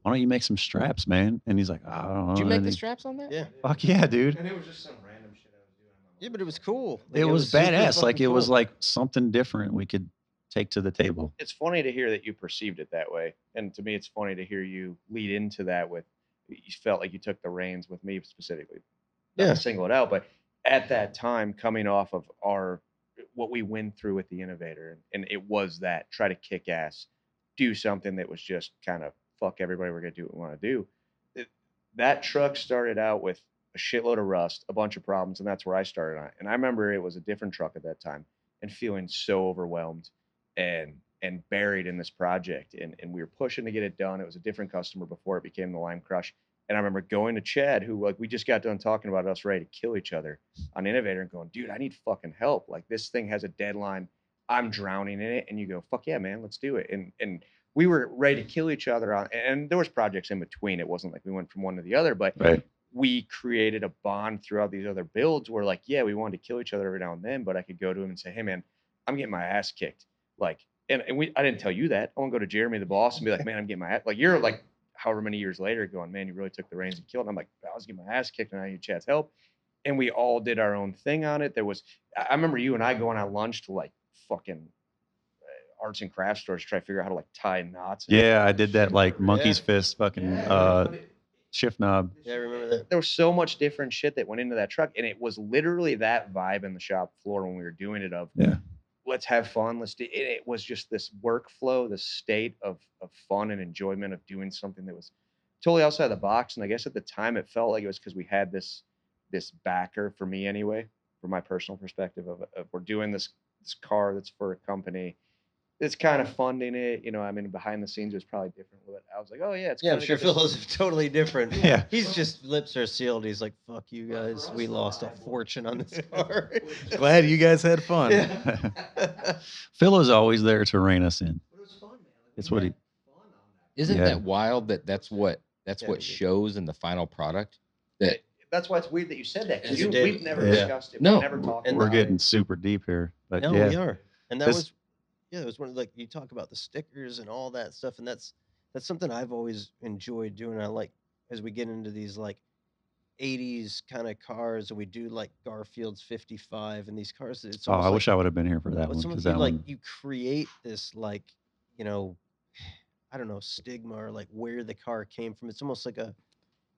why don't you make some straps, man? And he's like, I don't know. Did you make And the he- straps on that? Yeah. Fuck yeah, dude. And it was just some random shit I was doing. Yeah, but it was cool. Like, It was super badass. Like fucking it was cool. like something different we could take to the table. It's funny to hear that you perceived it that way, and to me, it's funny to hear you lead into that with. You felt like you took the reins with me specifically. Not to single it out, but at that time, coming off of what we went through with the Innovator, and it was that try to kick ass, do something that was just kind of fuck everybody. We're gonna do what we want to do. That truck started out with a shitload of rust, a bunch of problems, and that's where I started on it. And I remember it was a different truck at that time, and feeling so overwhelmed and buried in this project, and we were pushing to get it done. It was a different customer before it became the Lime Crush. And I remember going to Chad, who like we just got done talking about us ready to kill each other on Innovator, and going, dude, I need fucking help. Like this thing has a deadline. I'm drowning in it. And you go, fuck yeah, man, let's do it. And we were ready to kill each other on, and there was projects in between. It wasn't like we went from one to the other, but we created a bond throughout these other builds where like, yeah, we wanted to kill each other every now and then, but I could go to him and say, hey man, I'm getting my ass kicked. Like, and I didn't tell you that. I won't go to Jeremy, the boss, and be like, man, I'm getting my ass, like you're like, however many years later going, man, you really took the reins and killed it. And I'm like, I was getting my ass kicked and I need Chad's help. And we all did our own thing on it. I remember you and I going on lunch to like fucking arts and crafts stores to try to figure out how to like tie knots. Yeah, I did that like monkey's fist fucking shift knob. Yeah, I remember that. There was so much different shit that went into that truck, and it was literally that vibe in the shop floor when we were doing it. Of Yeah. let's have fun. Let's do it. It was just this workflow, this state of fun and enjoyment of doing something that was totally outside the box. And I guess at the time it felt like it was because we had this backer, for me anyway, from my personal perspective of we're doing this car that's for a company. It's kind of funding it, you know. I mean, behind the scenes, it was probably different. But I was like, oh yeah, it's Yeah, I'm kinda sure got this- Phil is totally different. Yeah. He's just lips are sealed. He's like, fuck you guys. We lost a fortune on this car. Glad you guys had fun. Yeah. Phil is always there to rein us in. It's what he. Isn't Yeah. that wild that's what Yeah, what it is. shows in the final product? That That's why it's weird that you said that, because You did. we've never Yeah. discussed it. No. We've never talked And We're about getting it. super deep here, but No, yeah. we are. And that This- was, yeah, it was one of like you talk about the stickers and all that stuff, and that's something I've always enjoyed doing. I like as we get into these like 80s kind of cars, and we do like Garfield's 55 and these cars. It's Oh, almost I like, wish I would have been here for that well, one it's almost because that like one. you create this like, you know, I don't know, stigma or like where the car came from. It's almost like a,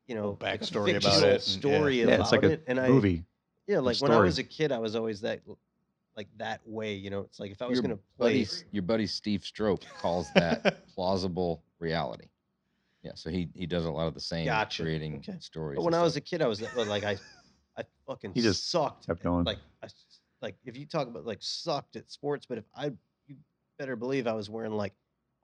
you know, Little like a backstory about fictional it, and- story Yeah, about it's like a it. And movie. yeah, like when I story. was a kid, I was always that like that way. You know, it's like if I was your gonna play. your buddy Steve Strope calls that plausible reality. Yeah, so he does a lot of the same Gotcha. creating Okay. stories. But and when I was stuff. a kid, I was like I fucking He just sucked. kept at- going. Like if you talk about like sucked at sports, but you better believe I was wearing like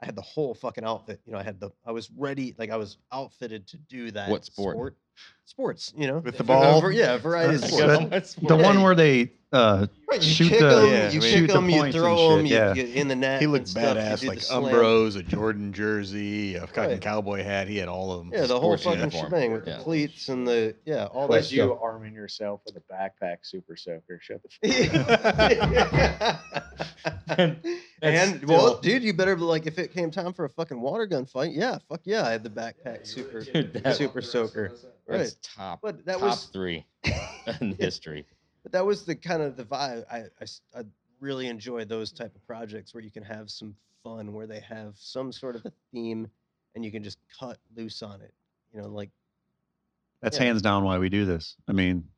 I had the whole fucking outfit. You know, I was ready, like I was outfitted to do that. What sport? Sports, you know, With the ball? Yeah, a variety of Uh, sports. The one where they Right, you shoot kick the them, Yeah, you I mean- kick shoot the them, you points and throw shit, them, yeah. you in the net. He and looked stuff, you badass, do the like slam. Umbros, a Jordan jersey, a fucking Right. cowboy hat. He had all of them. Yeah, the whole sports fucking uniform. shebang with Yeah. the cleats and the all that Was you stuff. arming yourself with a backpack super soaker? Shut the fuck up. And well, dude, you better be like if it came time for a fucking water gun fight, yeah, fuck yeah, I had the backpack super Dude, that- super soaker. Right. That's top But that top was 3 in history. but that was the kind of the vibe. I really enjoy those type of projects where you can have some fun, where they have some sort of a theme and you can just cut loose on it. You know, like That's Yeah. hands down why we do this. I mean,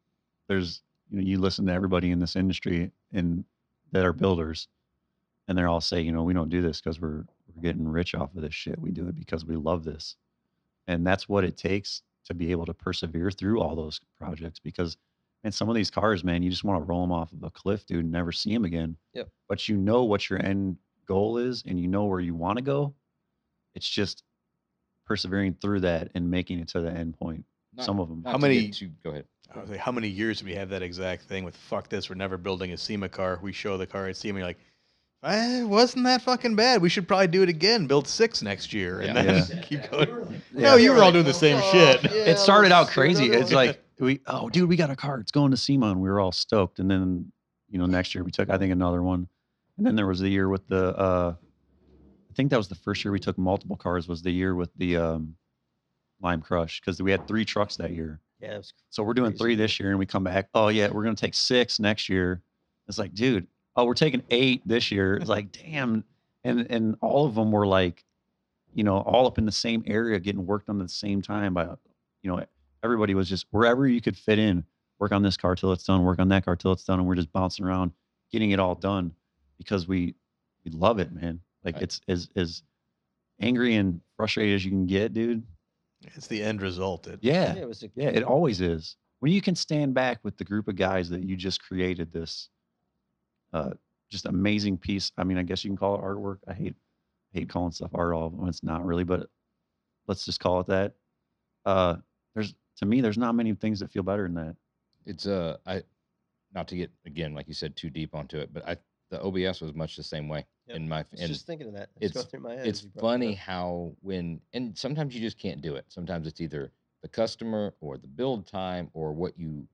there's you listen to everybody in this industry and that are builders, and they're all say, we don't do this because we're getting rich off of this shit. We do it because we love this, and that's what it takes to be able to persevere through all those projects. Because, man, some of these cars, man, you just want to roll them off of a cliff, dude, and never see them again. Yep. But you know what your end goal is, and you know where you want to go. It's just persevering through that and making it to the end point. Not- Some of them. not How to many- get too- go ahead. I was like, how many years do we have that exact thing with fuck this? We're never building a SEMA car. We show the car at SEMA. You're like, wasn't that fucking bad? We should probably do it again. Build 6 next year, and Yeah. then keep going. Yeah. No, you were all doing the same shit. It started out crazy. It's like dude, we got a car. It's going to SEMA, and we were all stoked. And then, next year we took, I think, another one. And then there was the year with the, I think that was the first year we took multiple cars. Was the year with the Lime Crush, because we had 3 trucks that year. yeah, it was So we're doing Crazy. 3 this year, and we come back. Oh yeah, we're gonna take 6 next year. It's like, dude, we're taking 8 this year. It's like, damn. And all of them were like, all up in the same area, getting worked on at the same time by, everybody was just wherever you could fit in. Work on this car till it's done. Work on that car till it's done, and we're just bouncing around, getting it all done because we love it, man. Like Right. it's as angry and frustrated as you can get, dude. It's the end result. Yeah. it was a Yeah, it always is. When you can stand back with the group of guys that you just created this just amazing piece. I mean, I guess you can call it artwork. I hate calling stuff art all when it's not really, but let's just call it that. There's not many things that feel better than that. It's not to get again, like you said, too deep onto it, but the OBS was much the same way Yep. in my I was and just thinking of that. It's it's- going through my head. it's as you brought it funny up. how and sometimes you just can't do it. Sometimes it's either the customer or the build time or what you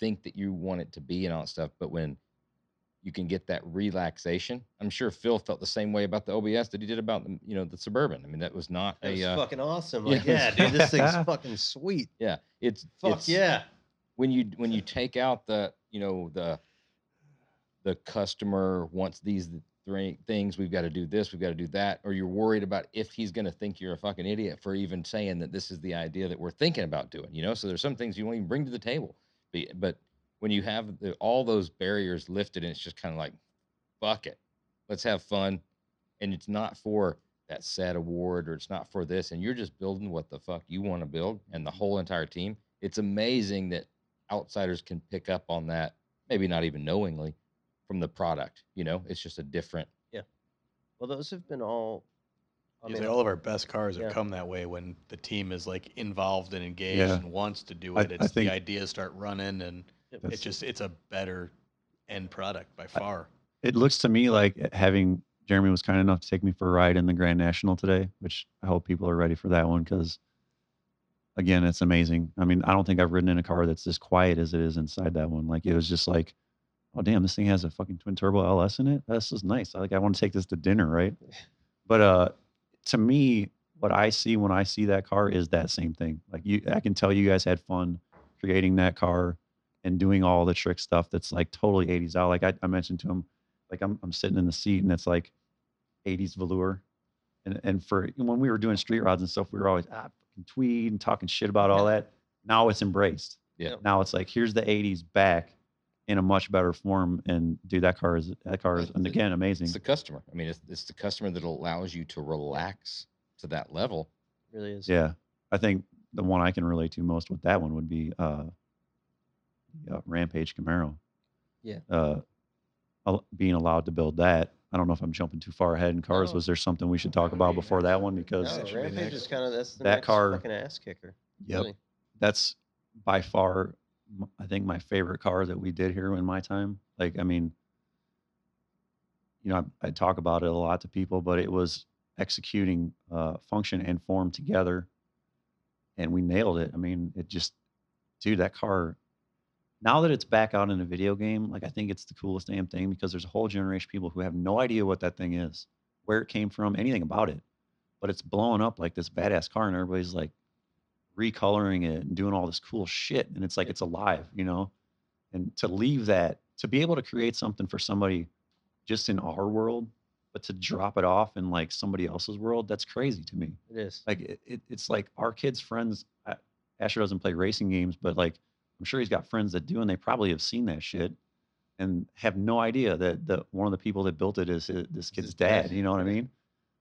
think that you want it to be and all that stuff. But when you can get that relaxation, I'm sure Phil felt the same way about the OBS that he did about the Suburban. I mean, that was not That was a fucking awesome. yeah. Like, yeah, dude, this thing's fucking sweet. yeah. It's Fuck yeah. when you take out the the customer wants these things. We've got to do this. We've got to do that. Or you're worried about if he's going to think you're a fucking idiot for even saying that this is the idea that we're thinking about doing, you know? So there's some things you won't even bring to the table. But when you have all those barriers lifted and it's just kind of like, fuck it, let's have fun. And it's not for that sad award or it's not for this. And you're just building what the fuck you want to build and the whole entire team. It's amazing that outsiders can pick up on that, maybe not even knowingly, from the product. You know, it's just a different. Yeah. Well, those have been all. I Yeah, mean, all of our best cars have yeah. come that way when the team is like involved and engaged Yeah. and wants to do I- it. I It's think- the ideas start running and it's a better end product by far. It looks to me like having Jeremy was kind enough to take me for a ride in the Grand National today, which I hope people are ready for that one because, again, it's amazing. I mean, I don't think I've ridden in a car that's as quiet as it is inside that one. Like, it was just like, oh, damn, this thing has a fucking twin turbo LS in it. This is nice. I want to take this to dinner, right? But to me, what I see when I see that car is that same thing. Like, I can tell you guys had fun creating that car and doing all the trick stuff that's like totally 80s out. Like I mentioned to him, like I'm sitting in the seat and it's like 80s velour. And for when we were doing street rods and stuff, we were always fucking tweed and talking shit about all that. Now it's embraced. Yeah. Now it's like, here's the 80s back in a much better form. And dude, that car is and again, amazing. It's the customer. I mean, it's the customer that allows you to relax to that level. It really is. Yeah. I think the one I can relate to most with that one would be Rampage Camaro. Yeah. Being allowed to build that. I don't know if I'm jumping too far ahead in cars. No. Was there something we should talk about before that one? Because No, Rampage is kind of that's the That next car- fucking ass kicker. Yep. Really. that's by far, I think, my favorite car that we did here in my time. Like, I mean, you know, I talk about it a lot to people, but it was executing function and form together, and we nailed it. I mean, it just, dude, that car. Now that it's back out in a video game, like I think it's the coolest damn thing because there's a whole generation of people who have no idea what that thing is, where it came from, anything about it. But it's blowing up like this badass car, and everybody's like recoloring it and doing all this cool shit. And it's like it's alive, you know? And to leave that, to be able to create something for somebody just in our world, but to drop it off in like somebody else's world, that's crazy to me. It is. Like it's like our kids' friends. Asher doesn't play racing games, but like I'm sure he's got friends that do, and they probably have seen that shit and have no idea that one of the people that built it is this kid's his dad. dad. You know what I mean?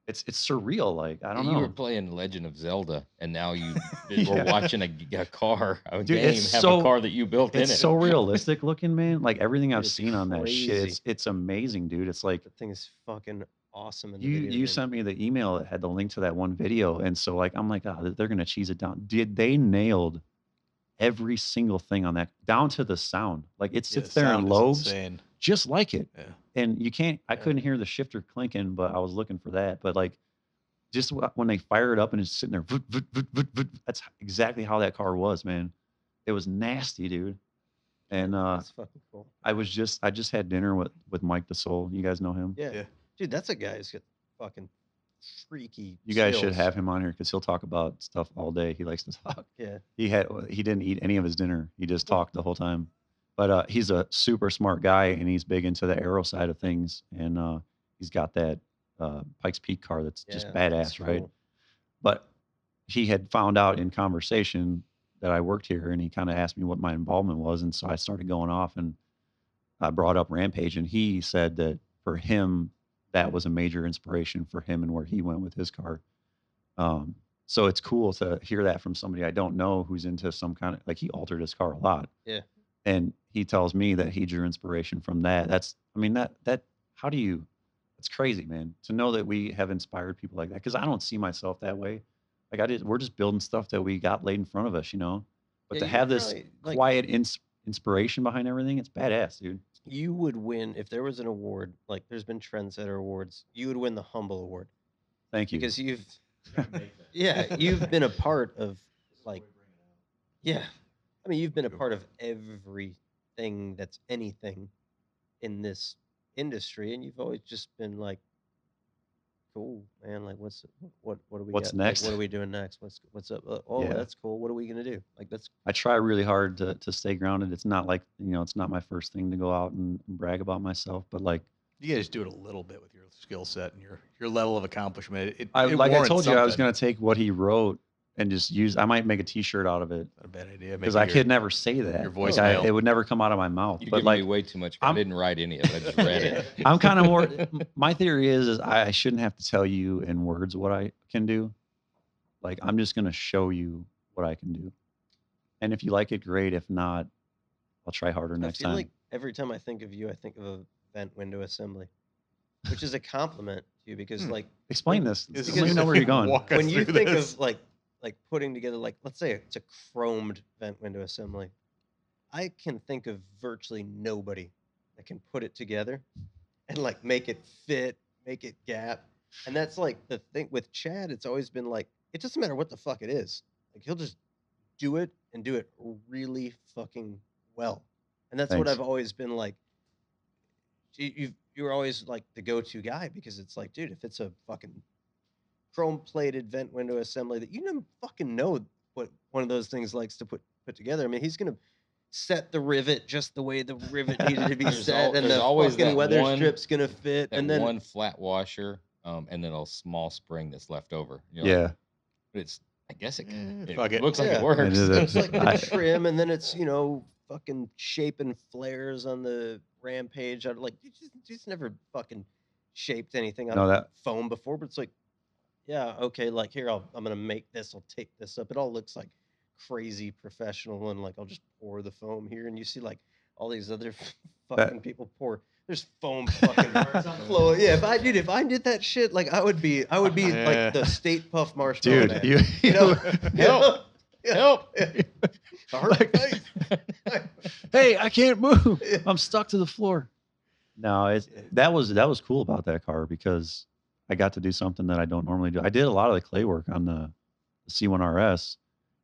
It's surreal. Like I don't You were know. playing Legend of Zelda, and now you Yeah. were watching a car, a Dude, game, it's have so- a car that you built in It's it. so realistic looking, man. Like everything I've It's seen on that shit, crazy. it's amazing, dude. It's like The thing is fucking awesome. In the you video game. sent me the email that had the link to that one video, and so like I'm like, oh, they're gonna cheese it down. Did they nailed every single thing on that down to the sound? Like it sits there in lobes, Insane. just like it. Yeah. And you can't. I Yeah. couldn't hear the shifter clinking, but I was looking for that. But like, just when they fire it up and it's sitting there, voot, voot, voot, voot, voot, that's exactly how that car was, man. It was nasty, dude. And That's fucking cool. I just had dinner with Mike the Soul. You guys know him? Yeah. Yeah. Dude, that's a guy who's got fucking freaky. You guys should skills. have him on here because he'll talk about stuff all day. He likes to talk. Yeah. He didn't eat any of his dinner. He just talked the whole time. But he's a super smart guy, and he's big into the aero side of things. And he's got that Pikes Peak car that's just Yeah, badass, that's right? cool. But he had found out in conversation that I worked here, and he kind of asked me what my involvement was, and so I started going off, and I brought up Rampage, and he said that for him, that was a major inspiration for him and where he went with his car. So it's cool to hear that from somebody I don't know who's into some kind of, like, he altered his car a lot. Yeah. And he tells me that he drew inspiration from that. That's, I mean, how do you, it's crazy, man, to know that we have inspired people like that. Because I don't see myself that way. Like we're just building stuff that we got laid in front of us, you know. But Yeah, to you have this probably, like- quiet inspiration behind everything, it's badass, dude. You would win if there was an award. Like there's been trendsetter awards. You would win the Humble Award Thank you. because you've, yeah, you've been a part of, like, yeah. I mean, you've been a part of everything that's anything in this industry, and you've always just been like, cool, man. Like, what do we What's got? Like, next? what are we doing next? What's up? Oh, Yeah. that's cool. What are we gonna do? Like, that's I try really hard to stay grounded. It's not like, it's not my first thing to go out and brag about myself, but like You guys do it a little bit with your skill set and your level of accomplishment. It Like I warrants told you, I was something. going to take what he wrote and just use. I might make a T-shirt out of it Not a bad idea. because Making I could never say that. your Like voicemail. it would never come out of my mouth. You're But giving like me way too much. I I'm- didn't write any of it. I just read it. I'm kind of more. My theory is I shouldn't have to tell you in words what I can do. Like I'm just going to show you what I can do, and if you like it, great. If not, I'll try harder I next feel time. like every time I think of you, I think of a vent window assembly, which is a compliment to you because like Explain this. This Let me is- know where you're going. Walk us when you through think this. of like putting together, like let's say it's a chromed vent window assembly, I can think of virtually nobody that can put it together and like make it fit, make it gap. And that's like the thing with Chad. It's always been like it doesn't matter what the fuck it is. Like he'll just do it and do it really fucking well. And that's what Thanks. I've always been like. You're always like the go-to guy because it's like, dude, if it's a fucking chrome-plated vent window assembly that you don't fucking know what one of those things likes to put together. I mean, he's gonna set the rivet just the way the rivet needed to be There's set, and there's the always fucking that weather one- strip's gonna fit, That and then one flat washer, and then a small spring that's left over. You're Yeah. like, but it's. I guess it, it fuck it. looks like Yeah. it works. It is it's like I- the trim, and then it's fucking shaping flares on the Rampage. I like just never fucking shaped anything out No, of that- foam before, but it's like, yeah, okay, like here I'm gonna make this. I'll take this up. It all looks like crazy professional, and like I'll just pour the foam here, and you see like all these other fucking people pour. There's foam fucking flowing. Yeah, if I did that shit, like I would be Yeah. like the State Puff Marshmallow Dude, Man. you know, Help! Yeah. Help! Like- hey, I can't move. Yeah. I'm stuck to the floor. No, that was cool about that car because I got to do something that I don't normally do. I did a lot of the clay work on the C1 RS,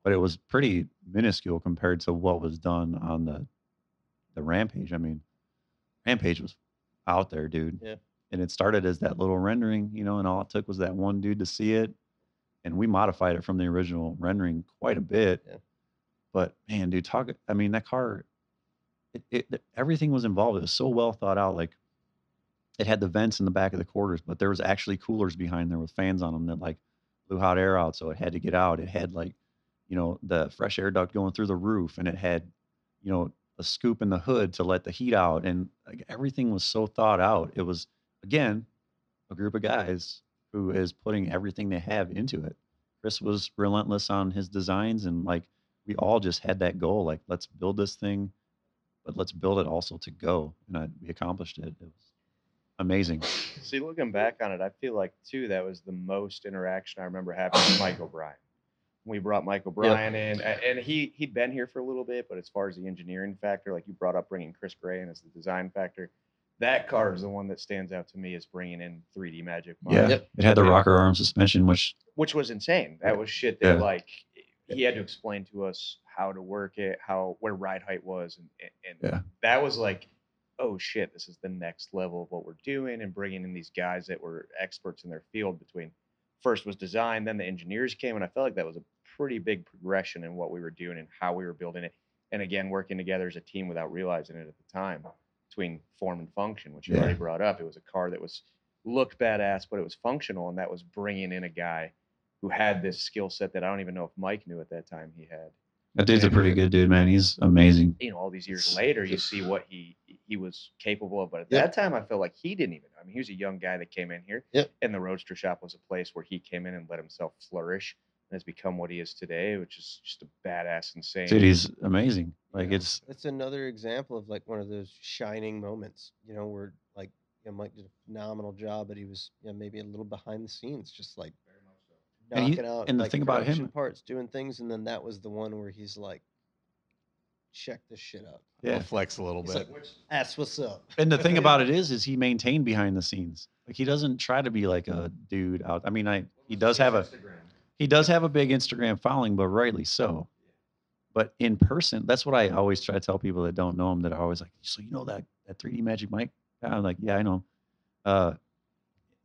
but it was pretty minuscule compared to what was done on the Rampage. I mean, Rampage was out there, dude. Yeah. And it started as that little rendering, and all it took was that one dude to see it. And we modified it from the original rendering quite a bit. Yeah. But man, dude, that car, everything was involved. It was so well thought out. Like it had the vents in the back of the quarters, but there was actually coolers behind there with fans on them that like blew hot air out. So it had to get out. It had like, the fresh air duct going through the roof, and it had, a scoop in the hood to let the heat out. And like everything was so thought out. It was, again, a group of guys who is putting everything they have into it. Chris was relentless on his designs, and like we all just had that goal, like let's build this thing, but let's build it also to go. And we accomplished it. It was amazing. See, looking back on it, I feel like too that was the most interaction I remember having with Mike O'Brien. We brought Mike O'Brien in, and he'd been here for a little bit, but as far as the engineering factor, like you brought up bringing Chris Gray in as the design factor, that car is the one that stands out to me as bringing in 3D Magic. Yeah, Yep. it had the rocker arm suspension, which Which was insane. That was shit that Yeah. like he had to explain to us how to work it, where ride height was, and Yeah. that was like, oh shit, this is the next level of what we're doing, and bringing in these guys that were experts in their field. Between first was design, then the engineers came, and I felt like that was a pretty big progression in what we were doing and how we were building it, and again working together as a team without realizing it at the time, between form and function, which you Yeah. already brought up. It was a car that looked badass, but it was functional, and that was bringing in a guy who had this skill set that I don't even know if Mike knew at that time he had. that dude's a pretty good dude, man. He's amazing. All these years later, you see what he was capable of. But at Yep. that time, I felt like he didn't even know. I mean, he was a young guy that came in here, Yep. and the Roadster Shop was a place where he came in and let himself flourish, and has become what he is today, which is just a badass, insane. Dude, he's amazing. Like Yeah. it's It's another example of like one of those shining moments, where like Mike did a phenomenal job, but he was maybe a little behind the scenes, just like And he- knocking out and the like, thing about him- production parts, doing things, and then that was the one where he's like, check this shit out. I'll yeah. flex a little He's bit. like, that's what's up. And the thing about it is he maintained behind the scenes. Like he doesn't try to be like a dude out. I mean, he does have a big Instagram following, but rightly so. But in person, that's what I always try to tell people that don't know him, that are always like, so that 3D Magic Mike? I'm like, yeah, I know him.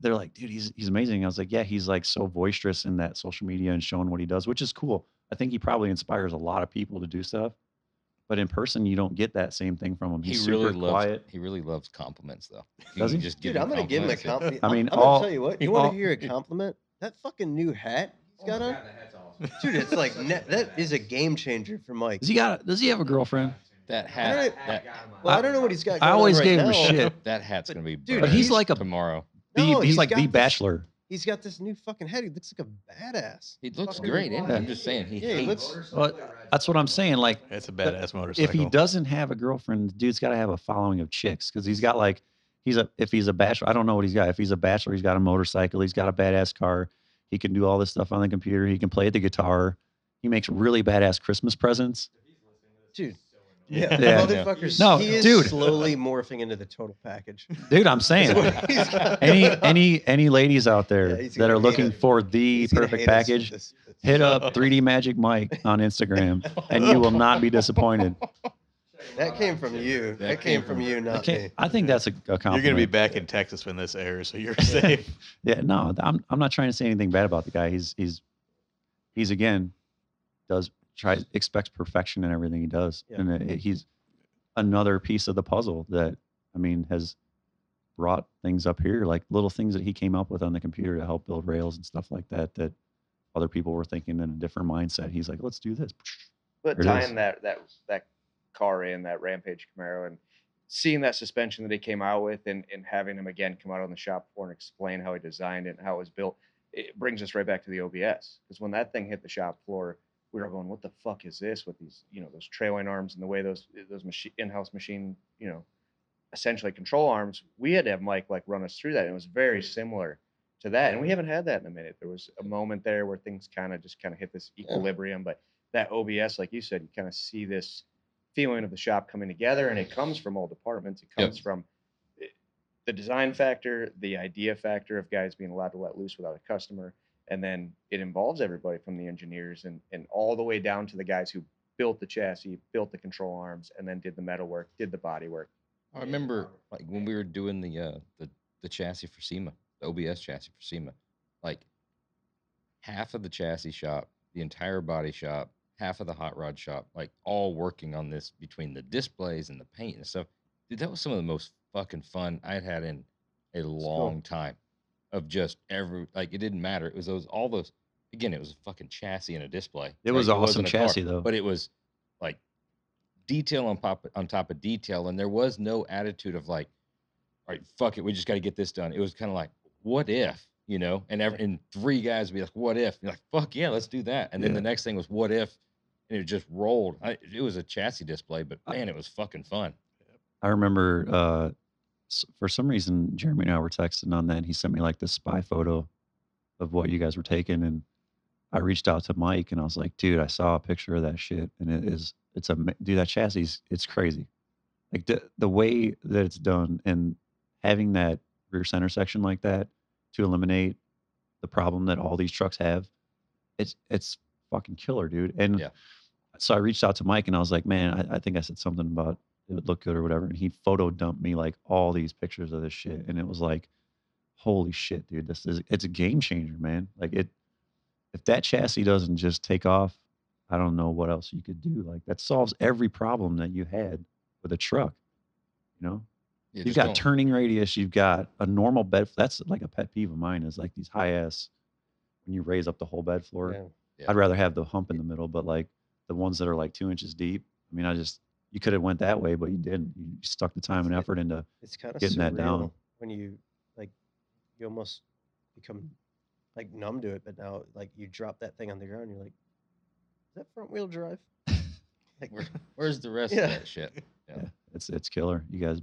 They're like, dude, he's amazing. I was like, yeah, he's like so boisterous in that social media and showing what he does, which is cool. I think he probably inspires a lot of people to do stuff. but in person you don't get that same thing from him. He's He super really loves. quiet. He really loves compliments, though. Does You he? Just give Dude, I'm gonna give him a compliments. compliment. I mean, I'm gonna all- tell you what. You want all- to hear a compliment? That fucking new hat he's got on, dude. It's like that is a game changer for Mike. Does he have a girlfriend? That I hat. don't- Well, I don't know what he's got. I Going always on right gave him now. shit. That hat's gonna be. Dude, But he's burned like a tomorrow. No, he's like got the this- Bachelor. He's got this new fucking head. He looks like a badass. He looks Fucking- great. Isn't he? I'm just saying. He Yeah, he hates. looks. Well, that's what I'm saying. Like, That's a badass motorcycle. if he doesn't have a girlfriend, the dude's got to have a following of chicks because he's got like if he's a bachelor, I don't know what he's got. If he's a bachelor, he's got a motorcycle, he's got a badass car, he can do all this stuff on the computer, he can play the guitar, he makes really badass Christmas presents. Dude. Yeah. Yeah. Motherfuckers. No, he is dude. slowly morphing into the total package. Dude, I'm saying, He's got- any ladies out Yeah, there he's that gonna are hate looking us. for the He's gonna perfect hate us package, with this. hit up 3D Magic Mike on Instagram, and you will not be disappointed. That came from you. That came from you, not me. I think that's a compliment. You're gonna be back in Texas when this airs, so you're safe. Yeah, no, I'm not trying to say anything bad about the guy. He's again expects perfection in everything he does, Yeah. and he's another piece of the puzzle that has brought things up here, like little things that he came up with on the computer to help build rails and stuff like that that other people were thinking in a different mindset. He's like, let's do this. But There it is. tying that car in, that Rampage Camaro, and seeing that suspension that he came out with, and having him again come out on the shop floor and explain how he designed it and how it was built, it brings us right back to the OBS. Because when that thing hit the shop floor, we were going, what the fuck is this with these, those trailing arms and the way those in-house machine, essentially control arms. We had to have Mike like run us through that. And it was very similar to that. And we haven't had that in a minute. There was a moment there where things kind of hit this equilibrium, but that OBS, like you said, you kind of see this feeling of the shop coming together, and it comes from all departments. It comes from the design factor, the idea factor of guys being allowed to let loose without a customer. And then it involves everybody from the engineers and all the way down to the guys who built the chassis, built the control arms, and then did the metal work, did the body work. I remember like when we were doing the chassis for SEMA, the OBS chassis for SEMA, like half of the chassis shop, the entire body shop, half of the hot rod shop, like all working on this between the displays and the paint and stuff. Dude, that was some of the most fucking fun I'd had in a long time. Of just it didn't matter. It was all those. Again, it was a fucking chassis and a display. It was awesome wasn't a car, chassis though. but it was like detail on top of detail, and there was no attitude of like, all right, fuck it, we just got to get this done. It was kind of like, what if, and three guys would be like, what if? You're like, fuck yeah, let's do that. And then the next thing was, what if? And it just rolled. It was a chassis display, but man, it was fucking fun. I remember for some reason Jeremy and I were texting on that, and he sent me like this spy photo of what you guys were taking, and I reached out to Mike and I was like, dude, I saw a picture of that shit, and dude, that chassis, it's crazy. Like the way that it's done, and having that rear center section like that to eliminate the problem that all these trucks have, it's fucking killer, dude. And so I reached out to Mike and I was like, man, I think I said something about it would look good or whatever. And he photo dumped me like all these pictures of this shit. And it was like, holy shit, dude, it's a game changer, man. Like if that chassis doesn't just take off, I don't know what else you could do. Like that solves every problem that you had with a truck, you've got turning radius, you've got a normal bed. That's like a pet peeve of mine, is like these high ass, when you raise up the whole bed floor. Yeah. I'd rather have the hump in the middle, but like the ones that are like 2 inches deep, you could have went that way, but you didn't. You stuck the time and effort into It's kind of getting that down. when you almost become like numb to it, but now like you drop that thing on the ground, you're like, is that front wheel drive? Like, Where's the rest of that shit? Yeah, it's killer. You guys,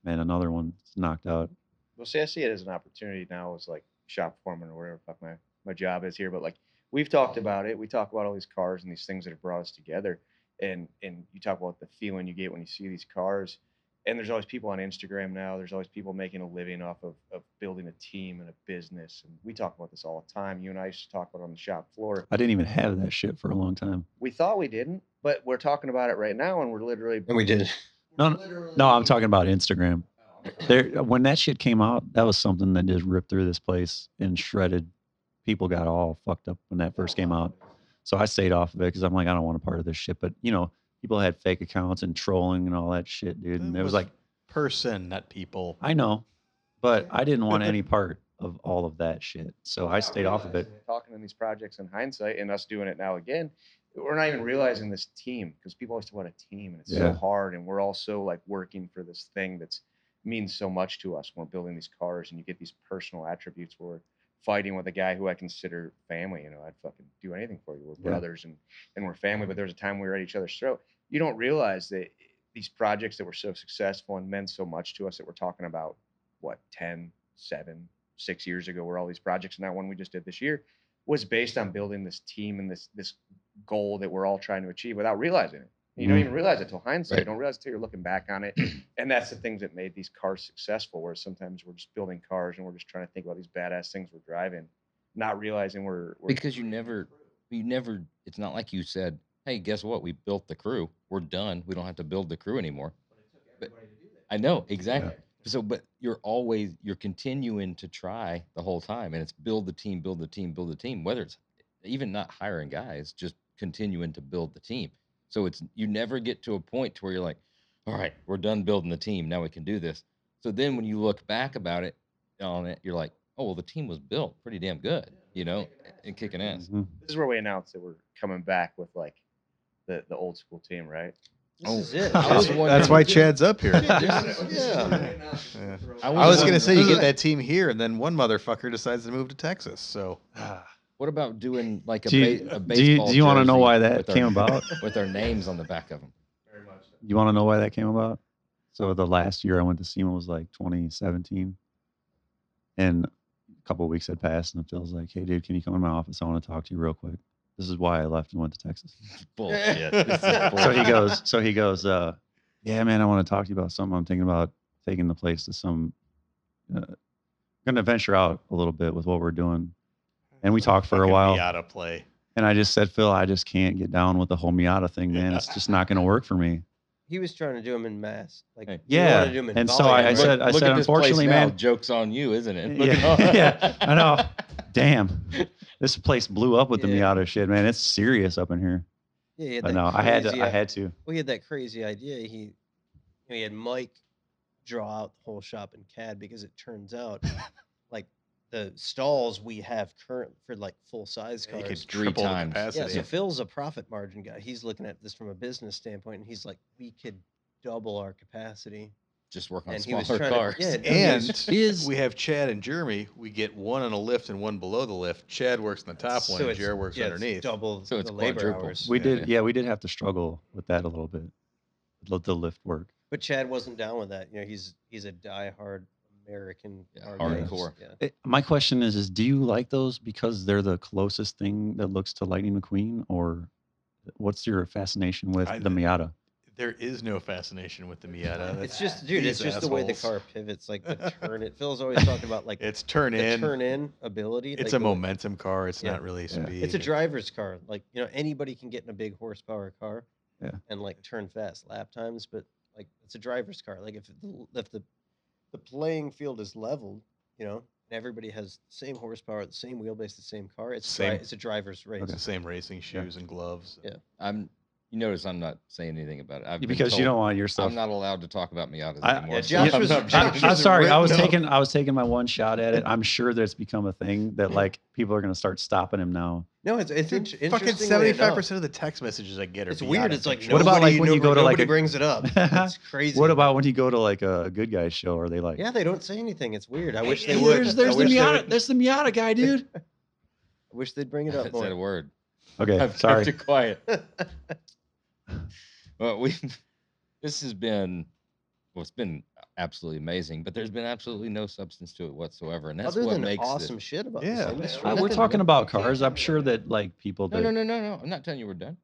man, another one knocked out. Well, see, I see it as an opportunity now as like shop foreman or whatever the fuck my job is here. But like we've talked about it. We talk about all these cars and these things that have brought us together. And you talk about the feeling you get when you see these cars. And there's always people on Instagram now. There's always people making a living off of building a team and a business. And we talk about this all the time. You and I used to talk about it on the shop floor. I didn't even have that shit for a long time. We thought we didn't, but we're talking about it right now, and we're literally. and we did. No, I'm talking about Instagram. When that shit came out, that was something that just ripped through this place and shredded. People got all fucked up when that first came out. So I stayed off of it because I'm like, I don't want a part of this shit. But people had fake accounts and trolling and all that shit, dude. And it was like, person, not people. I know, but I didn't want any part of all of that shit. So I stayed off of it. Talking in these projects in hindsight and us doing it now again, we're not even realizing this team, because people always talk about a team and it's so hard, and we're also like working for this thing that's means so much to us when we're building these cars, and you get these personal attributes where we're fighting with a guy who I consider family. You know, I'd fucking do anything for you. We're brothers and we're family, but there was a time we were at each other's throat. You don't realize that these projects that were so successful and meant so much to us that we're talking about, what, 10, 7, 6 years ago, where all these projects, and that one we just did this year, was based on building this team and this goal that we're all trying to achieve without realizing it. You don't even realize it till hindsight. You don't realize it till you're looking back on it. And that's the things that made these cars successful, where sometimes we're just building cars and we're just trying to think about these badass things we're driving, not realizing we're because you never, it's not like you said, hey, guess what? We built the crew. We're done. We don't have to build the crew anymore. But I know, exactly. Yeah. So, but you're continuing to try the whole time, and it's build the team, build the team, build the team, whether it's even not hiring guys, just continuing to build the team. So you never get to a point to where you're like, all right, we're done building the team. Now we can do this. So then when you look back about it on it, you're like, oh, well, the team was built pretty damn good, you know, and kicking ass. This is where we announced that we're coming back with like the old school team, right? This is it. That's why Chad's up here. Yeah. I was going to say you get that team here, and then one motherfucker decides to move to Texas. So, what about doing like a baseball? Do you want to know why that came about? With our names on the back of them. Very much. You want to know why that came about? So the last year I went to SEMA was like 2017, and a couple of weeks had passed, and Phil's like, "Hey, dude, can you come in my office? I want to talk to you real quick." This is why I left and went to Texas. Bullshit. This is bullshit. So he goes, yeah, man, I want to talk to you about something. I'm thinking about taking the place to some, going to venture out a little bit with what we're doing. And we talked for a while. Miata play. And I just said, Phil, I just can't get down with the whole Miata thing, man. It's just not going to work for me. He was trying to do them in mass. Like, yeah. And so I said, unfortunately, man. Joke's on you, isn't it? Yeah, I know. Damn. This place blew up with the Miata shit, man. It's serious up in here. Yeah, but no, I had to. Well, he had that crazy idea. He had Mike draw out the whole shop in CAD, because it turns out like the stalls we have current for like full size cars, he could triple the capacity. Yeah, so Phil's a profit margin guy. He's looking at this from a business standpoint, and he's like, we could double our capacity. Just work on smaller cars. And we have Chad and Jeremy. We get one on a lift and one below the lift. Chad works on the top one, and Jared works underneath. It's double so it's the labor quadruple. hours. We did have to struggle with that a little bit. Let the lift work. But Chad wasn't down with that. You know, he's a diehard American hardcore. Yeah. My question is do you like those because they're the closest thing that looks to Lightning McQueen, or what's your fascination with the Miata? There is no fascination with the Miata. It's just, dude, it's just the way the car pivots, like the turn. Phil's always talking about like it's turn in ability. It's like a momentum car. It's not really speed. It's a driver's car. Like, you know, anybody can get in a big horsepower car and like turn fast lap times, but like it's a driver's car. Like if the playing field is leveled, you know, and everybody has the same horsepower, the same wheelbase, the same car, it's a driver's race. The same racing shoes and gloves. Yeah. You notice I'm not saying anything about it. Because you don't want your stuff. I'm not allowed to talk about Miatas anymore. I'm sorry. I was taking my one shot at it. I'm sure that's become a thing that like people are going to start stopping him now. No, it's interesting. Fucking 75% of the text messages I get are. It's weird. It's like what about like when you go to like nobody brings it up? It's crazy. What about when you go to like a good guy show? Are they like? Yeah, they don't say anything. It's weird. I wish they would. There's the Miata. There's the Miata guy, dude. I wish they'd bring it up more. Said a word. Okay, I've sorry. kept it quiet. Well, this has been, it's been absolutely amazing, but there's been absolutely no substance to it whatsoever, and that's what makes awesome shit about this industry. We're talking about cars. I'm sure that like people. No. I'm not telling you we're done.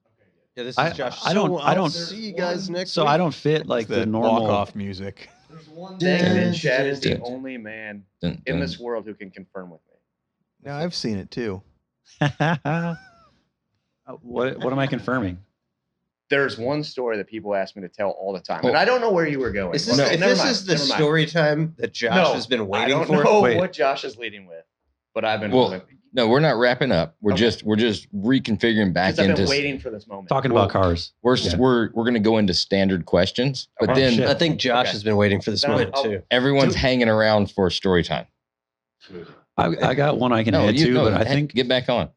Yeah, this is Josh. I don't see you guys next. So week. I don't fit like the normal walk-off music. There's one thing that Chad is the only man in this world who can confirm with me. No, I've seen it too. What am I confirming? There's one story that people ask me to tell all the time, and I don't know where you were going. This is the story time that Josh has been waiting for. I don't know what Josh is leading with, but I've been. No, we're not wrapping up. We're Okay. just reconfiguring back Because I've into been waiting for this moment. Talking about cars. we're Yeah. we're going to go into standard questions, but Okay. then Shit. I think Josh Okay. has been waiting for this No, moment I'll- too. everyone's Dude. hanging around for story time. I got one I can add you to, know, but I think get back on.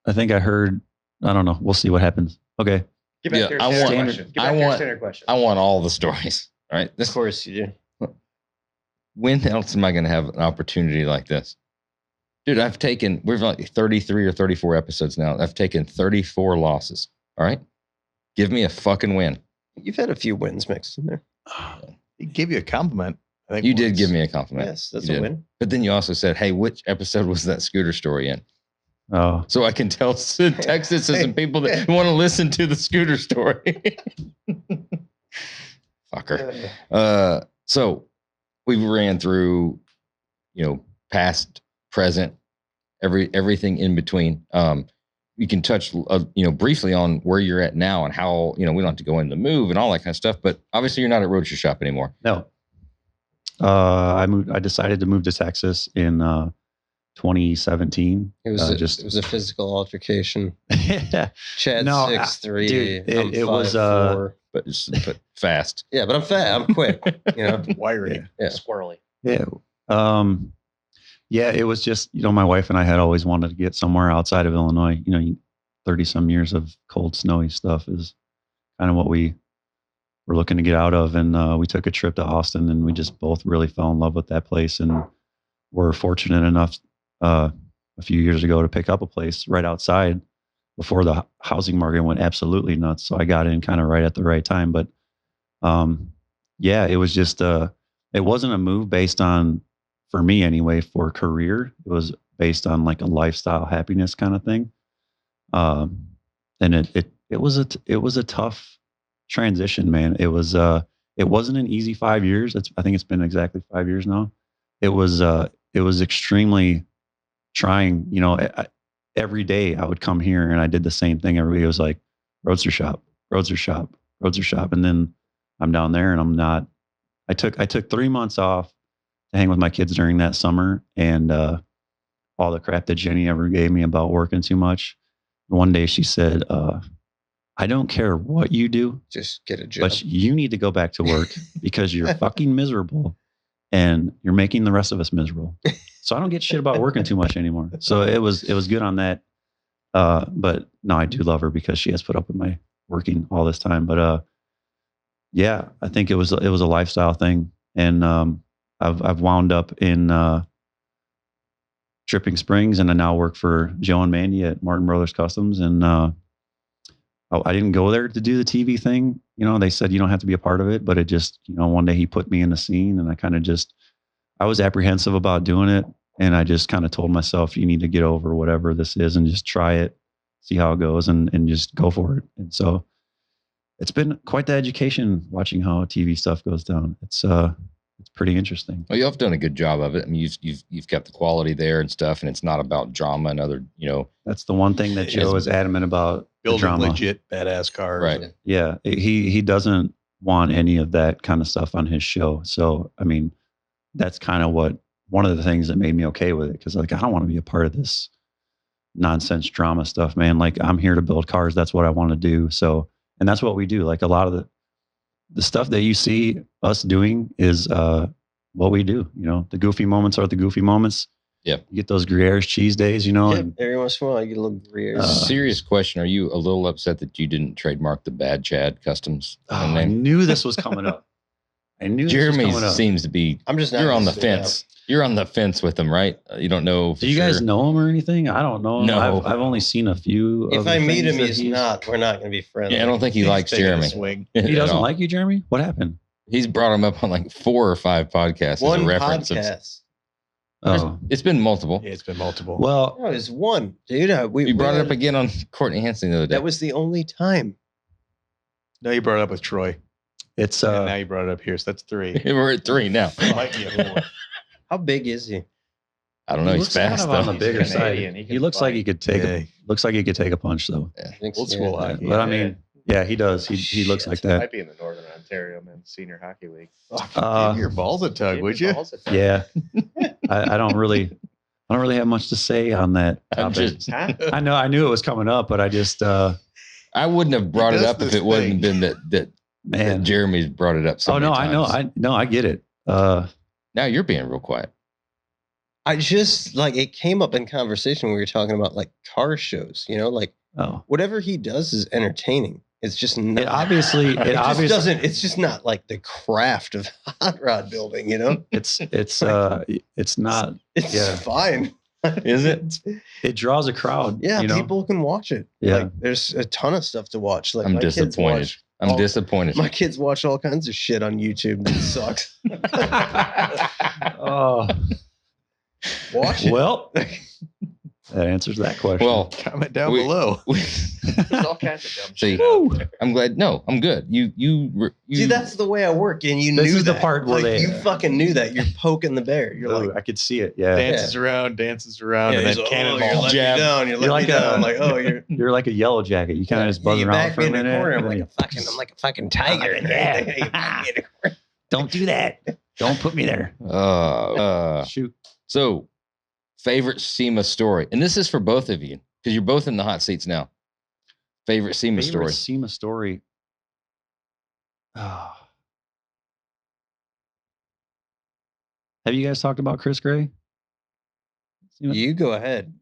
I heard. I don't know. We'll see what happens. Okay. Get back Yeah, to your I standard want- question. Get I back to your want- standard question. I want all the stories. All right. Of This course you do. when else am I going to have an opportunity like this? Dude, we've like 33 or 34 episodes now. I've taken 34 losses. All right. Give me a fucking win. You've had a few wins mixed in there. He gave you a compliment. I think You did once. give me a compliment. Yes, that's You a did. win. But then you also said, hey, which episode was that scooter story in? Oh, So I can tell Texas and some people that want to listen to the scooter story. Fucker. So we ran through, past, present, everything in between. You can touch, briefly on where you're at now and how, we don't have to go into the move and all that kind of stuff. But obviously, you're not at Roadster Shop anymore. no. I decided to move to Texas in 2017. It was it was a physical altercation. Yeah. Chad's No, 6'3". dude, I'm it was, 5'4". But fast. Yeah, but I'm fat. I'm quick. You know. Wiry. Yeah. Squirrely. Yeah. Yeah, it was just, my wife and I had always wanted to get somewhere outside of Illinois. 30 some years of cold, snowy stuff is kind of what we were looking to get out of. And we took a trip to Austin and we just both really fell in love with that place. And we're fortunate enough a few years ago to pick up a place right outside before the housing market went absolutely nuts. So I got in kind of right at the right time. But yeah, it was just, it wasn't a move based on, for me anyway, for career. It was based on like a lifestyle happiness kind of thing. And it was a tough transition, man. It wasn't an easy 5 years. I think it's been exactly 5 years now. It was extremely trying. Every day I would come here and I did the same thing. Everybody was like, Roadster Shop, Roadster Shop, Roadster Shop. And then I'm down there and I'm not. I took 3 months off to hang with my kids during that summer, and all the crap that Jenny ever gave me about working too much. One day she said, I don't care what you do, Just get a job. but you need to go back to work because you're fucking miserable and you're making the rest of us miserable. So I don't get shit about working too much anymore. So it was good on that. But no, I do love her because she has put up with my working all this time. But yeah, I think it was a lifestyle thing. And I've wound up in Dripping Springs, and I now work for Joe and Mandy at Martin Brothers Customs. And I didn't go there to do the TV thing. They said you don't have to be a part of it, but it just, one day he put me in the scene, and I was apprehensive about doing it. And I just kind of told myself, you need to get over whatever this is and just try it, see how it goes, and just go for it. And so it's been quite the education watching how TV stuff goes down. It's pretty interesting. Well, you've done a good job of it. I mean, you've kept the quality there and stuff, and it's not about drama and other, That's the one thing that Joe is adamant about. Building drama. legit badass cars. Right. Yeah, he doesn't want any of that kind of stuff on his show. So, I mean, that's kind of one of the things that made me okay with it, because like I don't want to be a part of this nonsense drama stuff, man. Like I'm here to build cars. That's what I want to do. So, and that's what we do. Like a lot of the stuff that you see us doing is what we do. The goofy moments are the goofy moments. Yep. You get those Gruyère's cheese days, Yeah, and every once in a while, I get a little Gruyere. Serious question. Are you a little upset that you didn't trademark the Bad Chad Customs I name? knew this was coming up. I knew this was Jeremy coming up. seems to be, I'm just not you're on the used to it now. fence. You're on the fence with him, right? You don't know. Do you guys know him or anything? I don't know him. No. I've only seen a few. If of I the meet things him, that he's not. We're not going to be friends. Yeah, I don't think he likes Taking a Jeremy. swing. He At doesn't all. like you, Jeremy? What happened? He's brought him up on like 4 or 5 podcasts as One a reference. podcast. Oh, It's been multiple. Yeah, it's been multiple. well, No, it's one, dude. We brought it up again on Courtney Hansen the other day. That was the only time. No, you brought it up with Troy. it's And now you brought it up here, so that's 3. We're at 3 now. Might be a 4. How big is he? I don't know. he He's looks kind fast of on though. the bigger He's Canadian. side. He He can looks like fight. he could take Yeah. looks like he could take a punch though. I think Old so, school yeah. hockey. But I mean, yeah, he does. He looks Shit. like that. Might be in the Northern Ontario Men's Senior Hockey League. Give your balls a tug, Give would your you? balls a tug. Yeah, I don't really. I don't really have much to say on that I'm topic. just, Huh? I knew it was coming up, but I just I wouldn't have brought it does up if this it wasn't thing. been that man. Jeremy's brought it up so Oh no, many I know. times. I get it. Now you're being real quiet. I just like it came up in conversation when we were talking about like car shows, you know, like Oh, whatever he does is entertaining. It's just not. it obviously It just doesn't. It's just not like the craft of hot rod building, you know. It's not. It's Yeah. fine. Is it? It draws a crowd. Yeah, you know? people can watch it. Yeah. Like, there's a ton of stuff to watch. Like I'm my kids disappointed. watch I'm all- disappointed. My kids watch all kinds of shit on YouTube that sucks. Oh, Watch it. well, that answers that question. Well, Comment down We- below. There's all kinds of dumb See, shit out there. I'm glad. No, I'm good. You See, that's the way I work, and you This knew is the that. part where like, they- you fucking knew that. You're poking the bear. You're Ooh, like, I could see it. Yeah, Dances around, yeah, and he's then like, cannonball. you're letting jab. me down. You're You're letting me like down. a- Like, oh, you're. you're like a yellow jacket. You kind of just buzz you around back for me a in the minute. corner. I'm and like then I'm like a fucking tiger. Yeah. You back me in the corner. don't do that. Don't put me there. Shoot. So, favorite SEMA story, and this is for both of you because you're both in the hot seats now. Favorite SEMA Favorite story. SEMA story. Oh. Have you guys talked about Chris Gray? SEMA? You go ahead.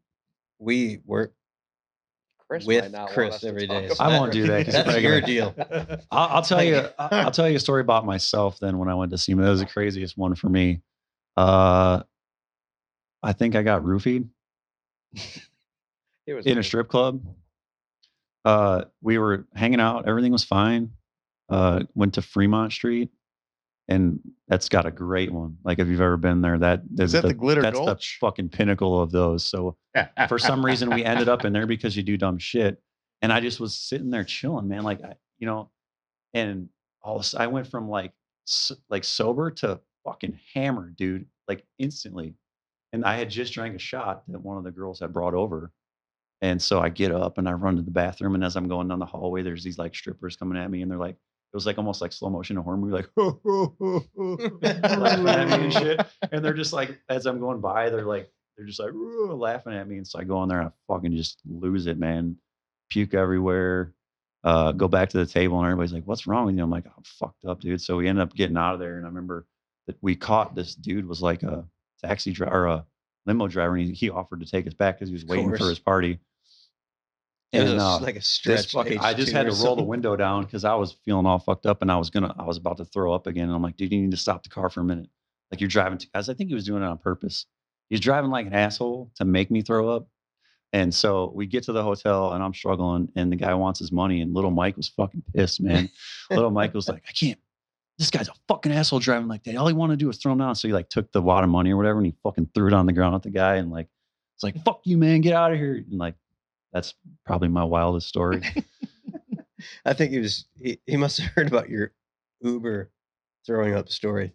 We work Chris with might not want Chris us to every talk day. about I won't do that 'cause That's if I your get- deal. I'll tell you. I'll tell you a story about myself. Then when I went to SEMA, that was the craziest one for me. I think I got roofied It was in a me. strip club. We were hanging out. Everything was fine. Went to Fremont Street, and that's got a great one. Like if you've ever been there, Is that the Glitter That's Gulch? the fucking pinnacle of those. So for some reason, we ended up in there because you do dumb shit. And I just was sitting there chilling, man. Like and I went from like sober to fucking hammered, dude. Like instantly. And I had just drank a shot that one of the girls had brought over. And so I get up and I run to the bathroom. And as I'm going down the hallway, there's these like strippers coming at me. And they're like, it was like almost like slow motion horror movie, like laughing at me and shit. And they're just like, as I'm going by, they're just like laughing at me. And so I go in there and I fucking just lose it, man. Puke everywhere. Go back to the table and everybody's like, what's wrong with you? I'm like, I'm fucked up, dude. So we ended up getting out of there. And I remember that we caught this dude was like a taxi driver or a limo driver. And he offered to take us back because he was waiting for course. his party. It was And, like a this stretch. I just had to roll the window down because I was feeling all fucked up and I was about to throw up again. And I'm like, dude, you need to stop the car for a minute. Like you're driving guys. I think he was doing it on purpose. He's driving like an asshole to make me throw up. And so we get to the hotel and I'm struggling and the guy wants his money and little Mike was fucking pissed, man. Little Mike was like, I can't, this guy's a fucking asshole driving like that. All he wanted to do was throw him down. So he like took the wad of money or whatever and he fucking threw it on the ground at the guy and like, it's like, fuck you, man, get out of here. And like, that's probably my wildest story. I think he must have heard about your Uber throwing up story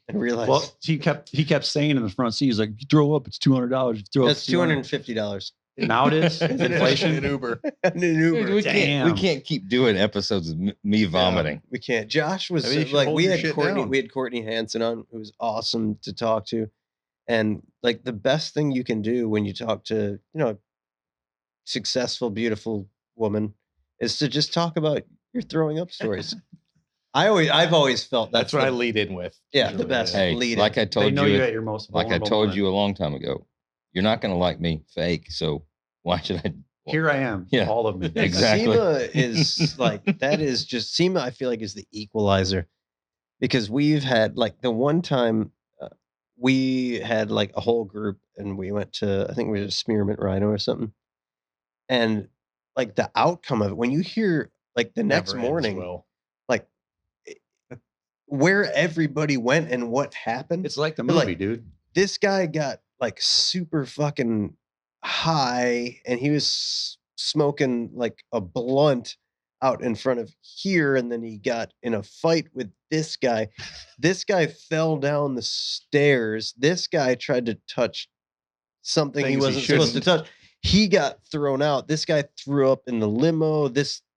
and realized Well, he kept saying in the front seat, he's like, if you throw up, it's $200. If you throw up, that's it's $200. $250. Now it is inflation. An Uber. An Uber. We Damn. can't keep doing episodes of me vomiting. We can't. Josh was I mean, you should like, hold we your had shit Courtney. down. We had Courtney Hansen on, who was awesome to talk to, and like the best thing you can do when you talk to successful, beautiful woman is to just talk about your throwing up stories. I've always felt That's what I the- lead in with. Yeah, usually, the best. Hey, Lead like it. I They told know you you, at your most like I vulnerable told moment. you a long time ago, you're not going to like me fake. So why should I? Here I am. Yeah. All of me. Exactly. SEMA is like that is just SEMA. I feel like is the equalizer because we've had like the one time we had like a whole group and we went to I think we were Spearmint Rhino or something, and like the outcome of it when you hear like the next Never ends morning well. like where everybody went and what happened. It's like the But, movie, like, dude. This guy got like super fucking high and he was smoking like a blunt out in front of here and then he got in a fight with this guy. This guy fell down the stairs. This guy tried to touch something he Things he wasn't supposed to touch. He got thrown out. This guy threw up in the limo.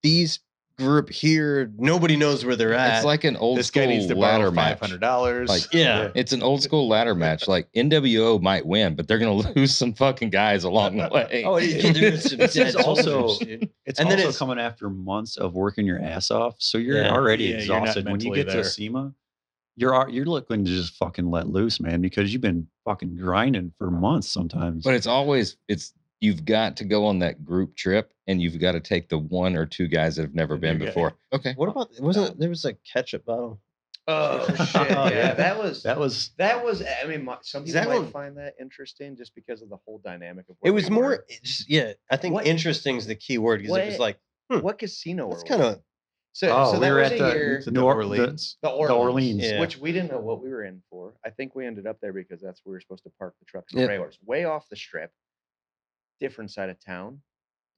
These group here. Nobody knows where they're at. It's like an old This guy needs to school borrow ladder match. $500. Like, yeah. It's an old school ladder match. Like NWO might win, but they're gonna lose some fucking guys along the way. Oh, there's some It's dead also- soldiers, dude. It's And then also it's- coming after months of working your ass off, so you're Yeah. already Yeah, you're not exhausted. When you mentally get there. to SEMA, you're looking to just fucking let loose, man, because you've been fucking grinding for months sometimes. But you've got to go on that group trip, and you've got to take the one or two guys that have never The been new guy. before. Okay. What about there was a ketchup bottle? Oh shit! Oh, Yeah, yeah. that was. I mean, some Is people that might one- find that interesting just because of the whole dynamic of. It where was we more were. yeah, I think What- interesting is the key word because it was what- like What casino that's were kind we? of So, Oh, so we that were was at a the- year. The New New Or- Orleans. The Orleans, Orleans. Yeah. which we didn't know what we were in for. I think we ended up there because that's where we were supposed to park the trucks and Yep. trailers. Way off the strip, different side of town,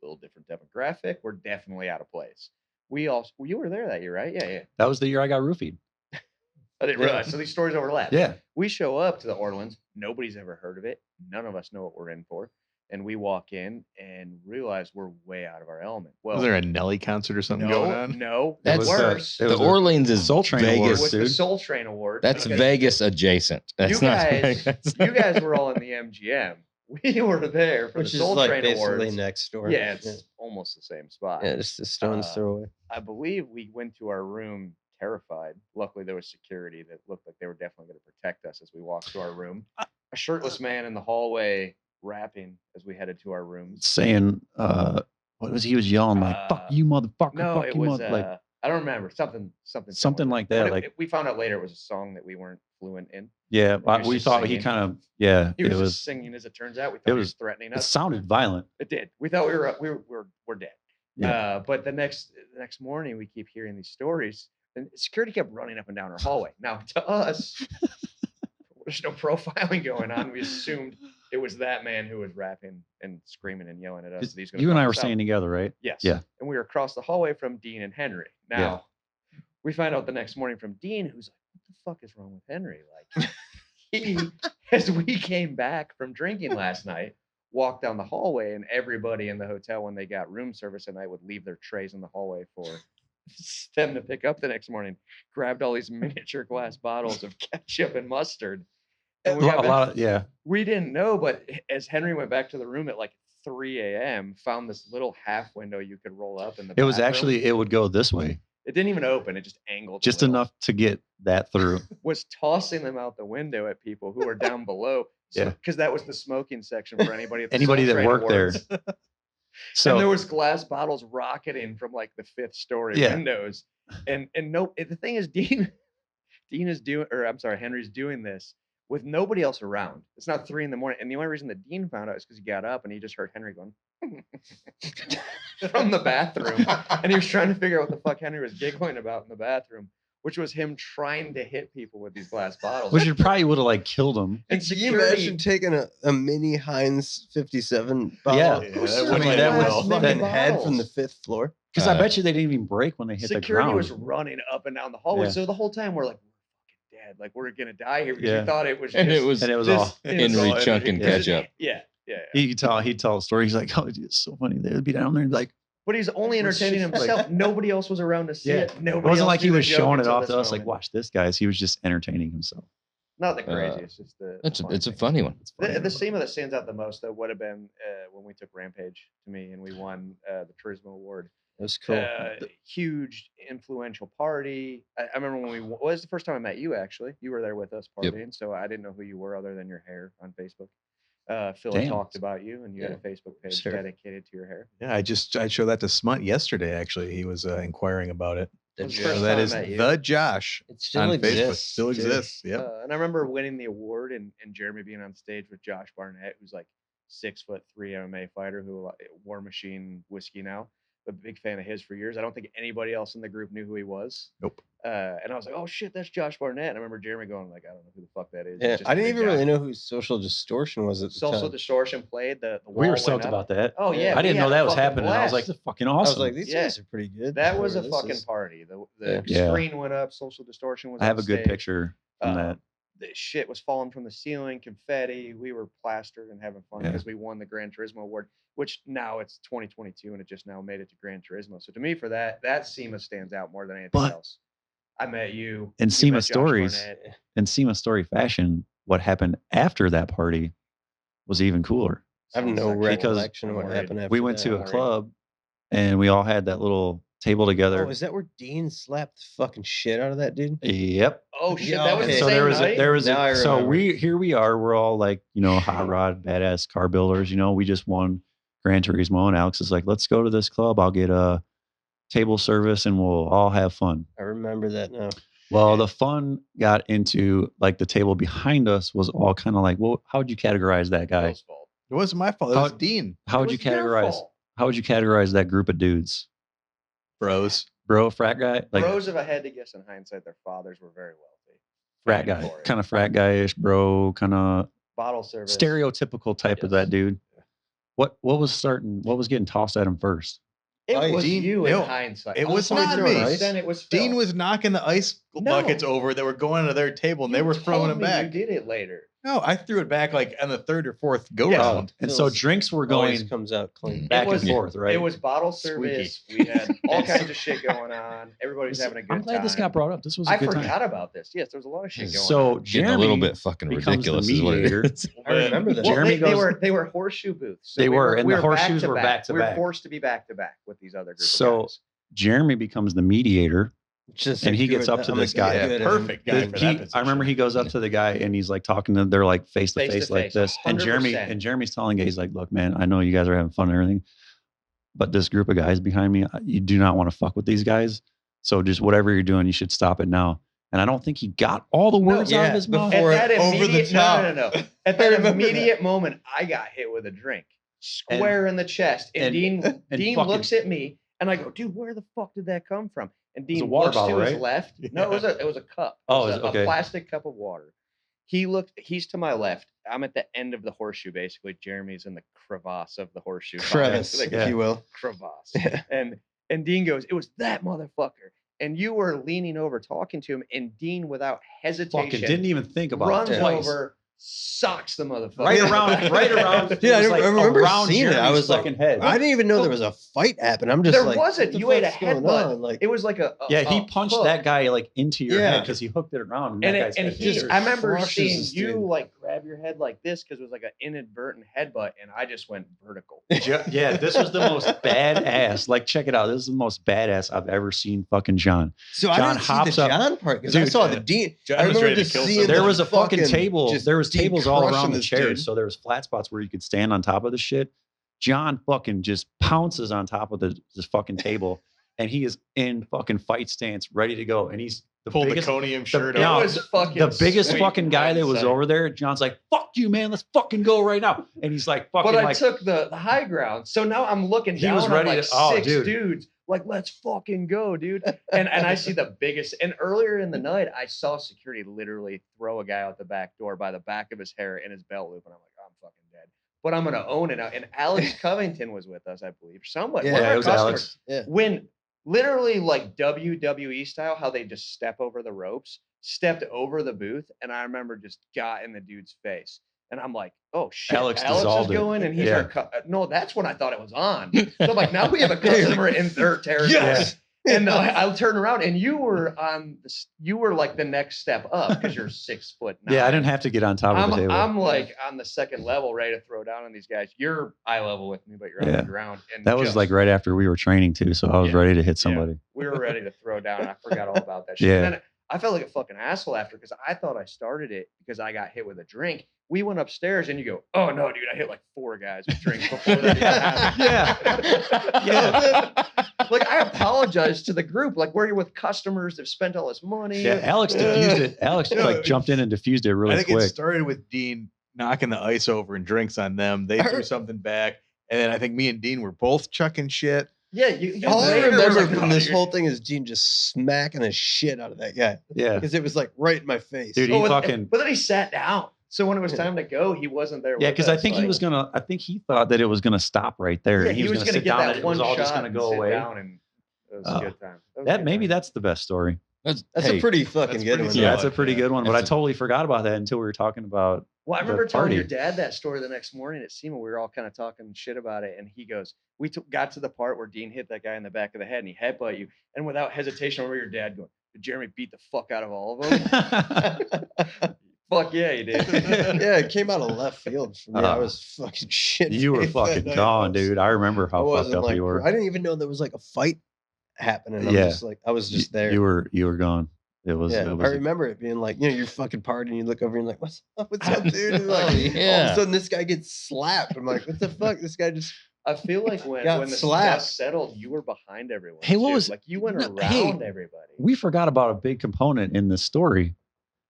a little different demographic. We're definitely out of place. You were there that year, right? Yeah. that was the year I got roofied. I didn't Yeah. realize. So these stories overlap. Yeah. We show up to the Orleans. Nobody's ever heard of it. None of us know what we're in for. And we walk in and realize we're way out of our element. Well, Was there a Nelly concert or something going on? No. That That's was worse. it The was a Orleans is Soul Train It Awards, Vegas. was the dude. Soul Train Award. That's because Vegas adjacent. That's You not guys, Vegas. you guys were all in the MGM. We were there for which the is Soul like Train basically Awards. next door. Yeah, it's almost the same spot. yeah, just a stone's throw away. I believe we went to our room terrified. Luckily, there was security that looked like they were definitely going to protect us as we walked to our room. A shirtless man in the hallway rapping as we headed to our rooms. Saying, what was he was yelling like, "Fuck you, motherfucker! No, fuck it you, was mother!" Like I don't remember something something like that. But Like we found out later it was a song that we weren't fluent in. yeah, he was we just thought he singing. kind of yeah. He It was, was just singing. As it turns out, we thought he was was- threatening it us. sounded violent. It did. We thought we're dead. Yeah. But the next morning, we keep hearing these stories, and security kept running up and down our hallway. Now, to us, there's no profiling going on. We assumed it was that man who was rapping and screaming and yelling at us. that he's gonna You and fuck I were us out. staying together, right? Yes. Yeah. And we were across the hallway from Dean and Henry. Now, we find out the next morning from Dean, who's like, "What the fuck is wrong with Henry?" Like, he, as we came back from drinking last night, walked down the hallway, and everybody in the hotel, when they got room service at night, would leave their trays in the hallway for them to pick up the next morning. Grabbed all these miniature glass bottles of ketchup and mustard. And we, got back- Yeah. we didn't know, but as Henry went back to the room at like 3 a.m., found this little half window you could roll up in the It was bathroom. actually it would go this way, It didn't even open. It just angled. a just little. enough to get that through. Was tossing them out the window at people who were down below. Yeah. Because that was the smoking section for anybody. At the Anybody Soul that Train worked there. Awards. So And there was glass bottles rocketing from like the 5th story Yeah. windows. And no, the thing is, Dean is doing, or I'm sorry, Henry's doing this with nobody else around. It's not 3 a.m. And the only reason that Dean found out is because he got up and he just heard Henry going from the bathroom. And he was trying to figure out what the fuck Henry was giggling about in the bathroom, which was him trying to hit people with these glass bottles. which it probably would have like killed him. and Can you imagine taking a mini Heinz 57 bottle? Yeah. Yeah, Who that served would mean, be that glass was mini Fucking head from the bottles? 5th floor. Because I bet you they didn't even break when they hit the Security ground. was running up and down the hallway. Yeah. So the whole time we're like, we're fucking dead. Like we're gonna die here because Yeah. we thought it was. And just it was and it was this- all. it was Henry all chunking energy. ketchup. Yeah. He'd tell a story. He's like, "Oh, it's so funny." They'd be down there and be like, But he's only It was entertaining just like- himself. Nobody else was around to see Yeah. it. it Nobody wasn't else like he knew the was joke showing it until off this to us. Like, moment. watch this, guys. He was just entertaining himself. Nothing crazy. It's just the. It's fun it's a thing. funny one. It's funny. The SEMA that stands out the most though would have been when we took Rampage to me and we won the Turismo Award. It was cool. Huge influential party. I remember when well, it was the first time I met you. Actually, you were there with us Yep. partying, so I didn't know who you were other than your hair on Facebook. Phil Damn. had talked about you, and you had a Facebook page Sure. dedicated to your hair. Yeah, I showed that to Smut yesterday. Actually, he was inquiring about it. That was the So first that time I is met you. the Josh It still on exists. Facebook. Still too. exists. Yep. And I remember winning the award and Jeremy being on stage with Josh Barnett, who's like 6'3" MMA fighter who War Machine whiskey now. A big fan of his for years. I don't think anybody else in the group knew who he was. Nope. And I was like, oh shit, that's Josh Barnett. And I remember Jeremy going like, I don't know who the fuck that is. Yeah, He's just I a didn't big even guy. really know who Social Distortion was at the Social time. Distortion played. The We wall were went stoked up. about that. Oh yeah, I we didn't had know a that was fucking happening. I was like, blast. "This is fucking I awesome." was like, these Yeah. guys are pretty good. That was a This fucking is- party. The Yeah. Yeah. screen went up. Social Distortion was. I have on a good stage. picture from that. the shit was falling from the ceiling, confetti. We were plastered and having fun Yeah. because we won the Gran Turismo award, which now it's 2022 and it just now made it to Gran Turismo. So to me, for that SEMA stands out more than anything But- else. I met you In you SEMA met Josh stories, Barnett. in SEMA story fashion, what happened after that party was even cooler. I have no Sounds like- recollection of I'm what worried. happened after We went that. to a worried. club and we all had that little table together. Oh, is that where Dean slapped the fucking shit out of that dude? Yep. Oh shit, Yeah, that was okay. the So same there was night? Now I so remember. here we are. We're all like, hot rod, badass car builders. We just won Gran Turismo, and Alex is like, let's go to this club. I'll get a table service and we'll all have fun. I remember that now. Well, the fun got into like the table behind us was all kind of like, well, how would you categorize that guy? Bill's fault. It wasn't my fault. It was How- Dean. How It would you was your categorize? fault. How would you categorize that group of dudes? Bros. Bro, frat guy, like Bros, if I had to guess in hindsight, their fathers were very wealthy. frat Fighting guy, for it. kind of frat guy-ish, bro, kind of Bottle service. stereotypical type of Yes. that dude. What was getting tossed at him first? It Ice. was Dean- you no, in hindsight. it I was told not you me. Then it was Phil. Dean was knocking the ice buckets No. over that were going to their table, and they You were throwing told them me back. You did it later. No, I threw it back like on the third or fourth go Yeah. round. And so Phil's drinks were Always going comes out clean. back was- and forth, right? It was bottle Squeaky. service. We had all kinds of shit going on. Everybody was having a good I'm glad time. this got brought up. This was a I good forgot time. about this. Yes, there was a lot of shit going So on. Jeremy Getting a little bit fucking becomes ridiculous the is what it mediator. is. I remember that. Well, Jeremy they goes- were horseshoe booths. So They were, and the back horseshoes to were back to We were back. forced to be back to back with these other groups So- of guys. Jeremy becomes the mediator. Just And a he gets good- up to I'm a this guy. Yeah, good- perfect guy for that I position. remember he goes up to the guy and he's like talking to them. They're like face to face like Face-to-face, this. And 100%. Jeremy's telling guys like, look, man, I know you guys are having fun and everything, but this group of guys behind me, you do not want to fuck with these guys. So just whatever you're doing, you should stop it now. And I don't think he got all the words out yeah, of his mouth. before- At that over the immediate, top. no. At I that remember immediate moment, I got hit with a drink square in the chest, and Dean fucking- looks at me, and I go, "Dude, where the fuck did that come from?" And was a Dean water looks bottle, to his right? left. No, it was a cup. It Oh, was is it? a Okay. plastic cup of water. He's to my left. I'm at the end of the horseshoe, basically. Jeremy's in the crevasse of the horseshoe. crevice, Like, if you will. crevasse. And Dean goes, "It was that motherfucker." And you were leaning over talking to him, and Dean, without hesitation, Fucking didn't even think about runs it twice. over, socks the motherfucker. Right around. Yeah, it was I remember around seeing it. I Jeremy's was like, fucking head. I didn't even know there was a fight happening. I'm just There like, wasn't. what the You ate a fuck's going headbutt. on? Like, It was like a Yeah, he punched hook. that guy like into your Yeah. head because he hooked it around. And, And, that guy's and head he, just- I remember crushes seeing this you dude. like grab your head like this because it was like an inadvertent headbutt, and I just went vertical. Yeah, this was the most badass. Like, check it out. This is the most badass I've ever seen. Fucking John. so I John didn't see hops the up. John part because I Dude, saw the Dean. John I was remember ready to just kill seeing somebody. There the was a fucking fucking- table. just There was Dean tables all crushing around the this chairs, dude. so there was flat spots where you could stand on top of the shit. John fucking just pounces on top of this fucking table, and he is in fucking fight stance, ready to go. And he's the Pulled biggest, the conium shirt It No, off. was fucking the biggest sweet fucking guy that was hindsight. over there. John's like, "Fuck you, man. Let's fucking go right now." And he's like, "Fucking But I like." took the high ground, so now I'm looking He down. was on ready like to- oh, six dude. dudes. Like, let's fucking go, dude. And I see the biggest. And earlier in the night, I saw security literally throw a guy out the back door by the back of his hair and his belt loop, and I'm like, I'm fucking dead. But I'm gonna own it now. And Alex Covington was with us, I believe. Somebody. Yeah, one of Yeah, our it was customers. Alex. Yeah. When literally like WWE style, how they just step over the ropes, stepped over the booth, and I remember just got in the dude's face. And I'm like, oh shit, Alex Alex is dissolved it. going, and he's Yeah. our no, that's when I thought it was on. So I'm like, now we have a customer in their territory. Yes. And I'll turn around, and you were you were like the next step up because you're 6 foot. Yeah, I didn't have to get on top of the table. I'm like on the second level, ready to throw down on these guys. You're eye level with me, but you're on Yeah. the ground. And That was just- like right after we were training too, so I was Yeah. ready to hit somebody. we were ready to throw down. I forgot all about that shit. Yeah. And then I felt like a fucking asshole after because I thought I started it because I got hit with a drink. We went upstairs and you go, oh no, dude, I hit like 4 guys with drinks before that even happened. Yeah. Like I apologized to the group. Like where you're with customers that've spent all this money. Yeah, Alex diffused it. Alex Yeah, like jumped in and diffused it really I think quick. it started with Dean knocking the ice over and drinks on them. They threw something back. And then I think me and Dean were both chucking shit. Yeah, you All I later was remember like, from "No, this you're-" whole thing is Gene just smacking the shit out of that guy Yeah. because it was like right in my face. Dude, Oh, he but- fucking But then he sat down. So when it was time to go, he wasn't there. Yeah, with because I us, think he like- was gonna. I think he thought that it was gonna stop right there. Yeah, and he was gonna gonna sit get down that and it one was all shot just gonna and go sit away. down, and it was a good time. It was a That good maybe time. that's the best story. That's hey, a pretty fucking that's good pretty one. solid. Yeah, that's a pretty good one. But I That's a- totally forgot about that until we were talking about. Well, I the remember telling your party. dad that story the next morning at SEMA. We were all kind of talking shit about it, and he goes, got to the part where Dean hit that guy in the back of the head, and he headbutt you, and without hesitation, I remember your dad going, "Did Jeremy beat the fuck out of all of them?" Fuck yeah, he did. Yeah, it came out of left field for me. I Uh, was fucking shit. You were faced that fucking night. gone, dude. I remember I how fucked wasn't up like, you were. I didn't even know there was like a fight happening. I'm Yeah. just like, I was just there. You were gone. It was. Yeah, It I was remember it being like, you're fucking partying, you look over and you're like, what's up, dude? And like, Oh, all of yeah. a sudden this guy gets slapped. I'm like, what the fuck? This guy just I feel like when Got the slapped. dust settled, you were behind everyone. Hey, what too. was- like you went no, around hey, everybody. we forgot about a big component in this story.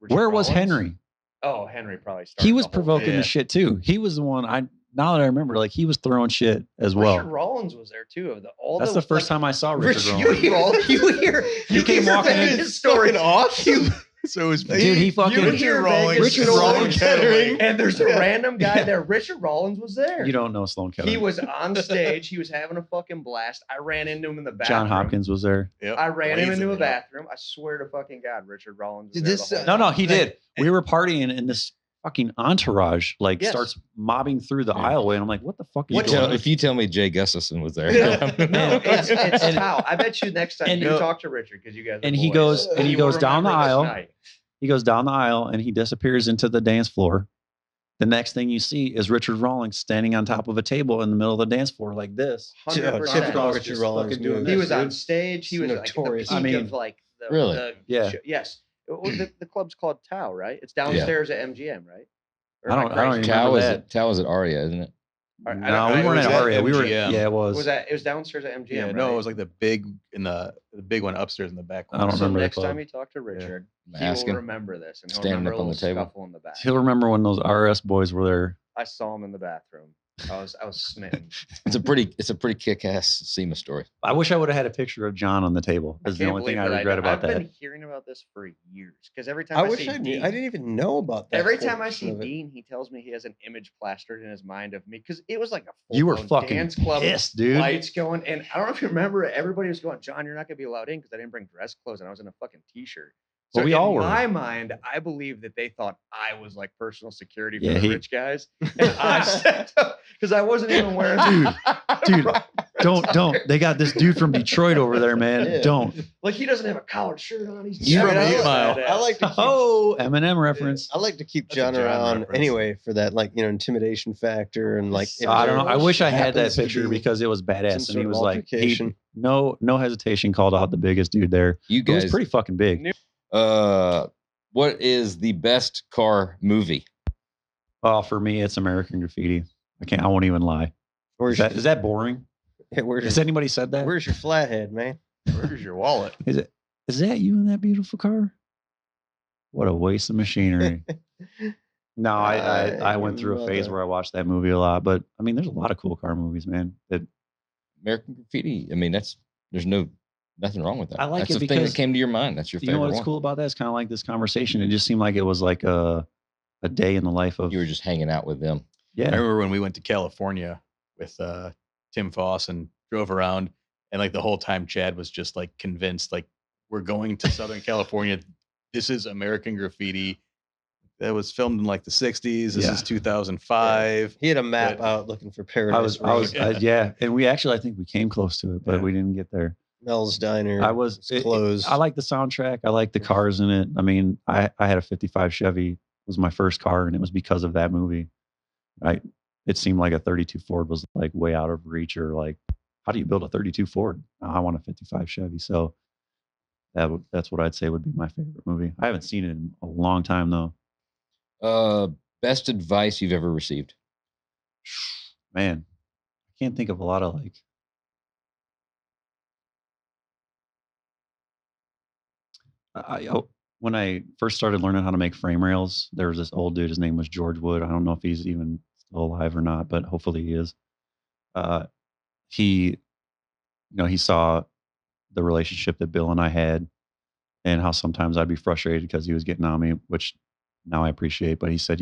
Richard Where was Rollins? Henry? Oh, Henry probably started. He was the whole provoking thing. Yeah. the shit too. He was the one. Now that I remember, like he was throwing shit as well. Richard Rollins was there too. Of That's the first time I saw Richard Rich, Rollins. You hear He came hear walking in. his story. awesome. So it was Dude, he fucking- Richard Rollins, Richard Sloan Rollins. Kettering. And there's a Yeah. random guy there. Richard Rollins was there. You don't know Sloan Kettering. He was on stage. He was having a fucking blast. I ran into him in the bathroom. John Hopkins was there. Yep. I ran him Blazing into a it up. bathroom. I swear to fucking God, Richard Rollins. Was Did there this, the whole No, no, time. he did. We were partying and this fucking entourage like Yes. starts mobbing through the Yeah. aisleway, and I'm like, what the fuck is What- going on? If you tell me Jay Gustafson was there, No, it's And- Tao. I bet you next time and- you talk to Richard because you guys. Are and he boys, goes- and he will goes down the remember this aisle. night. He goes down the aisle and he disappears into the dance floor. The next thing you see is Richard Rollins standing on top of a table in the middle of the dance floor like this. 100%. Typical Arms Richard just Rollins fucking doing move. He this, was on dude. stage. He was like at the Notorious. peak I mean, of like the, Really? the Yeah. yes. The club's called Tao, right? It's downstairs at MGM, right? Or I am don't crazy? even Tao remember was that. at Tao was at Aria, isn't it? Or- I No, don't- we it weren't was at at Aria. We were, MGM. yeah, it was. It was downstairs at MGM. Yeah, right? no, it was like the big in the big one upstairs in the back. I don't So remember the next club. time you talk to Richard, he Ask will him. remember this, and he'll Standing remember up on a the little table. scuffle in the back. He'll remember when those RS boys were there. I saw him in the bathroom. I was smitten. It's a pretty kick-ass SEMA story. I wish I would have had a picture of John on the table. I That's the can't only thing believe I that regret don't. about I've that. been hearing about this for years because every time I I wish see I knew. Dean, I didn't even know about that. every time I see portion of it. Dean, he tells me he has an image plastered in his mind of me because it was like a You were full-blown fucking dance club, pissed, dude. lights going, and I don't know if you remember it. Everybody was going, John, you're not gonna be allowed in because I didn't bring dress clothes and I was in a fucking t-shirt. Well, we in all were. my mind, I believe that they thought I was like personal security for Yeah, the he- rich guys, and I stepped up because I wasn't even wearing. Dude, don't. They got this dude from Detroit over there, man. Yeah. Don't. Like he doesn't have a collared shirt on. He's He's from 8 Mile. I like to keep, Oh, Eminem reference. I like to keep That's a John John around reference. anyway for that, like, intimidation factor and like. if I don't know. there I wish I had that happens to picture be because it was some badass, and sort he of was like, he, altercation. no hesitation, called out the biggest dude there. You It was guys, pretty fucking big. what is the best car movie? Oh, for me, it's American Graffiti. I won't even lie. Where's Is that boring? where's Has your, anybody said that? where's your flathead, man? Where's your wallet? Is that you in that beautiful car? What a waste of machinery. No, I went through a phase where I watched that movie a lot, but I mean, there's a lot of cool car movies, man. That American Graffiti. I mean, there's nothing wrong with that. I like That's it the thing because- that came to your mind. That's your you favorite know what's one. cool about that? It's kind of like this conversation. It just seemed like it was like a day in the life of You were just hanging out with them. I yeah. remember when we went to California with Tim Foss and drove around, and like the whole time Chad was just like convinced, like, we're going to Southern California. This is American Graffiti. That was filmed in like the 60s. This Yeah. is 2005. He had a map But- out looking for paradise. I was, Road. yeah. And we actually, I think we came close to it, but Yeah. we didn't get there. Mel's Diner. I was closed. I like the soundtrack. I like the cars in it. I mean, I had a 55 Chevy. It was my first car, and it was because of that movie. It seemed like a 32 Ford was like way out of reach, or like, how do you build a 32 Ford? I want a 55 Chevy. So that's what I'd say would be my favorite movie. I haven't seen it in a long time though. Best advice you've ever received? Man, I can't think of a lot of like. When I first started learning how to make frame rails, there was this old dude. His name was George Wood. I don't know if he's even still alive or not, but hopefully he is. He saw the relationship that Bill and I had, and how sometimes I'd be frustrated because he was getting on me, which now I appreciate. But he said,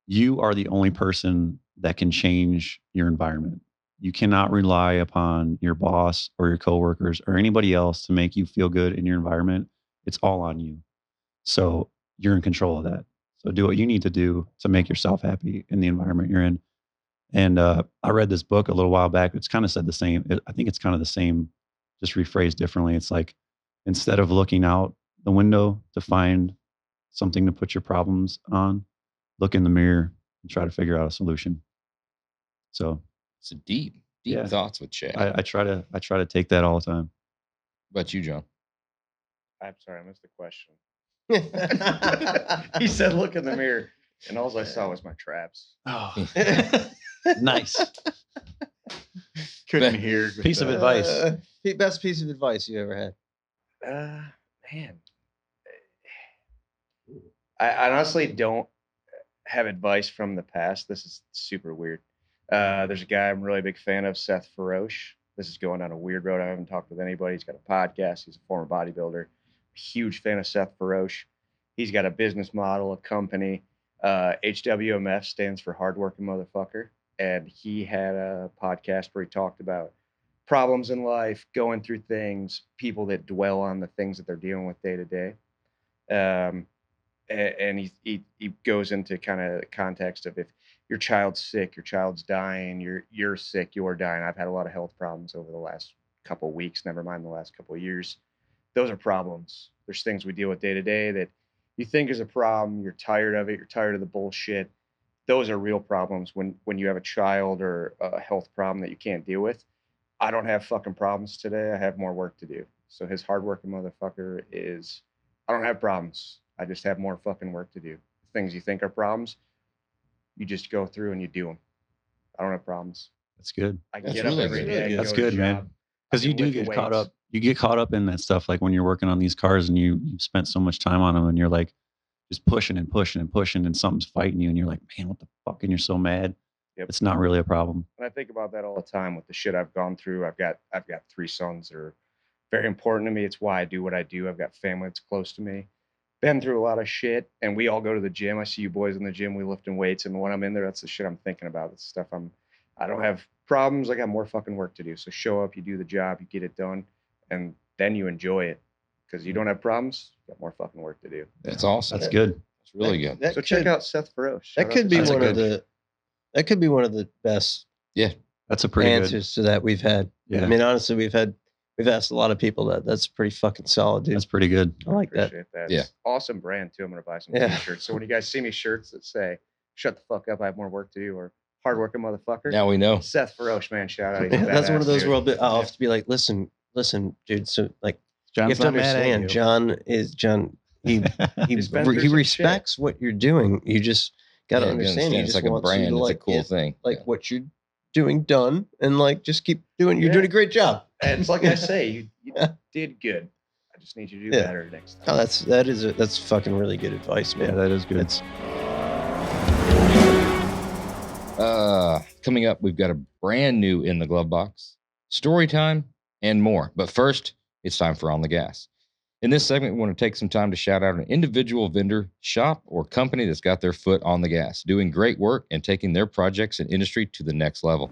you are the only person that can change your environment. You cannot rely upon your boss or your coworkers or anybody else to make you feel good in your environment. It's all on you. So you're in control of that. So do what you need to do to make yourself happy in the environment you're in. And I read this book a little while back. It's kind of said the same. I think it's kind of the same, just rephrased differently. It's like, instead of looking out the window to find something to put your problems on, look in the mirror and try to figure out a solution. So It's a deep Yeah. thoughts with Chad. I try to take that all the time. What about you, John? I'm sorry, I missed the question. He said, "Look in the mirror," and all I saw was my traps. Oh, nice. Couldn't hear. with Piece of the- advice. Best piece of advice you ever had. Man, I honestly don't have advice from the past. This is super weird. There's a guy I'm a really big fan of, Seth Feroce. This is going down a weird road. I haven't talked with anybody. He's got a podcast. He's a former bodybuilder. Huge fan of Seth Feroce. He's got a business model, a company. HWMF stands for Hardworking Motherfucker. And he had a podcast where he talked about problems in life, going through things, people that dwell on the things that they're dealing with day to day. And he goes into kind of the context of, if your child's sick, your child's dying, you're sick, you're dying. I've had a lot of health problems over the last couple of weeks, never mind the last couple of years. Those are problems. There's things we deal with day to day that you think is a problem. You're tired of it. You're tired of the bullshit. Those are real problems when you have a child or a health problem that you can't deal with. I don't have fucking problems today. I have more work to do. So his Hardworking Motherfucker is, I don't have problems. I just have more fucking work to do. Things you think are problems, you just go through and you do them. I don't have problems. That's good. I That's get really up every good. day. That's go to good, the man. job. Because I you can do lift get caught weights. up. You get caught up in that stuff, like when you're working on these cars and you've spent so much time on them, and you're like just pushing and pushing and pushing, and something's fighting you, and you're like, man, what the fuck? And you're so mad. Yep. It's not really a problem. And I think about that all the time with the shit I've gone through. I've got 3 sons that are very important to me. It's why I do what I do. I've got family that's close to me. Been through a lot of shit, and we all go to the gym. I see you boys in the gym. We lifting weights, and when I'm in there, that's the shit I'm thinking about. It's stuff I don't have problems. I got more fucking work to do. So show up, you do the job, you get it done, and then you enjoy it. Because you don't have problems, you got more fucking work to do. That's awesome. That's good. That's really good. That So could, check out Seth Feroce. that could be That's a one of good- the. That could be one of the best That's a pretty good. answers to that we've had. Yeah. I mean, honestly, we've asked a lot of people that. That's pretty fucking solid, dude. That's pretty good. I like that. Appreciate that. Yeah. It's awesome brand too. I'm gonna buy some Yeah. t-shirts. So when you guys see me shirts that say "Shut the fuck up, I have more work to do," or "Hardworking Motherfucker," Now we know. Seth Feroce, man, shout out. He's a That's one of badass those dude. where I'll have to be like, listen, dude. So like, John's you have to not mad at understand, you. John. He He's been through he some shit. respects what you're doing. You just got to Yeah, you understand. He It's just like a wants you brand. to It's like a cool get, thing. like Yeah. what you're doing done, and like just keep doing. You're Yeah. doing a great job. And it's like I say, you Yeah. did good. I just need you to do Yeah. better next Oh, time. that's fucking really good advice, Yeah, man. that is good. That's Coming up, we've got a brand new in the glove box, story time, and more. But first, it's time for On the Gas. In this segment, we want to take some time to shout out an individual vendor, shop, or company that's got their foot on the gas, doing great work and taking their projects and industry to the next level.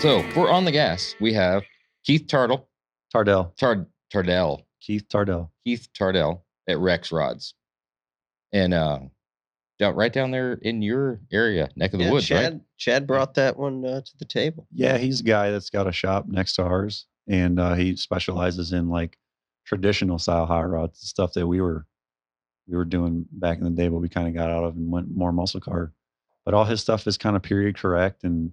So for On the Gas, we have Keith Tardell. Tardell Keith Tardell. at Rex Rods. And right down there in your area, neck of the woods, right? Chad brought that one to the table. Yeah, he's a guy that's got a shop next to ours, and he specializes in like traditional style hot rods, stuff that we were doing back in the day, but we kind of got out of and went more muscle car. But all his stuff is kind of period correct, and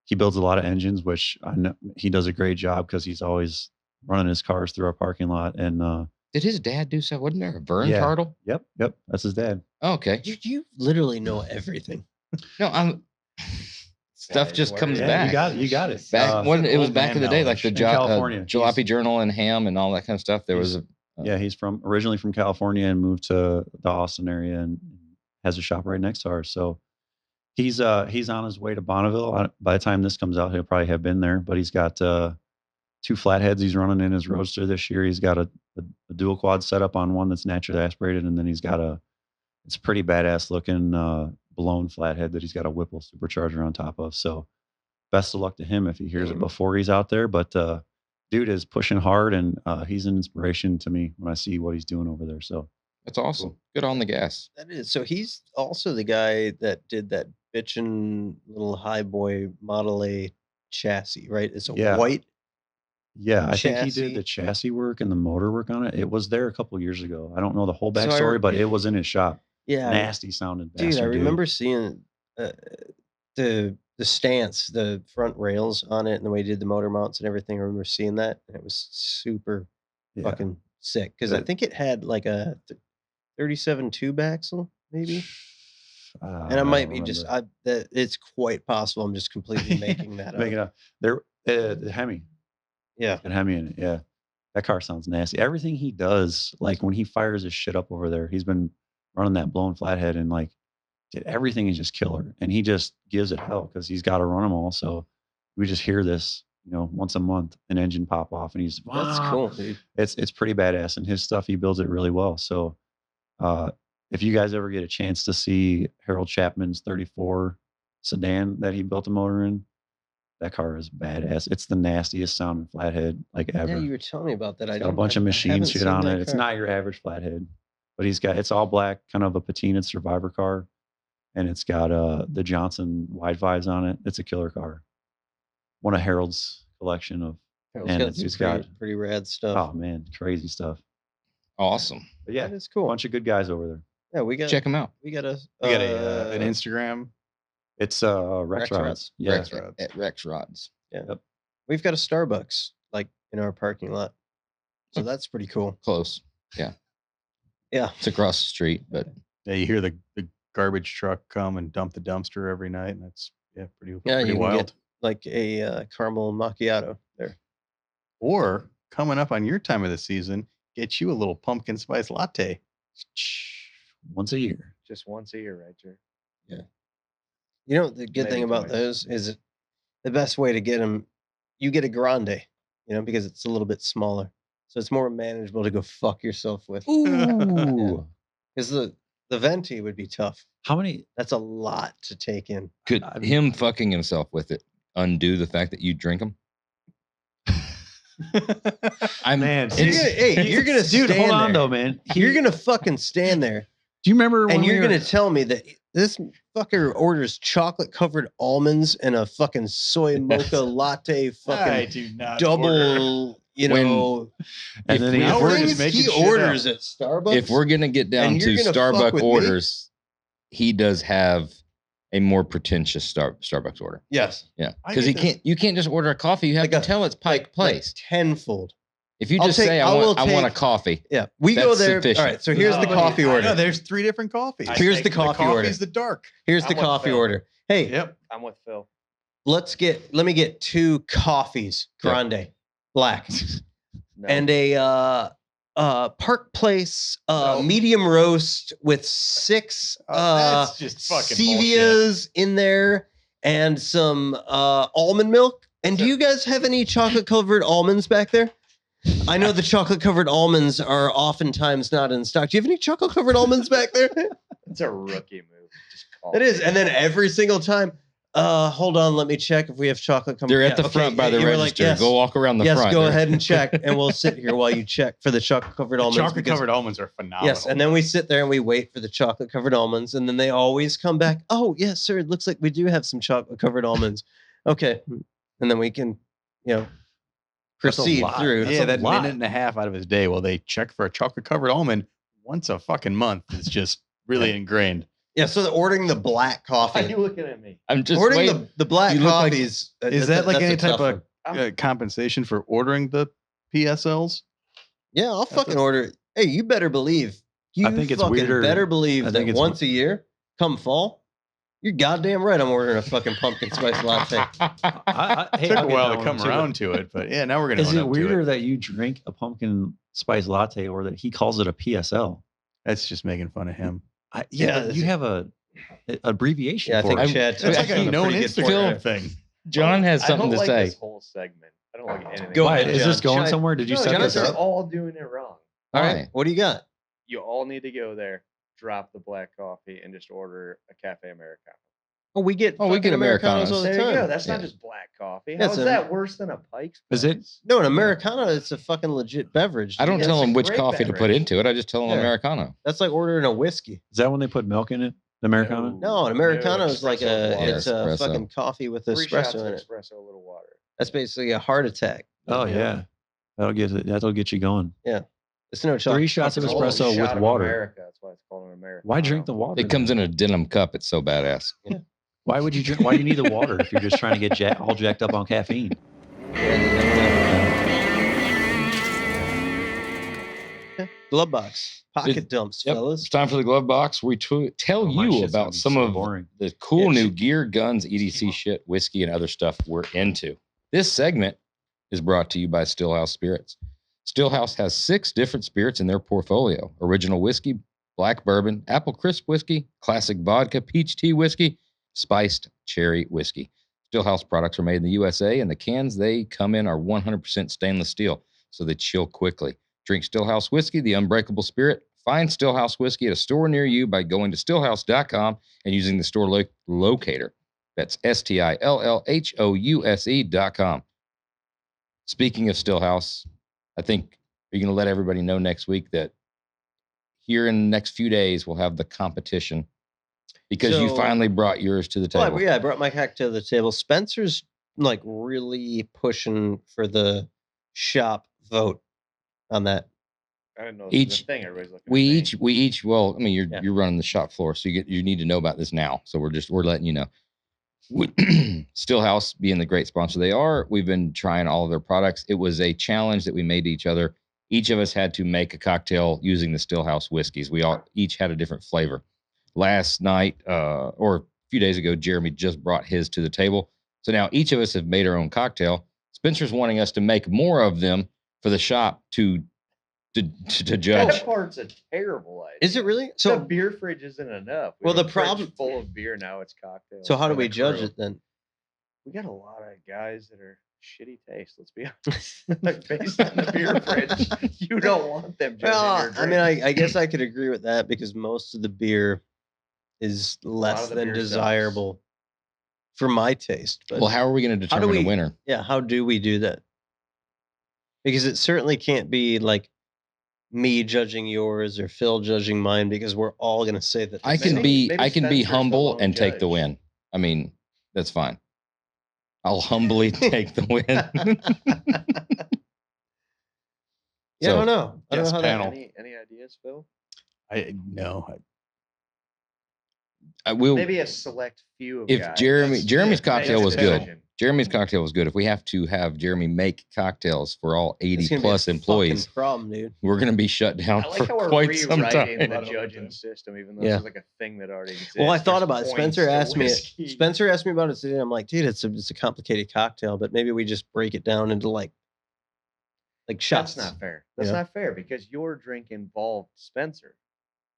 he builds a lot of engines, which I know he does a great job because he's always running his cars through our parking lot. And Did his dad do so? Wasn't there a Vern Yeah. Turtle? yep, that's his dad. Oh, okay. You literally know everything. No, I'm. Stuff just comes Yeah, back. you got it. Back when it was old back man in the day, like the knowledge. In California. Jalopy Journal and Ham and all that kind of stuff. There was a Yeah, he's originally from California and moved to the Austin area and has a shop right next to ours. So he's on his way to Bonneville. By the time this comes out, he'll probably have been there. But he's got 2 flatheads he's running in his Roadster this year. He's got a dual quad setup on one that's naturally aspirated, and then he's got it's a pretty badass looking blown flathead that he's got a Whipple supercharger on top of. So best of luck to him if he hears it before he's out there. But dude is pushing hard, and he's an inspiration to me when I see what he's doing over there. So That's awesome. Good on the gas. That is. So he's also the guy that did that bitchin' little high boy Model A chassis, right? It's a Yeah. white. yeah, I think he Chassis. did the chassis work and the motor work on it. It was there a couple years ago. I don't know the whole So I backstory, but it was in his shop. Yeah, Nasty sounding dude. bastard, I remember seeing the stance, the front rails on it, and the way he did the motor mounts and everything. I remember seeing that, and it was super Yeah. fucking sick because I But- think it had like a 37 tube axle, maybe. And I don't might be just remember. that it's quite possible. I'm just completely making that up. Making up. There, the Hemi. Yeah. And Hemi in it. Yeah. That car sounds nasty. Everything he does, like when he fires his shit up over there, he's been running that blown flathead and like did everything is just killer. And he just gives it hell because he's got to run them all. So we just hear this, once a month, an engine pop off, and he's That's cool, dude. It's pretty badass, and his stuff, he builds it really well. So if you guys ever get a chance to see Harold Chapman's 34 sedan that he built a motor in, that car is badass. It's the nastiest sounding flathead like ever. Yeah, you were telling me about that. It's got a bunch of machine shit on it. It's not your average flathead, but it's all black, kind of a patinaed survivor car, and it's got the Johnson wide fives on it. It's a killer car. One of Harold's collection of. It's and got it's some just got pretty rad stuff. Oh man, crazy stuff. Awesome. But yeah, That is a cool. bunch of good guys over there. Yeah, we got Check them out. we got a We got an Instagram. It's Rex Rex Rods. Rods. Yeah, Rex Rods. At Rex Rods. we've got a Starbucks like in our parking lot, so that's pretty cool. Close. Yeah. Yeah, It's across the street, but Yeah, you hear the garbage truck come and dump the dumpster every night, and that's pretty yeah, pretty you can wild. get like a caramel macchiato there. Or coming up on your time of the season, get you a little pumpkin spice latte. once a year. Just once a year, right, Jer? You know the good thing Maybe about twice. those is the best way to get them. You get a grande, because it's a little bit smaller, so it's more manageable to go fuck yourself with. Ooh. Because the venti would be tough. How many? That's a lot to take in. could I- him fucking himself with it undo the fact that you drink them? I'm Man, You're it's- gonna, hey, you're gonna dude, stand hold on there. though, man. You're gonna fucking stand there, Do you remember when and you're we were- gonna tell me that this fucker orders chocolate covered almonds and a fucking soy mocha latte, I fucking do not order. double. When- And then he- Now we're things just making he shit orders at Starbucks. if we're gonna get down And to you're gonna fuck Starbucks with me? orders, he does have a more pretentious Starbucks order. yes, Yeah, I because get you can't just order a coffee. You have Like to a- tell it's Pike Place. tenfold. If you I'll just take- say I I will want a take- coffee, Yeah, we go That's there. sufficient. All right, so here's the No, coffee I order. know, there's 3 different coffees. Here's the coffee order. Coffee's the dark. Here's the I'm with coffee Phil. order. Hey, Yep. I'm with Phil. let me get 2 coffees, grande, black, No. and a Park Place No. medium roast with 6 That's just fucking stevias in there and some almond milk. And do you guys have any chocolate covered almonds back there? I know the chocolate covered almonds are oftentimes not in stock. Do you have any chocolate covered almonds back there? It's a rookie move. Just call It is. And then every single time, hold on, let me check if we have chocolate covered. they're at the front by the you were register. like, yes, Go walk around the yes, front. go They're- ahead and check, and we'll sit here while you check for the chocolate covered almonds. Chocolate because- covered almonds are phenomenal. Yes, and then we sit there and we wait for the chocolate covered almonds, and then they always come back. Oh, yes, sir. It looks like we do have some chocolate covered almonds. Okay, and then we can, That's a proceed lot. through. yeah, that lot. minute and a half out of his day while they check for a chocolate covered almond once a fucking month is just really ingrained. Yeah, so ordering the black Why coffee, are you looking at me? I'm just ordering waiting. the black You look like- coffees. Is that like that's any a type tough of one. compensation for ordering the PSLs? Yeah, I'll That's fucking a- order it. Hey, you better believe. You I think it's fucking weirder- better believe I that think it's- once a year, come fall, you're goddamn right. I'm ordering a fucking pumpkin spice latte. Hey, Took I'll a get while that to one come too. around to it, but yeah, now we're gonna. Is own it up to weirder that you drink a pumpkin spice latte or that he calls it a PSL? That's just making fun of him. Yeah, but you have a abbreviation Yeah, I for think it. Chad. It's like Chad's a doing known pretty good for Instagram it. thing. John has I something don't to like say. this whole segment. I don't like anything. Go Why? ahead, Is this John. going Chad- somewhere? Did you No, set you this guys are up? all doing it wrong. All Why? right, what do you got? You all need to go there. drop the black coffee and just order a cafe Americano. Oh, we get Americanos. Americanos all the There time. you go. That's Yeah. not just black coffee. Yeah, How is that worse than a Pike's Is it? Place? No, an Americano, it's a fucking legit beverage. I don't dude. tell That's a them which great coffee to put beverage. into it. I just tell them Yeah. Americano. That's like ordering a whiskey. Is that when they put milk in it? The Americano? No, an Americano is like espresso with water. it's a Espresso. fucking coffee with 3 shots espresso of in it. espresso, a little water. That's basically a heart attack. Oh yeah. That'll get you going. It's no 3 shots of It's called a espresso shot with of water. America. That's why it's called an American. Why drink the water? It comes in a denim cup. It's so badass. Why would you drink? Why do you need the water if you're just trying to get all jacked up on caffeine? Glove box, pocket dumps, Yep. fellas. It's time for the glove box. We tell Oh, my you shit's gonna about be some so of boring. the cool Yeah, new shit. gear, guns, EDC shit, whiskey, and other stuff we're into. This segment is brought to you by Stillhouse Spirits. Stillhouse has 6 different spirits in their portfolio: original whiskey, black bourbon, apple crisp whiskey, classic vodka, peach tea whiskey, spiced cherry whiskey. Stillhouse products are made in the USA, and the cans they come in are 100% stainless steel, so they chill quickly. Drink Stillhouse whiskey, the unbreakable spirit. Find Stillhouse whiskey at a store near you by going to stillhouse.com and using the store locator. That's STILLHOUSE.com. Speaking of Stillhouse, I think you're going to let everybody know next week that here in the next few days, we'll have the competition because you So- finally brought yours to the table. Well, I brought my cocktail to the table. Spencer's like really pushing for the shop vote on that. I didn't know this was Each- a thing. Everybody's looking. We at me. each. Well, I mean, Yeah. you're running the shop floor, so you need to know about this now. So we're letting you know. Stillhouse being the great sponsor they are, we've been trying all of their products. It was a challenge that we made to each other. Each of us had to make a cocktail using the Stillhouse whiskeys. We all each had a different flavor. Last night, or a few days ago, Jeremy just brought his to the table. So now each of us have made our own cocktail. Spencer's wanting us to make more of them for the shop to judge. That part's a terrible idea. Is it really? The So beer fridge isn't enough. We Well, have the a fridge problem- full of beer now. It's cocktails. so how do and we a judge crew. it then? We got a lot of guys that are shitty taste. Let's be honest. Like, based on the beer fridge, you don't want them. judging Well, your I mean, drink. I guess I could agree with that because most of the beer is less of the than beer sucks. desirable for my taste. But Well, how are we going to How do determine we- a winner? yeah, how do we do that? Because it certainly can't be like me judging yours or Phil judging mine because we're all going to say that. I can Maybe- be maybe I can be Spencer's the humble lone and take the judge. win. I mean, that's fine. I'll humbly take the win. Yeah, I So, don't know. I don't yes, know how panel. Any ideas, Phil? I will. Maybe a select few of If guys. Jeremy's Make cocktail a was good. decision. Jeremy's cocktail was good. If we have to have Jeremy make cocktails for all It's 80 gonna be a plus fucking employees, problem, dude. we're going to be shut down I like for how we're quite some rewriting time. the judging system, even though Yeah. this is like a thing that already exists. Well, I thought There's about it. points Spencer to asked me. whiskey. Spencer asked me about it today. And I'm like, dude, it's a complicated cocktail, but maybe we just break it down into like shots. That's not fair. That's Yeah. not fair because your drink involved Spencer.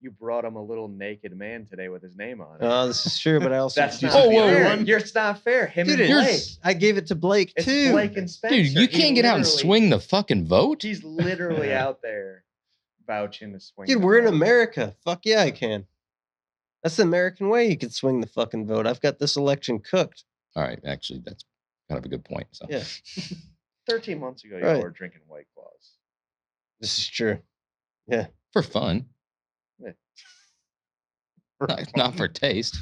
You brought him a little naked man today with his name on it. Oh, this is true, but I also That's just- not Oh, whoa, fair. one- It's not fair. Him Dude, and Blake. I gave it to Blake It's too. Blake and Spencer. Dude, you He can't get out and literally- swing the fucking vote. He's literally out there vouching to swing. Dude, the we're in vote. America. Fuck yeah, I can. That's the American way. You could swing the fucking vote. I've got this election cooked. All right, actually, that's kind of a good point. So, Yeah, 13 months ago, you Right. were drinking White Claws. this is true. for fun, Yeah. not for taste.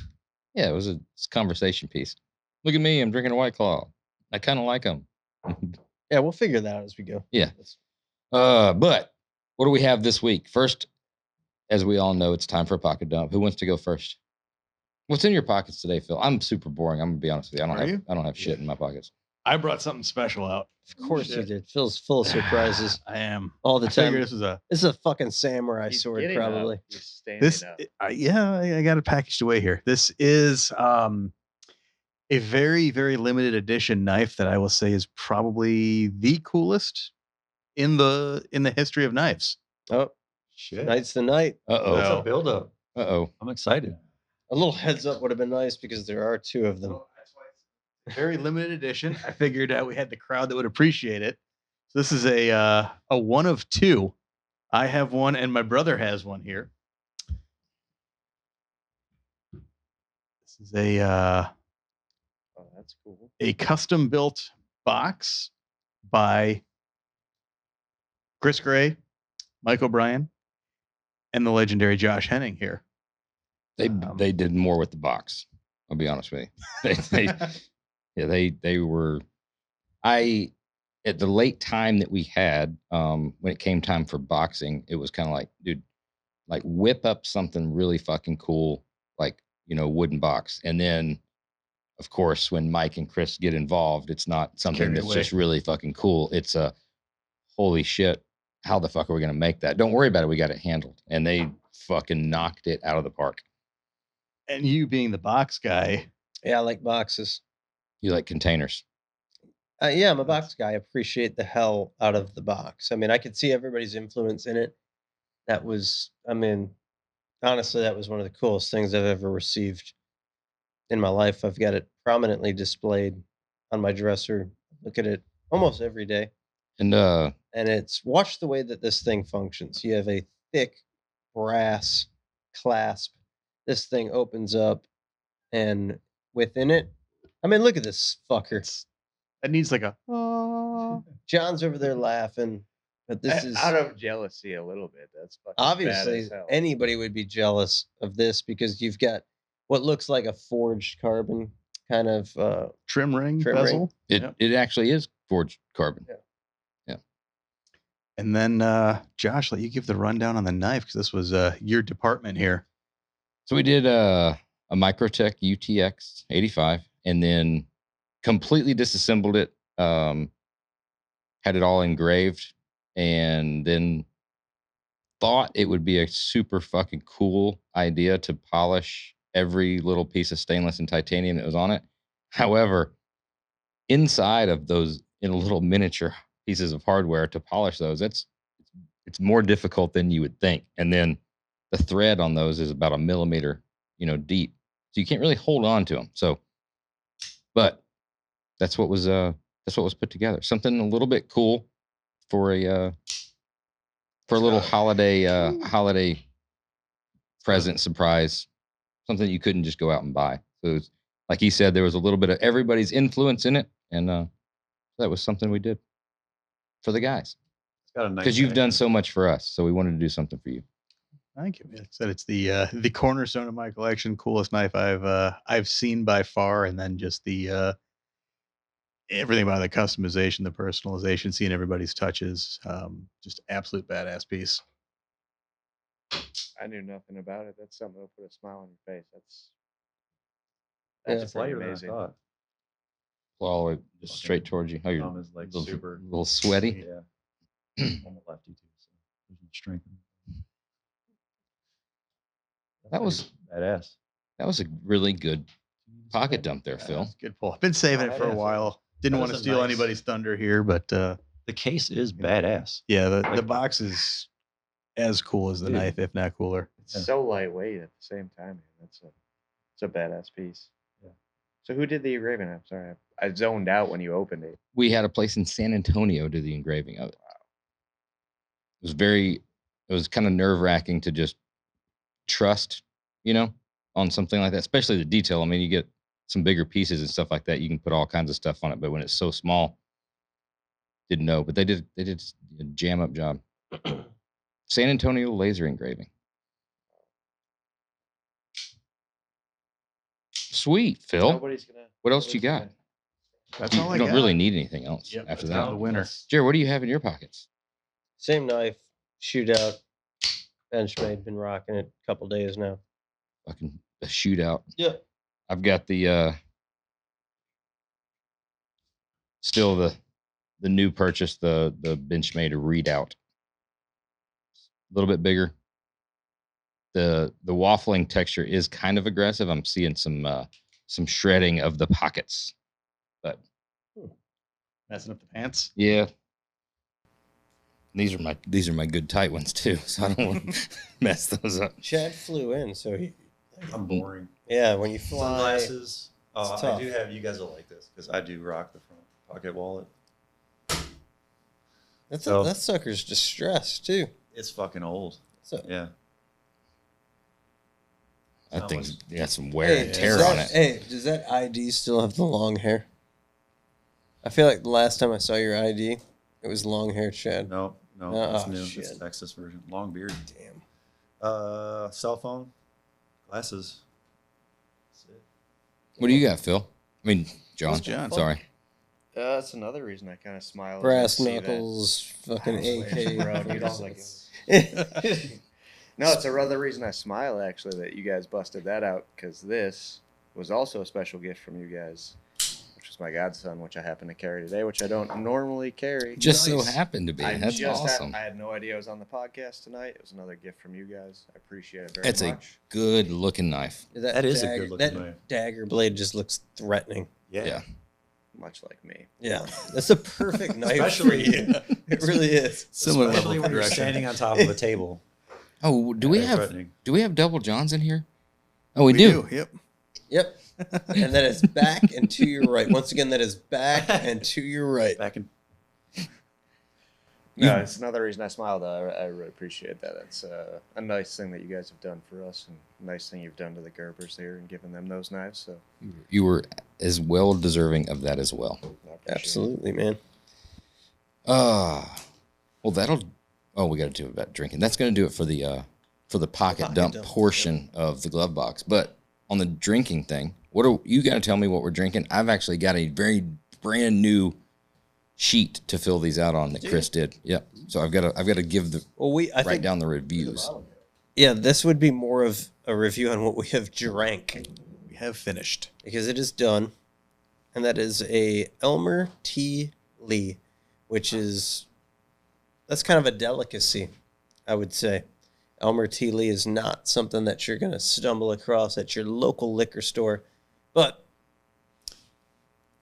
Yeah, it's a conversation piece. Look at me, I'm drinking a White Claw. I kind of like them. Yeah, we'll figure that out as we go. Yeah. But what do we have this week? First, as we all know, it's time for a pocket dump. Who wants to go first? What's in your pockets today, Phil? I'm super boring. I'm gonna be honest with you. I don't have shit in my pockets. I brought something special out. Of course you Shit. did. Phil's full of surprises I am. all the I time. figured this was a This is a fucking samurai He's sword, getting probably. Up. He's standing this. up. I got it packaged away here. This is a very very limited edition knife that I will say is probably the coolest in the history of knives. Oh, Shit. night's the night. Uh That's No. a buildup. oh. I'm excited. A little heads up would have been nice because there are two of them. Very limited edition. I figured we had the crowd that would appreciate it. So this is a one of two. I have one, and my brother has one here. This is Oh, that's cool. a custom built box by Chris Gray, Mike O'Brien, and the legendary Josh Henning here. They did more with the box. I'll be honest with you. They were. At the late time that we had, when it came time for boxing, it was kind of like, dude, like whip up something really fucking cool, like, wooden box. And then, of course, when Mike and Chris get involved, it's not something carried that's away. just really fucking cool. It's a holy shit. How the fuck are we going to make that? Don't worry about it. We got it handled. And they fucking knocked it out of the park. And you being the box guy, Yeah, I like boxes. You like containers. Yeah, I'm a box guy. I appreciate the hell out of the box. I mean, I could see everybody's influence in it. That was, I mean, honestly, that was one of the coolest things I've ever received in my life. I've got it prominently displayed on my dresser. Look at it almost every day. And And it's watch the way that this thing functions. You have a thick brass clasp. This thing opens up, and within it, I mean, look at this fucker. that needs like a. John's over there laughing, but this is Out of jealousy a little bit. That's fucking bad obviously as hell. anybody would be jealous of this because you've got what looks like a forged carbon kind of Trim ring Trim bezel. ring. it actually is forged carbon. Yeah. And then Josh, let you give the rundown on the knife because this was your department here. So we did a Microtech UTX 85 and then completely disassembled it, had it all engraved, and then thought it would be a super fucking cool idea to polish every little piece of stainless and titanium that was on it. However, inside of those in little miniature pieces of hardware to polish those, it's more difficult than you would think. And then the thread on those is about 1 millimeter, deep. So you can't really hold on to them. So, but that's what was put together. Something a little bit cool for a little holiday present surprise. Something you couldn't just go out and buy. So it was, like he said, there was a little bit of everybody's influence in it, and that was something we did for the guys. It's got a nice Because you've done action. so much for us, so we wanted to do something for you. Thank you. Like I said, it's the cornerstone of my collection. Coolest knife I've seen by far, and then just the everything about the customization, the personalization, seeing everybody's touches. Just absolute badass piece. I knew nothing about it. That's something that'll put a smile on your face. That's It's pretty lighter than I amazing. thought. Well, just straight towards you. Oh, you're Thumb is like little, super little sweaty. Yeah. I'm a lefty too, so there's no strength in it. That was badass. That was a really good pocket dump there, Yeah, Phil. that's a good pull. I've been saving Oh, it for a yeah. while. Didn't That want to is a steal nice- anybody's thunder here, but The case is badass. yeah, the Like- box is as cool as the Dude. knife, if not cooler. It's Yeah. so lightweight at the same time, man. It's a badass piece. Yeah. So who did the engraving? I'm sorry, I zoned out when you opened it. We had a place in San Antonio do the engraving of it. It was kind of nerve wracking to just trust, on something like that, especially the detail. I mean, you get some bigger pieces and stuff like that. You can put all kinds of stuff on it, but when it's so small, didn't know. But they did a jam up job. San Antonio laser engraving. Sweet, Phil. Nobody's gonna. What else you got? That's You all I don't got. really need anything else Yep, after that's that. kind of the winner. Jared, what do you have in your pockets? Same knife, shootout, Benchmade. Been rocking it a couple days now. Fucking a shootout. Yep. I've got the still the new purchase, the Benchmade readout. A little bit bigger. The waffling texture is kind of aggressive. I'm seeing some shredding of the pockets. But Messing up the pants. yeah. These are my good tight ones too, so I don't want to mess those up. Chad flew in, so he. I'm boring. Yeah, when you fly, Sunglasses. it's I tough. do have you guys will like this because I do rock the front pocket wallet. So- that sucker's distressed too. It's fucking old. So Yeah. That thing's got some wear Hey, and tear does on that, it. hey, does that ID still have the long hair? I feel like the last time I saw your ID, it was long hair, Chad. No, Oh, that's new. It's shit. Texas version. Long beard. Damn. Cell phone, glasses. That's it. What do you got, Phil? I mean, John. What's John? Sorry. That's another reason I kind of smile. Brass as I see that. knuckles, fucking AK. Bro, dude, I was like, no, it's another reason I smile actually that you guys busted that out because this was also a special gift from you guys, which was my godson, which I happen to carry today, which I don't normally carry. Just so happened to be. That's awesome. I had no idea I was on the podcast tonight. It was another gift from you guys. I appreciate it very That's a much. good looking knife. That is a good looking That knife. dagger blade just looks threatening. Yeah. Much like me. Yeah, that's a perfect knife for Especially- you. It really is. Similar level Especially of when you're aggression. standing on top of a table. Oh, do we Very have threatening. double Johns in here? Oh, we do. Yep. Yep. And that is back and to your right. Once again, that is back and to your right. Back in No, it's another reason I smile, though. I really appreciate that. It's a nice thing that you guys have done for us and a nice thing you've done to the Gerbers here and giving them those knives. So You were as well deserving of that as well. I appreciate it. Absolutely, man. Well, that'll. Oh, we got to do it about drinking. That's going to do it for the pocket dump portion of the glove box. But on the drinking thing, what are you got to tell me what we're drinking? I've actually got a very brand new sheet to fill these out on that Chris did. Yep. So I've got to give the Well, I write think down the reviews. yeah, this would be more of a review on what we have drank We have finished. because it is done, and that is a Elmer T. Lee, which is that's kind of a delicacy, I would say. Elmer T. Lee is not something that you're going to stumble across at your local liquor store, but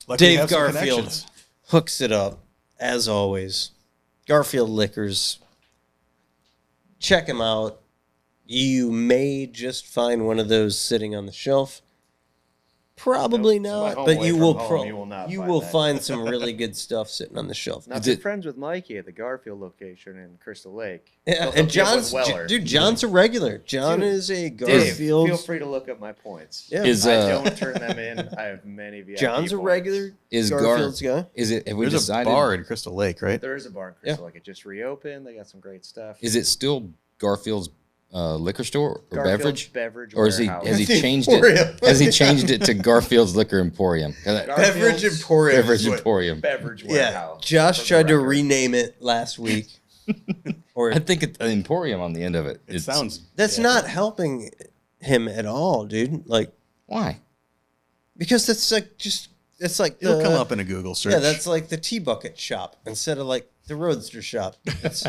Luckily, we Dave have some Garfield connections. hooks it up, as always. Garfield Liquors. Check him out. You may just find one of those sitting on the shelf. Probably Nope, not, it's my but home you away will, from home. You will not you find will that. find some really good stuff sitting on the shelf. Now, Is be it- friends with Mikey at the Garfield location in Crystal Lake. Yeah, He'll and hook you up with John's Weller. dude. John's a regular. John Dude, is a Dave, Garfield. feel free to look up my points. Yeah. Is I don't turn them in. I have many VIP John's a points. regular Is Garfield's guy. Is it? Have we There's decided? a bar in Crystal Lake, right? There is a bar in Crystal Lake. It just reopened. They got some great stuff. Is it still Garfield's liquor store or Garfield's beverage? Beverage Or is he Warehouse. has he The changed Emporium. it? Has he changed it to Garfield's Liquor Emporium? Beverage Garfield's Emporium. Beverage Emporium. Beverage Yeah, Warehouse. Josh for the tried to record. rename it last week. Or I think it's an Emporium on the end of it. It sounds. that's yeah. not helping him at all, dude. Like Why? because that's like just it's like It'll the, come up in a Google search. Yeah, that's like the tea bucket shop instead of like the Roadster Shop. It's,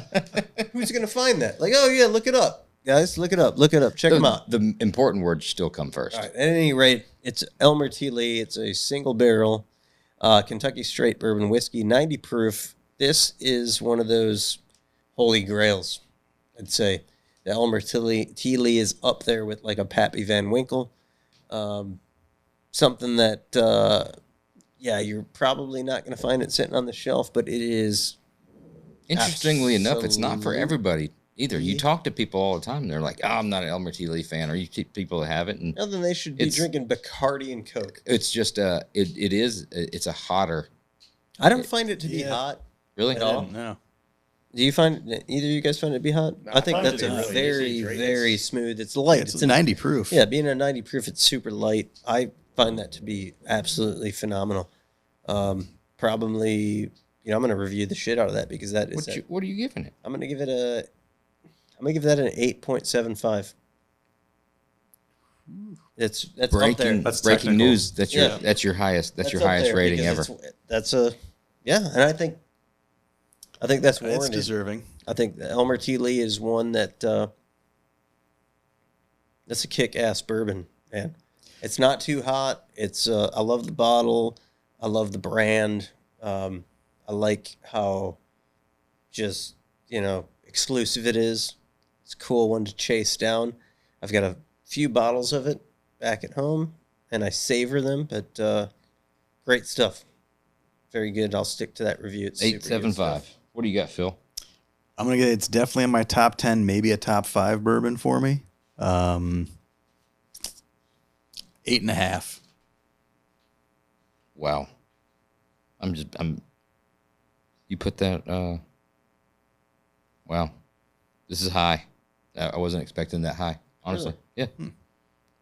who's gonna find that? Like, oh yeah, look it up, guys. Look it up. Look it up. Check them out. The important words still come first. All right, at any rate, it's Elmer T. Lee. It's a single barrel Kentucky straight bourbon whiskey, 90 proof. This is one of those holy grails, I'd say. The Elmer T. Lee is up there with like a Pappy Van Winkle. Something that, yeah, you're probably not going to find it sitting on the shelf, but it is. Interestingly enough, it's not for Absolutely. everybody either. You talk to people all the time, and they're like, "Oh, I'm not an Elmer T. Lee fan," or you keep people that have it, and Other than they should be It's- drinking Bacardi and Coke. it's just it's a hotter. I don't find it to be Yeah. hot. Really? At all? No. Do you find either of you guys find it to be hot? No, I think I find it that's to be a really very, easy to drink. very It's- smooth. It's light. It's It's a 90 proof. Yeah, being a 90 proof, it's super light. I find that to be absolutely phenomenal. Probably, I'm going to review the shit out of that because that is. What are you giving it? I'm going to give it a. I'm going to give that an 8.75. That's up there. Breaking That's breaking technical. news. That's your Yeah. that's your highest That's your up highest there rating because ever. That's a, yeah, and I think that's It's warranted. deserving. I think the Elmer T. Lee is one that that's a kick-ass bourbon, man. It's not too hot. It's I love the bottle. I love the brand. I like how just exclusive it is. It's a cool one to chase down. I've got a few bottles of it back at home, and I savor them. But great stuff. Very good. I'll stick to that review. It's super good 8.75. stuff. What do you got, Phil? I'm gonna get. It's definitely in my top 10, maybe a top 5 bourbon for me. 8.5. Wow. You put that, wow. This is high. I wasn't expecting that high, honestly. Really? Yeah.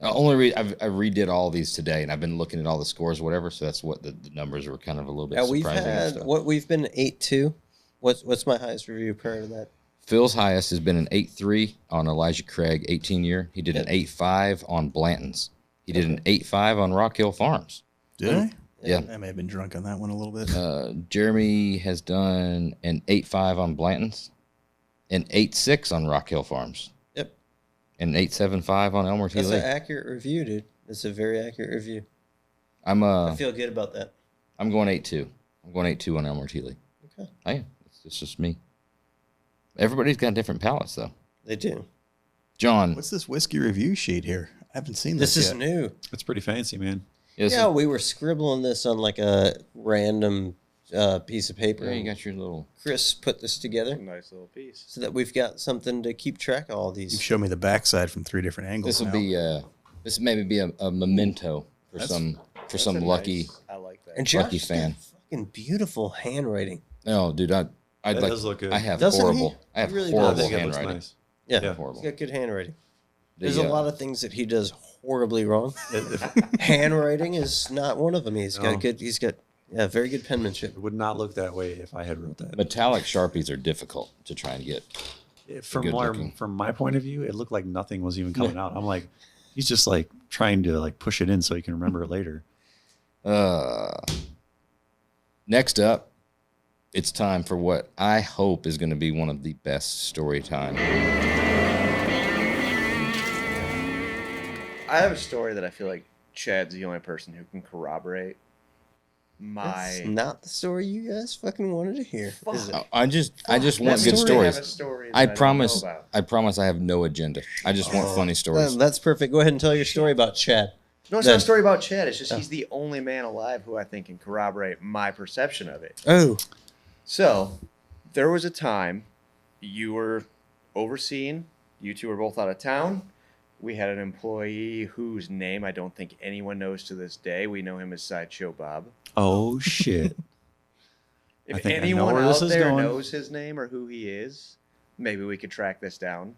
Only I redid all these today, and I've been looking at all the scores, whatever. So that's what the numbers were kind of a little bit We've surprising. and had stuff. we've been 8.2. What's my highest review prior to that? Phil's highest has been an 8.3 on Elijah Craig, 18-year. He did an 8.5 on Blanton's. He did an 8.5 on Rock Hill Farms. Did I? Yeah. I may have been drunk on that one a little bit. Jeremy has done an 8.5 on Blanton's, an 8.6 on Rock Hill Farms. Yep. And an 8.75 on Elmer T. That's Lee. an accurate review, dude. It's a very accurate review. I feel good about that. I'm going 8.2. I'm going 8.2 on Elmer T. Lee. Okay. I am. It's just me. Everybody's got different palates, though. They do. John. What's this whiskey review sheet here? I haven't seen this This is yet. new. It's pretty fancy, man. Yeah, we were scribbling this on like a random piece of paper. Yeah, you and got your little. Chris put this together Nice little piece. so that we've got something to keep track of all You these. showed me the backside from 3 different angles. This will now. be this maybe be a memento for That's- some lucky. I like that. And lucky Josh's fan. got fucking beautiful handwriting. No, dude, I'd That like. does look good. I have Doesn't he? horrible. I have He really I horrible think it looks handwriting. nice. Yeah, Yeah. he's Horrible. got good handwriting. The, There's a lot of things that he does horribly wrong. Handwriting is not one of them. He's got No. good. He's got very good penmanship. It would not look that way if I had wrote that. metallic Sharpies are difficult to try and get. From good looking. my point of view, it looked like nothing was even coming out. I'm like, he's just like trying to like push it in so he can remember it later. Next up, it's time for what I hope is going to be one of the best story time. I have a story that I feel like Chad's the only person who can corroborate. That's not the story you guys fucking wanted to hear. Is it? I just want That good story stories. have a story that I don't know promise. about. I promise. I have no agenda. I just want funny stories. That's perfect. Go ahead and tell your story about Chad. No, it's Then- not a story about Chad. It's just he's the only man alive who I think can corroborate my perception of it. Oh, So, there was a time you were overseeing. You two were both out of town. We had an employee whose name I don't think anyone knows to this day. We know him as Sideshow Bob. Oh shit! I If think I know anyone where this out is there going. knows his name or who he is, maybe we could track this down.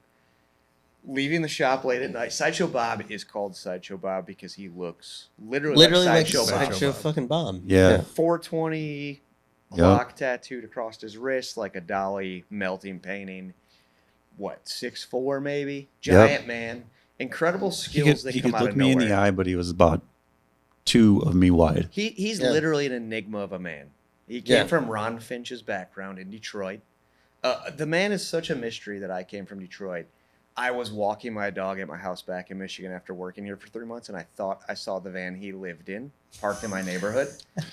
Leaving the shop late at night. Sideshow Bob is called Sideshow Bob because he looks literally like Sideshow Bob. Sideshow fucking Bob. Yeah. 420 Yep. clock tattooed across his wrist like a Dali melting painting. What, 6'4" maybe? Giant man. Incredible skills that He come could out look of me nowhere. in the eye, but he was about 2 of me wide. He's Yeah. literally an enigma of a man. He came Yeah. from Ron Finch's background in Detroit. The man is such a mystery that I came from Detroit. I was walking my dog at my house back in Michigan after working here for 3 months, and I thought I saw the van he lived in parked in my neighborhood.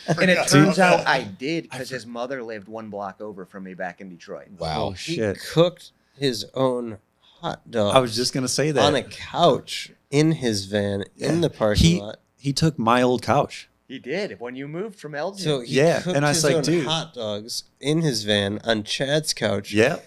And it turns out I did because his mother lived 1 block over from me back in Detroit. Wow. Oh He shit! cooked his own hot dog I was just gonna say that on a couch in his van in the parking lot. he took my old couch. He did when you moved from Elgin. So he Yeah, cooked and I was his like, own dude. hot dogs in his van on Chad's couch. Yeah,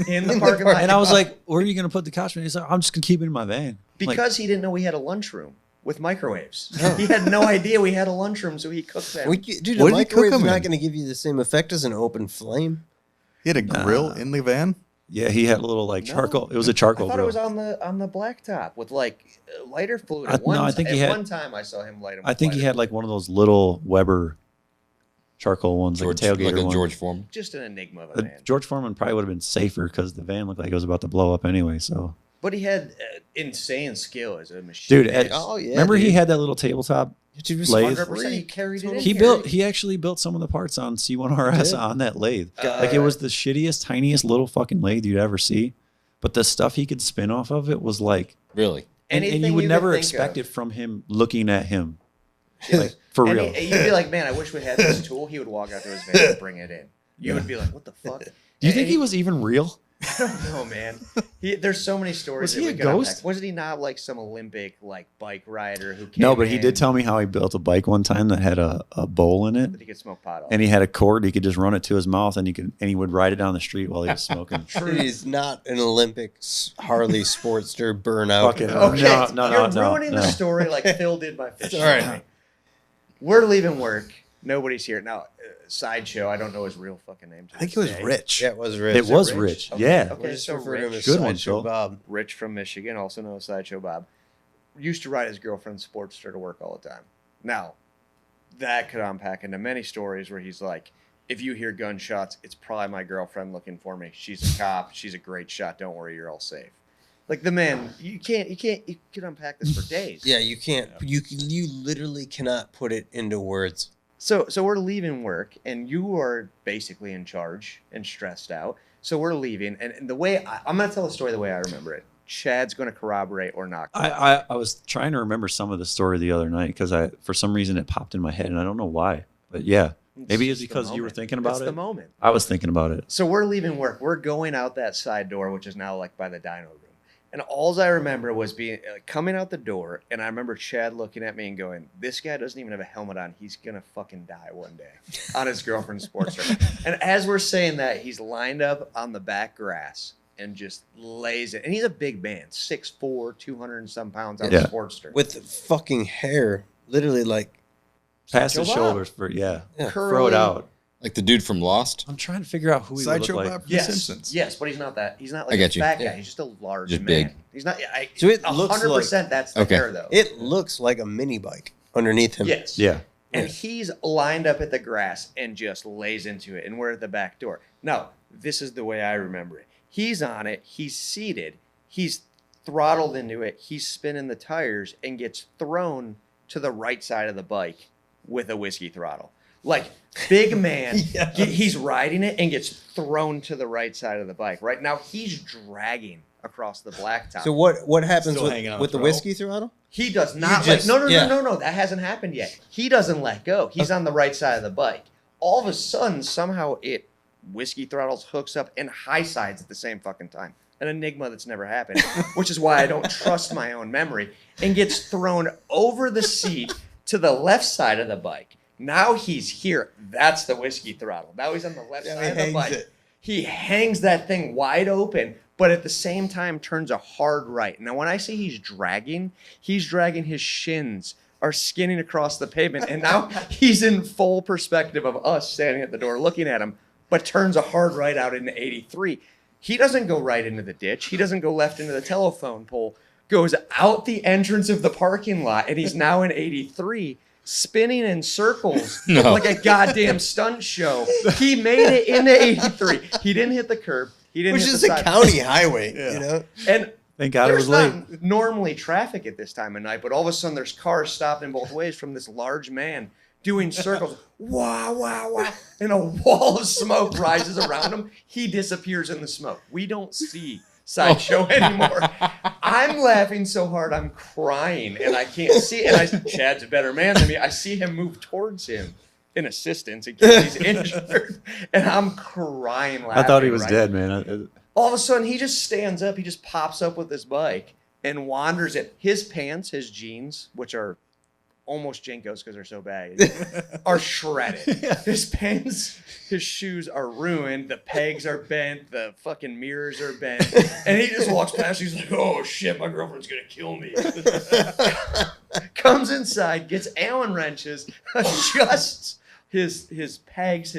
in the parking lot. and I was like, "Where are you gonna put the couch?" And he's like, "I'm just gonna keep it in my van." Like, because he didn't know we had a lunchroom with microwaves. He had no idea we had a lunchroom, so he cooked them. Dude, What a did he cook microwave's them not in? going to give you the same effect as an open flame. He had a grill in the van. yeah, he had a little like No. charcoal. It was a I charcoal thought grill. it was on the blacktop with like lighter fluid. I think he at had- one time I saw him light him. I with think he lighter had like one of those little Weber charcoal ones, George, like a tailgater like a one. George Foreman. fluid. Just an enigma of a man. George Foreman probably would have been safer because the van looked like it was about to blow up anyway. So, But he had insane skill as a machine. dude, Ed, Oh, yeah. remember he dude. had that little tabletop? Dude was lathe? 100%. He carried it in He here. he actually built some of the parts on C1RS did? on that lathe. Uh, Like it was the shittiest, tiniest little fucking lathe you'd ever see. But the stuff he could spin off of it was like, Really? and Anything you would could never think expect of. it from him looking at him. Like, for And real. you'd be like, man, I wish we had this tool. He would walk out to his van and bring it in. You would be like, what the fuck? Do you think he was even real? I don't know, man. There's so many stories. Was he that we a could unpack. ghost? Wasn't he not like some Olympic like bike rider who came No, but he did in tell me how he built a bike one time that had a bowl in it, that he could smoke pot off? and he had a cord. He could just run it to his mouth, and he would ride it down the street while he was smoking. He's not an Olympic Harley Sportster burnout. Fucking Okay, no, you're no, ruining no. the story like Phil did my fish. All right. story. We're leaving work. Nobody's here now. Sideshow. I don't know his real fucking name. I think it was Rich. Yeah, it was Rich. It was Rich? Rich. Okay. Yeah. Okay. We're just so referring to him Rich. as Good one, Sideshow Phil. Bob. Rich from Michigan, also known as Sideshow Bob, used to ride his girlfriend's Sportster to work all the time. Now, that could unpack into many stories where he's like, if you hear gunshots, it's probably my girlfriend looking for me. She's a cop. She's a great shot. Don't worry, you're all safe. Like the man, you can unpack this for days. Yeah, you can't. You literally cannot put it into words. So we're leaving work, and you are basically in charge and stressed out. So we're leaving, and the way I'm going to tell the story the way I remember it. Chad's going to corroborate or not. I was trying to remember some of the story the other night because for some reason it popped in my head, and I don't know why. But yeah, maybe it's just the because you were moment. thinking about It's it. the moment. I was thinking about it. So we're leaving work. We're going out that side door, which is now like by the dyno room. And all I remember was being coming out the door, and I remember Chad looking at me and going, "This guy doesn't even have a helmet on. He's gonna fucking die one day on his girlfriend's Sportster." And as we're saying that, he's lined up on the back grass and just lays it. And he's a big man, 6'4", 200 and some pounds on Yeah. a Sportster. With fucking hair, literally like Past his Sideshow Bob. shoulders for Yeah. throw it Curly. out. Like the dude from Lost. I'm trying to figure out who he would Sideshow look like. Bob from Yes, The Simpsons. yes, but he's not that. He's not I like a get you. fat guy. Yeah. He's just a large Just man. big. He's not. So it looks 100%. That's the Okay. hair, though. it looks like a mini bike underneath him. Yes. Yeah. And he's lined up at the grass and just lays into it. And we're at the back door. Now, this is the way I remember it. He's on it. He's seated. He's throttled into it. He's spinning the tires and gets thrown to the right side of the bike with a whiskey throttle. Like, big man, Yes. he's riding it and gets thrown to the right side of the bike. Right now, he's dragging across the blacktop. So what happens Still hanging on with the the throttle? whiskey throttle? He does You not just- like yeah. no, that hasn't happened yet. He doesn't let go. He's on the right side of the bike. All of a sudden, somehow it whiskey throttles, hooks up, and high sides at the same fucking time. An enigma that's never happened, which is why I don't trust my own memory, and gets thrown over the seat to the left side of the bike. Now he's here. That's the whiskey throttle. Now he's on the left Yeah, side he of the hangs bike. it. He hangs that thing wide open, but at the same time turns a hard right. Now, when I say he's dragging his shins are skinning across the pavement, and now he's in full perspective of us standing at the door looking at him, but turns a hard right out into 83. He doesn't go right into the ditch. He doesn't go left into the telephone pole. Goes out the entrance of the parking lot, and he's now in 83. Spinning in circles No. like a goddamn stunt show. He made it into 83. He didn't hit the curb. He didn't Which hit is the a side. county highway, Yeah. you know? And Thank God it there's was late. not normally traffic at this time of night, but all of a sudden there's cars stopping both ways from this large man doing circles. Wow, wow, wow. And a wall of smoke rises around him. He disappears in the smoke. We don't see Sideshow anymore. I'm laughing so hard I'm crying and I can't see it. And Chad's a better man than me. I see him move towards him in assistance in case he's injured. And I'm crying laughing. I thought he was right? dead, man. All of a sudden, he just stands up. He just pops up with his bike and wanders it. His pants, his jeans, which are almost Jinkos because they're so baggy, are shredded. His pants, his shoes are ruined. The pegs are bent. The fucking mirrors are bent. And he just walks past. He's like, "Oh shit, my girlfriend's gonna kill me." Comes inside, gets Allen wrenches, adjusts his pegs,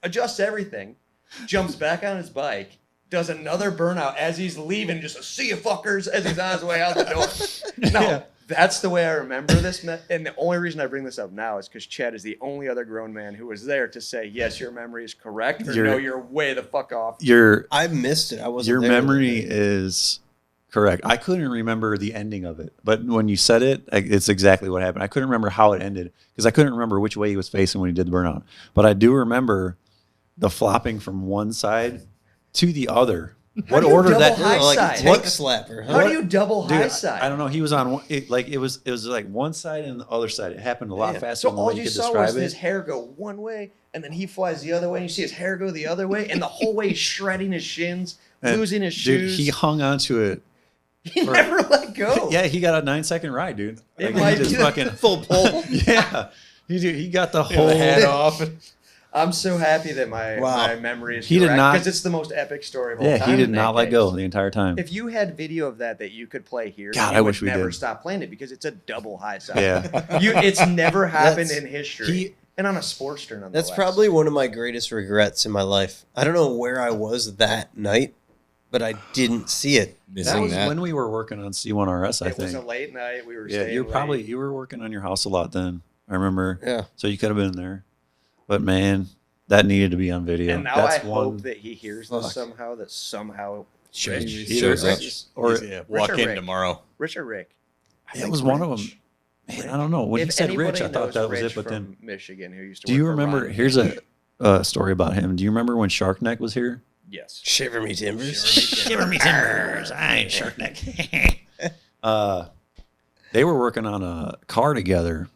adjusts everything. Jumps back on his bike, does another burnout as he's leaving, just see you fuckers as he's on his way out the door. No, that's the way I remember this. And the only reason I bring this up now is because Chad is the only other grown man who was there to say, yes, your memory is correct, or no, you're way the fuck off. I missed it. I wasn't Your there memory that day. is correct. I couldn't remember the ending of it, but when you said it, it's exactly what happened. I couldn't remember how it ended because I couldn't remember which way he was facing when he did the burnout. But I do remember the flopping from one side to the other What do you order double that? high like side? tank slapper. How Huh? do you double Dude, high side? I don't know. He was on it was like one side and the other side. It happened a lot Yeah. faster So than the all way you you could saw describe was his it. hair go one way, and then he flies the other way, and you see his hair go the other way, and the whole way he's shredding his shins, And, losing his dude, shoes. he hung onto it. He never let go. Yeah, he got a 9-second ride, dude. It Like, might he just be the fucking Full pull. yeah. He got the The whole hat off. I'm so happy that my Wow. memory is He did not- because it's the most epic story of all Yeah, time. he did in that not let case. go the entire time. If you had video of that you could play here, God, you I would wish we never did. stop playing it because it's a double high side. Yeah. It's never happened That's- in history. He and on a Sportster, nonetheless. That's probably one of my greatest regrets in my life. I don't know where I was that night, but I didn't see it. that Missing was that. when we were working on C1RS, I It was a think. late night. We were Yeah, staying late. you were working on your house a lot then. I remember. Yeah. So you could have been there. But man, that needed to be on video. And now That's I one hope that he hears this Fuck. somehow. That somehow Shows Rich, you. Shows up. or Yeah, walk Richard in Rick. tomorrow. Rich or Rick. I it think was one of them. Rich. Man, I don't know. When he If said Rich, anybody I thought knows that was Rich it. But then, from Michigan, who used to do you work for remember? Ron Here's Rich. a story about him. Do you remember when Shark Neck was here? Yes. Shiver me timbers. Shiver me timbers. I ain't Shark Neck. They were working on a car together,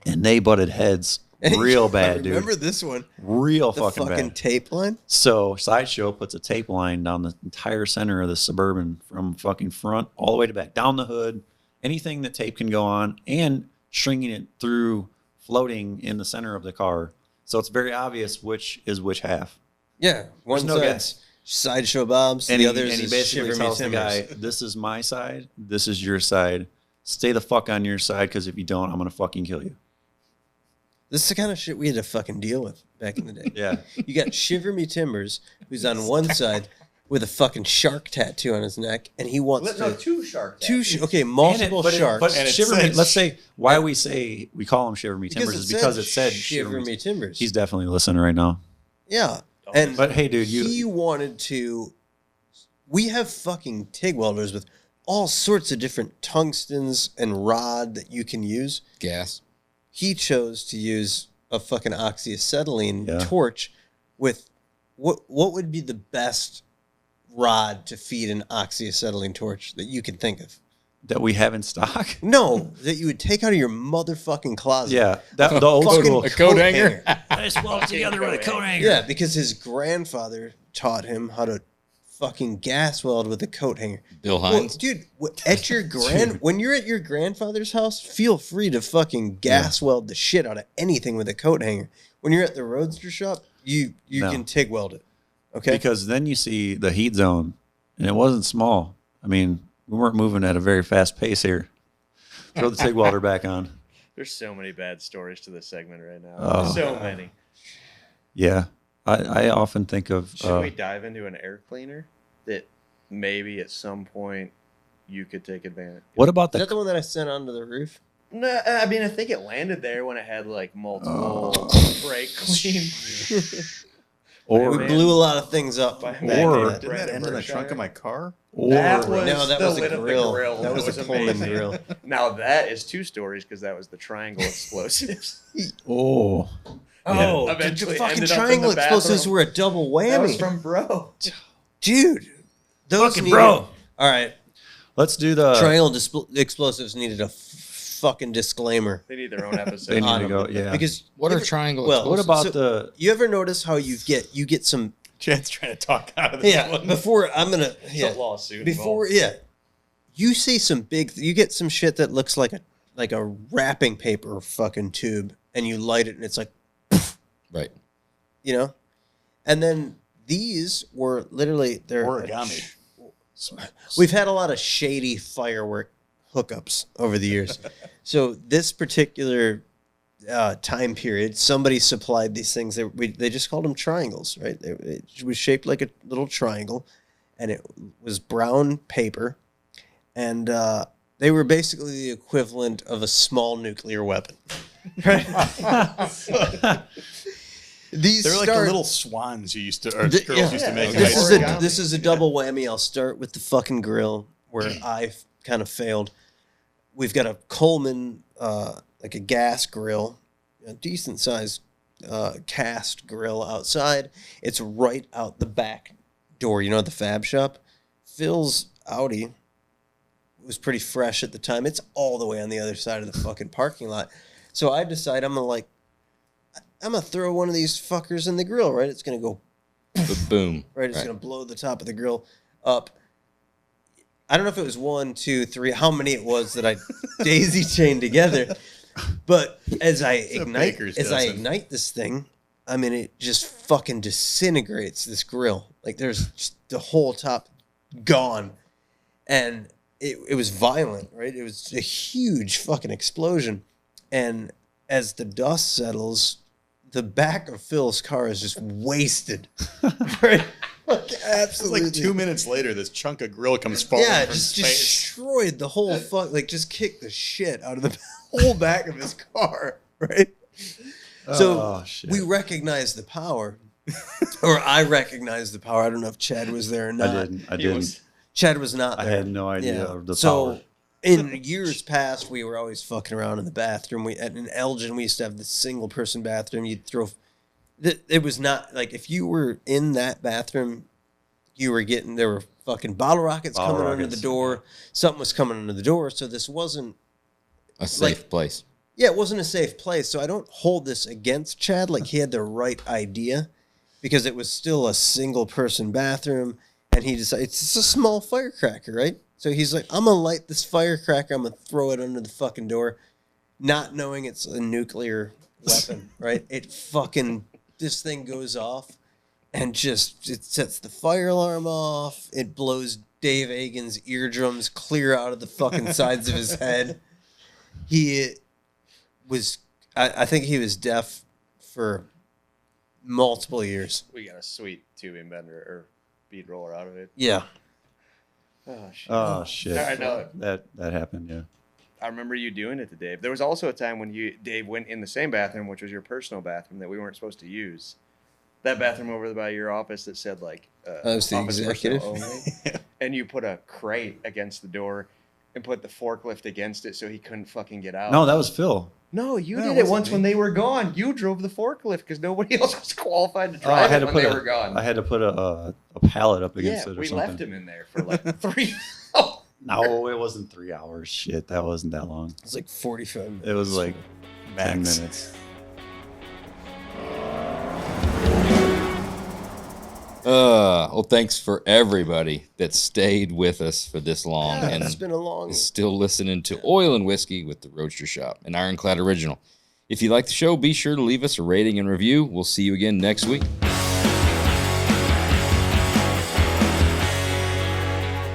and they butted heads real bad, dude. Remember this one? Real The fucking fucking bad. tape line? So Sideshow puts a tape line down the entire center of the Suburban from fucking front all the way to back, down the hood, anything that tape can go on, and stringing it through, floating in the center of the car. So it's very obvious which is which half. Yeah. One no side's Sideshow Bob's, And the he, other's and he is basically Shiver Me tells the Timbers. guy, "This is my side. This is your side. Stay the fuck on your side, because if you don't, I'm gonna fucking kill you." This is the kind of shit we had to fucking deal with back in the day. Yeah. You got Shiver Me Timbers, who's on one side with a fucking shark tattoo on his neck, and he wants No, to two shark. okay, multiple sharks. But And it Shiver Me, says- let's say why we say we call him Shiver Me Timbers is because it said Shiver Me Timbers. He's definitely listening right now. Yeah, and But hey, dude, he wanted to. We have fucking TIG welders with all sorts of different tungstens and rod that you can use. Gas. He chose to use a fucking oxyacetylene Yeah. torch with what would be the best rod to feed an oxyacetylene torch that you can think of? that we have in stock. No, that you would take out of your motherfucking closet. Yeah, that the old Fucking school. A coat hanger. Let's weld together with a coat hanger. Yeah, because his grandfather taught him how to fucking gas weld with a coat hanger. Bill Well, Hines. dude, at your when you're at your grandfather's house, feel free to fucking gas weld the shit out of anything with a coat hanger. When you're at the Roadster Shop, you No. can TIG weld it. Okay. Because then you see the heat zone, and it wasn't small. I mean, we weren't moving at a very fast pace here. Throw the TIG welder back on. There's so many bad stories to this segment right now. Oh. So many. Yeah, I often think of. Should we dive into an air cleaner that maybe at some point you could take advantage? What about Is that the? the one that I sent onto the roof? No, I mean I think it landed there when it had like multiple brake cleans. Or We man. blew a lot of things up. By back man. in Or- that. Didn't that end in the trunk of my car? That or was No, that the was a lid of the grill. That was a Pullman amazing. grill. Now that is two stories because that was the triangle explosives. oh, Oh, Eventually the fucking ended up in triangle the explosives bathroom. were a double That was whammy. from Bro. Dude. Those Fucking needed- bro. All right. let's do the. Triangle explosives needed a fucking disclaimer. They need their own episode. They need on to them. go. Yeah. Because What are you ever- triangle well, what explosives? about so- the? you ever notice how you get some Chad's trying to talk out of this one. before I'm gonna It's a lawsuit. before involved. you see some big you get some shit that looks like a wrapping paper fucking tube and you light it and it's like Right. you know, and then these were literally they're Origami. We've had a lot of shady firework hookups over the years. So this particular time period, somebody supplied these things. They just called them triangles, right? It was shaped like a little triangle, and it was brown paper, and they were basically the equivalent of a small nuclear weapon. Right? These They're like the start- little swans you used to, or Th- girls yeah. used to make. in This high is school. a this is a double whammy. I'll start with the fucking grill where I kind of failed. We've got a Coleman, like a gas grill, a decent sized cast grill outside. It's right out the back door, you know, at the Fab Shop. Phil's Audi was pretty fresh at the time. It's all the way on the other side of the fucking parking lot. So I decide I'm going to throw one of these fuckers in the grill, right? It's going to go Boom. right. It's going to blow the top of the grill up. I don't know if it was 1, 2, 3, how many it was that I daisy chained together. But as I ignite this thing, I mean, it just fucking disintegrates this grill. Like there's just the whole top gone. And it was violent, right? It was a huge fucking explosion. And as the dust settles, the back of Phil's car is just wasted. Right? Like, absolutely. It's like 2 minutes later, this chunk of grill comes falling Yeah, from just space. destroyed the whole just kicked the shit out of the whole back of his car, right? So shit. we recognize the power, or I recognize the power. I don't know if Chad was there or not. I didn't. Chad was not there. I had no idea of the So power. in years past, we were always fucking around in the bathroom. In Elgin, we used to have the single person bathroom. You'd throw. It was not like if you were in that bathroom, you were getting there were fucking bottle rockets coming under the door. Something was coming under the door. So this wasn't A safe place. Yeah, it wasn't a safe place. So I don't hold this against Chad. Like he had the right idea because it was still a single person bathroom. And he decided it's a small firecracker, right? So he's like, I'm going to light this firecracker. I'm going to throw it under the fucking door, not knowing it's a nuclear weapon, right? This thing goes off and it sets the fire alarm off. It blows Dave Agan's eardrums clear out of the fucking sides of his head. I think he was deaf for multiple years. We got a sweet tubing bender or bead roller out of it. Yeah. Oh shit! I know. That happened. Yeah. I remember you doing it to Dave. There was also a time when Dave went in the same bathroom, which was your personal bathroom that we weren't supposed to use. That bathroom over by your office that said like I was the office personnel executive. only. And you put a crate against the door and put the forklift against it so he couldn't fucking get out. No, that was Phil. No, you No, did it it wasn't once me. when they were gone. You drove the forklift because nobody else was qualified to I drive had it to when put they were gone. I had to put a pallet up against Yeah, it or we something. left him in there for like 3 No, it wasn't 3 hours. Shit, that wasn't that long. It's like 45 minutes. It was like 10 Max. minutes. Well, thanks for everybody that stayed with us for this long and It's been a long. is still listening to Oil and Whiskey with the Roadster Shop, an Ironclad original. If you like the show, be sure to leave us a rating and review. We'll see you again next week.